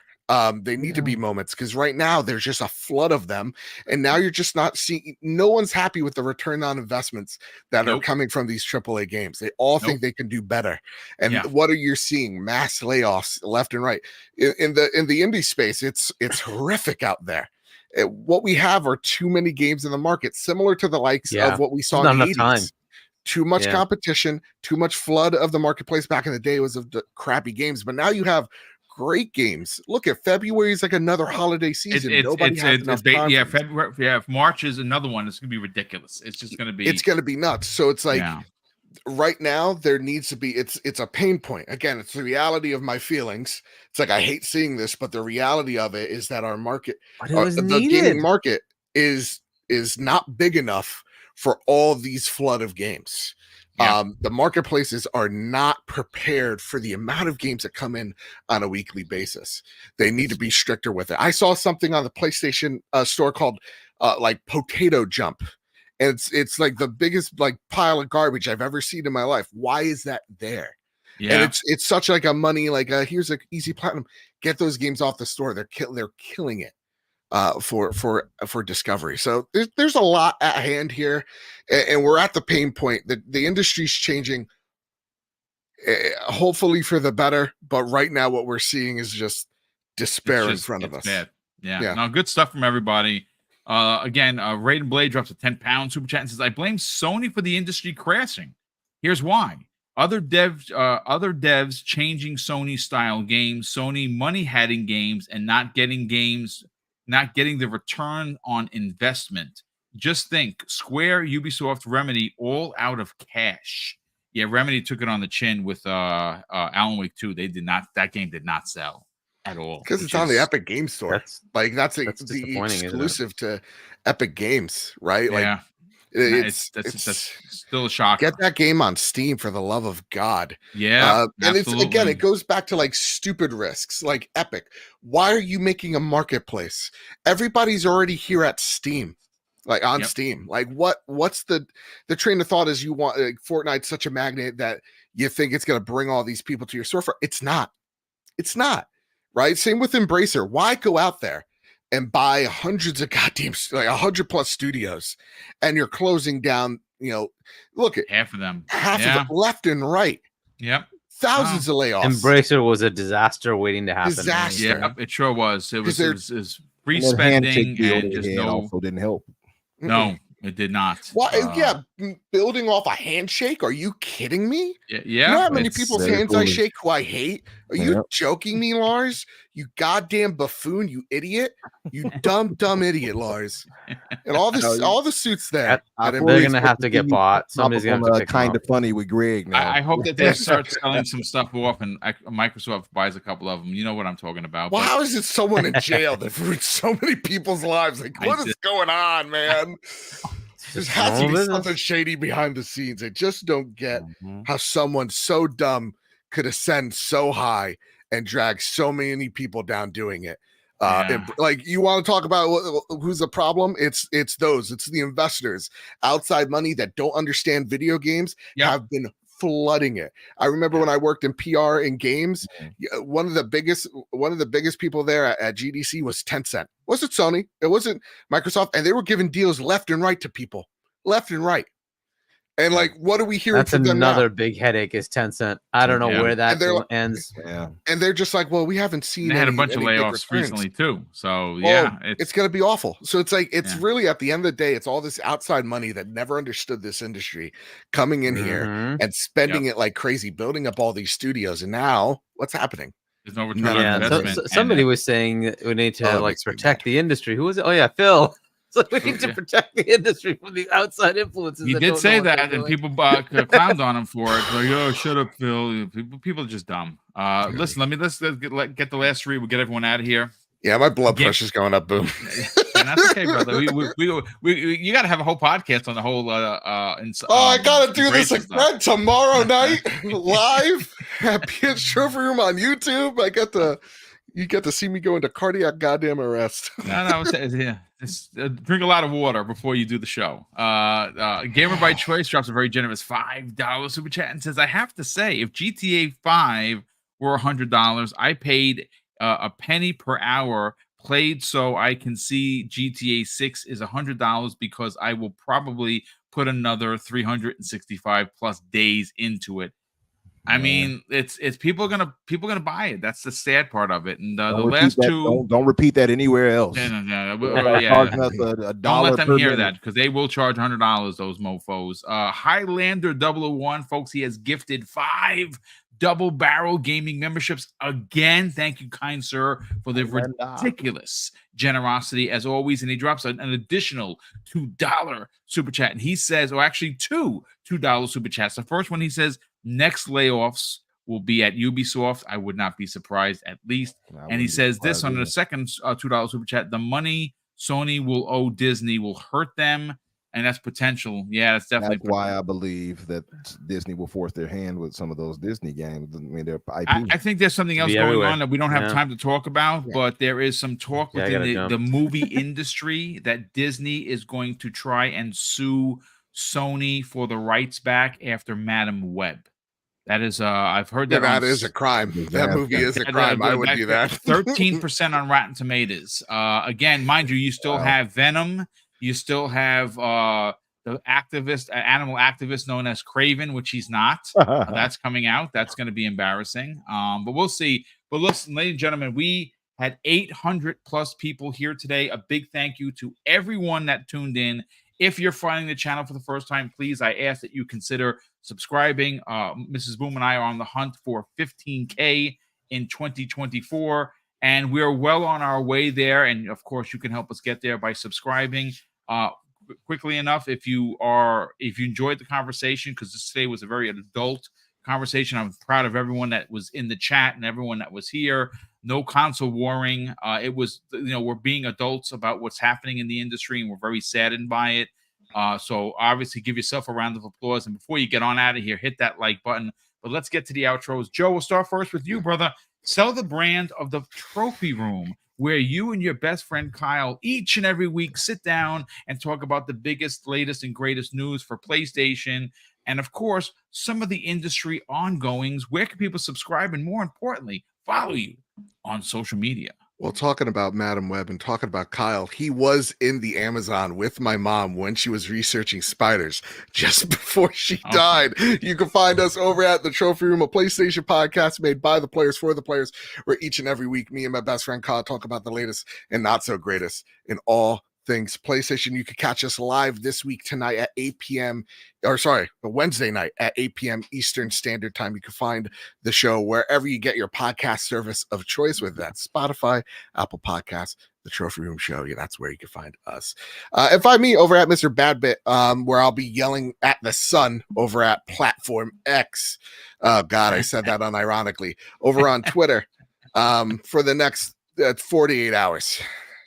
They need to be moments, because right now there's just a flood of them, and now you're just not seeing. No one's happy with the return on investments that are coming from these AAA games. They all think they can do better, and what are you seeing? Mass layoffs left and right in the indie space. It's horrific out there. What we have are too many games in the market, similar to the likes of what we saw in the 80s. Too much competition, too much flood of the marketplace back in the day was of the crappy games, but now you have great games. Look at February is like another holiday season. Nobody has enough time. Yeah, February. Yeah, if March is another one, it's gonna be ridiculous. It's just gonna be. It's gonna be nuts. So it's like right now there needs to be. It's a pain point. Again, it's the reality of my feelings. It's like I hate seeing this, but the reality of it is that our market, the gaming market, is not big enough for all these flood of games. The marketplaces are not prepared for the amount of games that come in on a weekly basis. They need to be stricter with it. I saw something on the PlayStation store called like Potato Jump, and it's like the biggest like pile of garbage I've ever seen in my life. Why is that there? And it's such like a money, like here's an easy platinum. Get those games off the store. They're killing it for discovery. So there's a lot at hand here, and we're at the pain point. The industry's changing, hopefully for the better, but right now what we're seeing is just despair in front of us. Bad. Yeah. No, good stuff from everybody. Again, Raiden Blade drops a 10 pound super chat and says, I blame Sony for the industry crashing. Here's why. Other devs changing Sony style games, Sony money hatting games, and not getting the return on investment. Just think, Square, Ubisoft, Remedy, all out of cash. Yeah, Remedy took it on the chin with Alan Wake 2. That game did not sell at all. Because it's on the Epic Game Store. That's the exclusive to Epic Games, right? Like, it's still a shock. Get that game on Steam, for the love of God. Yeah. And it goes back to like stupid risks, like Epic. Why are you making a marketplace? Everybody's already here at Steam, like on Steam. Like what's the train of thought is you want Fortnite's such a magnet that you think it's going to bring all these people to your storefront. It's not, right? Same with Embracer. Why go out there and buy hundreds of goddamn, like 100+ studios, and you're closing down, look at half of them left and right. Yep. Thousands of layoffs. Embracer was a disaster waiting to happen. Disaster. Yeah, it sure was. It was free spending and just also didn't help. No, it did not. Why? Building off a handshake? Are you kidding me? Yeah. You know how many people's hands I shake who I hate? Are you joking me, Lars? You goddamn buffoon! You idiot! You dumb idiot, Lars! And all the suits there. They're gonna have to get bought. Somebody's gonna have to pick kind of funny with Greg now. I hope that they start selling some stuff off, and Microsoft buys a couple of them. You know what I'm talking about. Well, how is it someone in jail that ruined so many people's lives? Like, what is going on, man? There has to be something shady behind the scenes. I just don't get how someone so dumb could ascend so high and drag so many people down doing it. Like, you want to talk about who's the problem? It's the investors, outside money that don't understand video games have been flooding it. I remember when I worked in PR in games, one of the biggest people there at GDC was Tencent. It wasn't Sony, it wasn't Microsoft, and they were giving deals left and right to people, left and right. And like, what are we hearing from them now? That's another big headache is Tencent. I don't know where that ends. Yeah. And they're just like, well, we haven't seen. They had a bunch of layoffs recently too. So it's going to be awful. So it's like, it's really, at the end of the day, it's all this outside money that never understood this industry coming in here and spending it like crazy, building up all these studios. And now what's happening? There's no return on investment. Somebody was saying that we need to protect the industry. Who was it? Oh yeah, Phil. So we need to protect the industry from the outside influences. He did say that, and people clowned on him for it. Like, oh, shut up, Phil. People are just dumb. Listen, let's get the last three. We'll get everyone out of here. Yeah, my blood pressure's going up. Boom. and that's okay, brother. You got to have a whole podcast on the whole. I gotta do this again tomorrow night live at PS Trophy Room on YouTube. You get to see me go into cardiac goddamn arrest. No, just drink a lot of water before you do the show. Gamer by Choice drops a very generous $5 super chat and says, "I have to say, if GTA 5 were $100, I paid a penny per hour played, so I can see GTA 6 is $100 because I will probably put another 365 plus days into it." I mean, it's people are gonna buy it. That's the sad part of it. And the last two, don't repeat that anywhere else. Yeah. Don't let them hear that, because they will charge $100. Those mofo's. Highlander 001, folks, he has gifted 5 double barrel gaming memberships again. Thank you, kind sir, for the ridiculous generosity as always. And he drops an additional $2 super chat, and he says, or actually two $2 super chats. The first one, he says, next layoffs will be at Ubisoft. I would not be surprised, at least. And he says this on the second $2 super chat: the money Sony will owe Disney will hurt them, and that's potential. Yeah, that's definitely why I believe that Disney will force their hand with some of those Disney games. I mean, their IP. I think there's something else going on that we don't have time to talk about, but there is some talk within the movie industry that Disney is going to try and sue Sony for the rights back after Madam Web. That is, I've heard that. That is a crime. That movie is a crime. I would do that. 13% on Rotten Tomatoes. Again, mind you, you still have Venom. You still have the animal activist known as Craven, which he's not. That's coming out. That's going to be embarrassing. But we'll see. But listen, ladies and gentlemen, we had 800 plus people here today. A big thank you to everyone that tuned in. If you're finding the channel for the first time, please, I ask that you consider subscribing. Mrs. Boom and I are on the hunt for 15K in 2024, and we're well on our way there. And of course, you can help us get there by subscribing. Quickly enough, if you enjoyed the conversation, because this today was a very adult conversation, I'm proud of everyone that was in the chat and everyone that was here. No console warring. It was, we're being adults about what's happening in the industry, and we're very saddened by it. So obviously give yourself a round of applause. And before you get on out of here, hit that like button. But let's get to the outros. Joe, we'll start first with you, brother. Sell the brand of the Trophy Room, where you and your best friend Kyle each and every week sit down and talk about the biggest, latest, and greatest news for PlayStation. And of course, some of the industry ongoings. Where can people subscribe? And more importantly, follow you on social media? Well, talking about Madam Web and talking about Kyle, he was in the Amazon with my mom when she was researching spiders just before she died. You can find us over at the Trophy Room, a PlayStation podcast made by the players for the players, where each and every week me and my best friend Kyle talk about the latest and not so greatest in all things PlayStation. You can catch us live this week tonight at 8 p.m. Wednesday night at 8 p.m. Eastern Standard Time. You can find the show wherever you get your podcast service of choice, whether that's Spotify, Apple Podcasts, the Trophy Room Show. Yeah, that's where you can find us. And find me over at Mr. Badbit, where I'll be yelling at the sun over at Platform X. Oh, God, I said that unironically. Over on Twitter for the next 48 hours.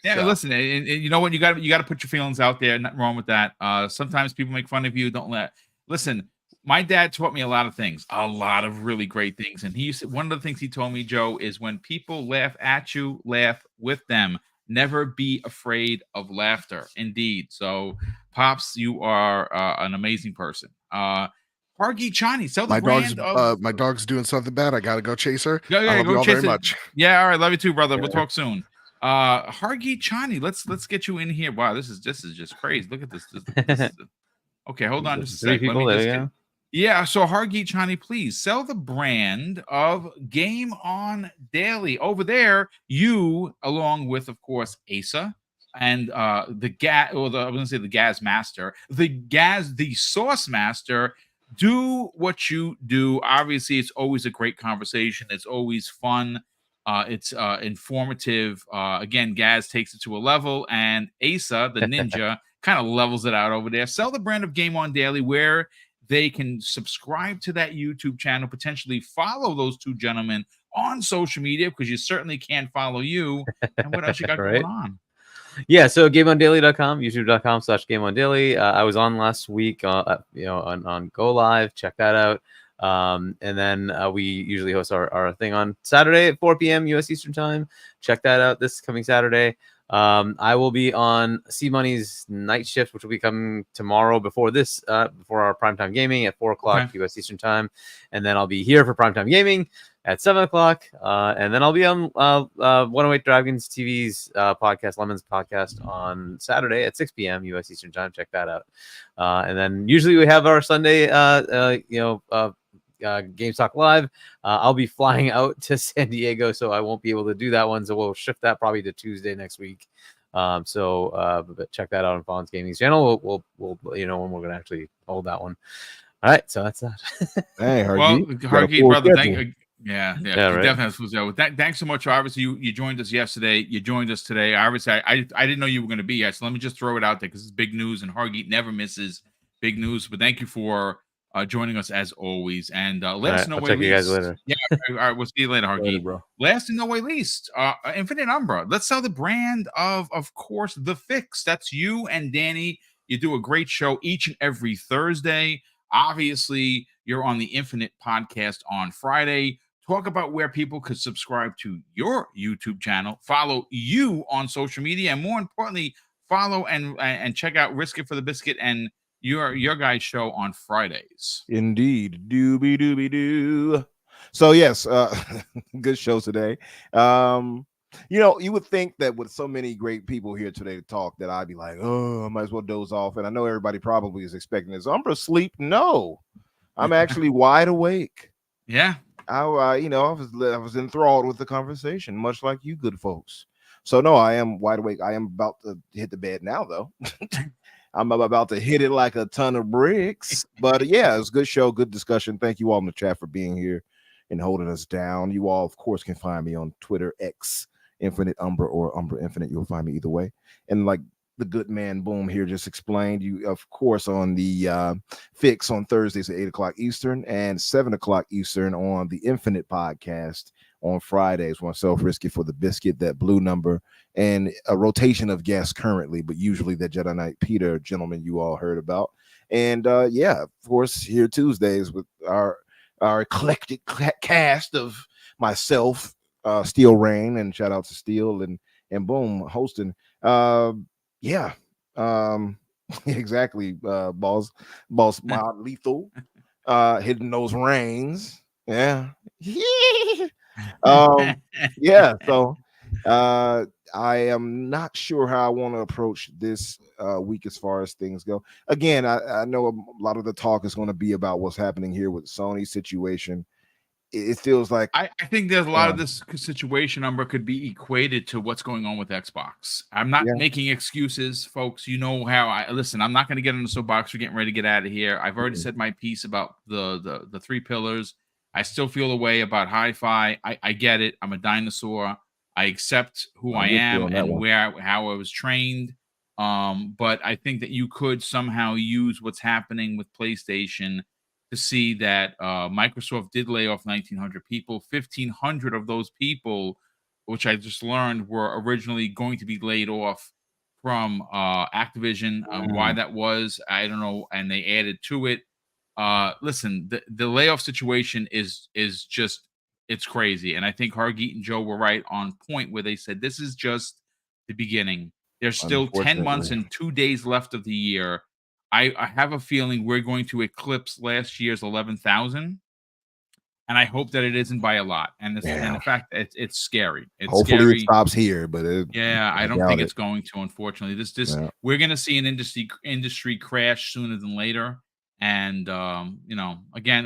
Yeah, so. Listen, and you know what? You got to put your feelings out there. Nothing wrong with that. Sometimes people make fun of you. Listen, my dad taught me a lot of things, a lot of really great things. And one of the things he told me, Joe, is when people laugh at you, laugh with them. Never be afraid of laughter. Indeed. So, Pops, you are an amazing person. Hargi Chani, sell the brand of... my dog's doing something bad. I got to go chase her. Go chase her. Very much. Yeah, all right. Love you too, brother. We'll talk soon. Hargi Chani, let's get you in here. Wow, this is just crazy. Look at this. Okay, hold on just a second. So Hargi Chani, please sell the brand of Game On Daily. Over there, you, along with, of course, Asa and the Gaz Master, the Sauce Master, do what you do. Obviously, it's always a great conversation. It's always fun. It's informative. Again, Gaz takes it to a level, and Asa, the ninja, kind of levels it out over there. Sell the brand of Game On Daily, where they can subscribe to that YouTube channel, potentially follow those two gentlemen on social media, because you certainly can't follow you. And what else you got going on? Yeah, so GameOnDaily.com, YouTube.com/GameOnDaily. I was on last week, on Go Live. Check that out. And then we usually host our thing on Saturday at 4 p.m. U.S. Eastern Time. Check that out this coming Saturday. I will be on C Money's night shift, which will be coming tomorrow before our primetime gaming at 4 o'clock U.S. Eastern Time. And then I'll be here for primetime gaming at 7 o'clock. And then I'll be on 108 Dragons TV's podcast, Lemons podcast, on Saturday at 6 p.m. U.S. Eastern Time. Check that out. And then usually we have our Sunday, Games Talk Live. I'll be flying out to San Diego, so I won't be able to do that one. So we'll shift that probably to Tuesday next week. But check that out on Fawn's Gaming's channel. We'll let you know when we're going to actually hold that one. All right, so that's that. Hey, Hargeet, brother, thank you. Yeah, Yeah, right. right. Thanks so much. Obviously, you joined us yesterday. You joined us today. Obviously, I didn't know you were going to be here, so let me just throw it out there because it's big news, and Hargeet never misses big news. But thank you for joining us as always. And last and no way check least, you guys later. Yeah, all right, we'll see you later, Hargeet. Later, bro. Last and no way least, Infinite Umbra. Let's sell the brand of course, The Fix. That's you and Danny. You do a great show each and every Thursday. Obviously, you're on the Infinite podcast on Friday. Talk about where people could subscribe to your YouTube channel, follow you on social media, and more importantly, follow and check out Risk It for the Biscuit and your guys' show on Fridays. Indeed. Doobie doobie doo. So yes, good show today. You would think that with so many great people here today to talk that I'd be like, oh, I might as well doze off. And I know everybody probably is expecting this. Umbra sleep. No, I'm actually wide awake. Yeah. I was enthralled with the conversation, much like you good folks. So no, I am wide awake. I am about to hit the bed now, though. I'm about to hit it like a ton of bricks. But yeah, it's a good show, good discussion. Thank you all in the chat for being here and holding us down. You all, of course, can find me on Twitter, X, Infinite Umbra, or Umbra Infinite. You'll find me either way. And like the good man Boom here just explained, you of course on the Fix on Thursdays at 8 o'clock Eastern and 7 o'clock Eastern on the Infinite podcast on Fridays. Myself, Risky for the Biscuit, that blue number, and a rotation of guests currently, but usually that Jedi Knight Peter gentleman you all heard about. And yeah, of course, here Tuesdays with our eclectic cast of myself, Steel Rain, and shout out to Steel and Boom hosting. Yeah, exactly. Boss, Mild Lethal, hitting those reins. Yeah, yeah. So, I am not sure how I want to approach this week as far as things go. Again, I know a lot of the talk is going to be about what's happening here with Sony's situation. It feels like I think there's a lot of this situation number could be equated to what's going on with Xbox. I'm not making excuses, folks. You know how I listen. I'm not going to get on the soapbox. We're getting ready to get out of here. I've already said my piece about the three pillars. I still feel the way about hi-fi. I get it. I'm a dinosaur. I accept who I am and how I was trained. But I think that you could somehow use what's happening with PlayStation to see that Microsoft did lay off 1,900 people. 1,500 of those people, which I just learned, were originally going to be laid off from Activision. Why that was, I don't know. And they added to it. Listen, the layoff situation is just, it's crazy. And I think Hargeet and Joe were right on point where they said this is just the beginning. There's still 10 months and 2 days left of the year. I have a feeling we're going to eclipse last year's 11,000, and I hope that it isn't by a lot. And the fact that it's scary. It's hopefully scary. It stops here, but I don't think it's going to. Unfortunately, we're going to see an industry crash sooner than later. And again,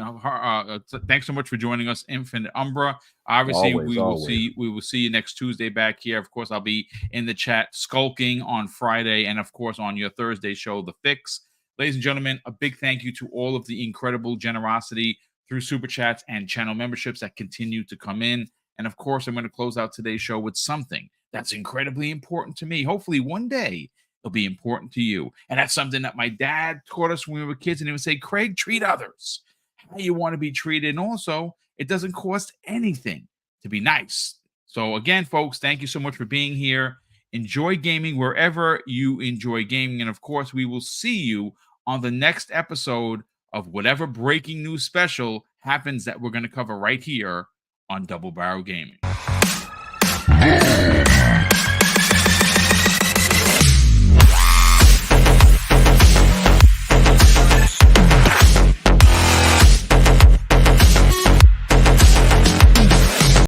thanks so much for joining us, Infinite Umbra. Obviously, we will see you next Tuesday back here. Of course, I'll be in the chat skulking on Friday, and of course on your Thursday show, The Fix. Ladies and gentlemen, a big thank you to all of the incredible generosity through super chats and channel memberships that continue to come in. And of course, I'm going to close out today's show with something that's incredibly important to me. Hopefully, one day it'll be important to you. And that's something that my dad taught us when we were kids. And he would say, Craig, treat others how you want to be treated. And also, it doesn't cost anything to be nice. So again, folks, thank you so much for being here. Enjoy gaming wherever you enjoy gaming. And of course, we will see you on the next episode of whatever breaking news special happens that we're going to cover right here on Double Barrel Gaming.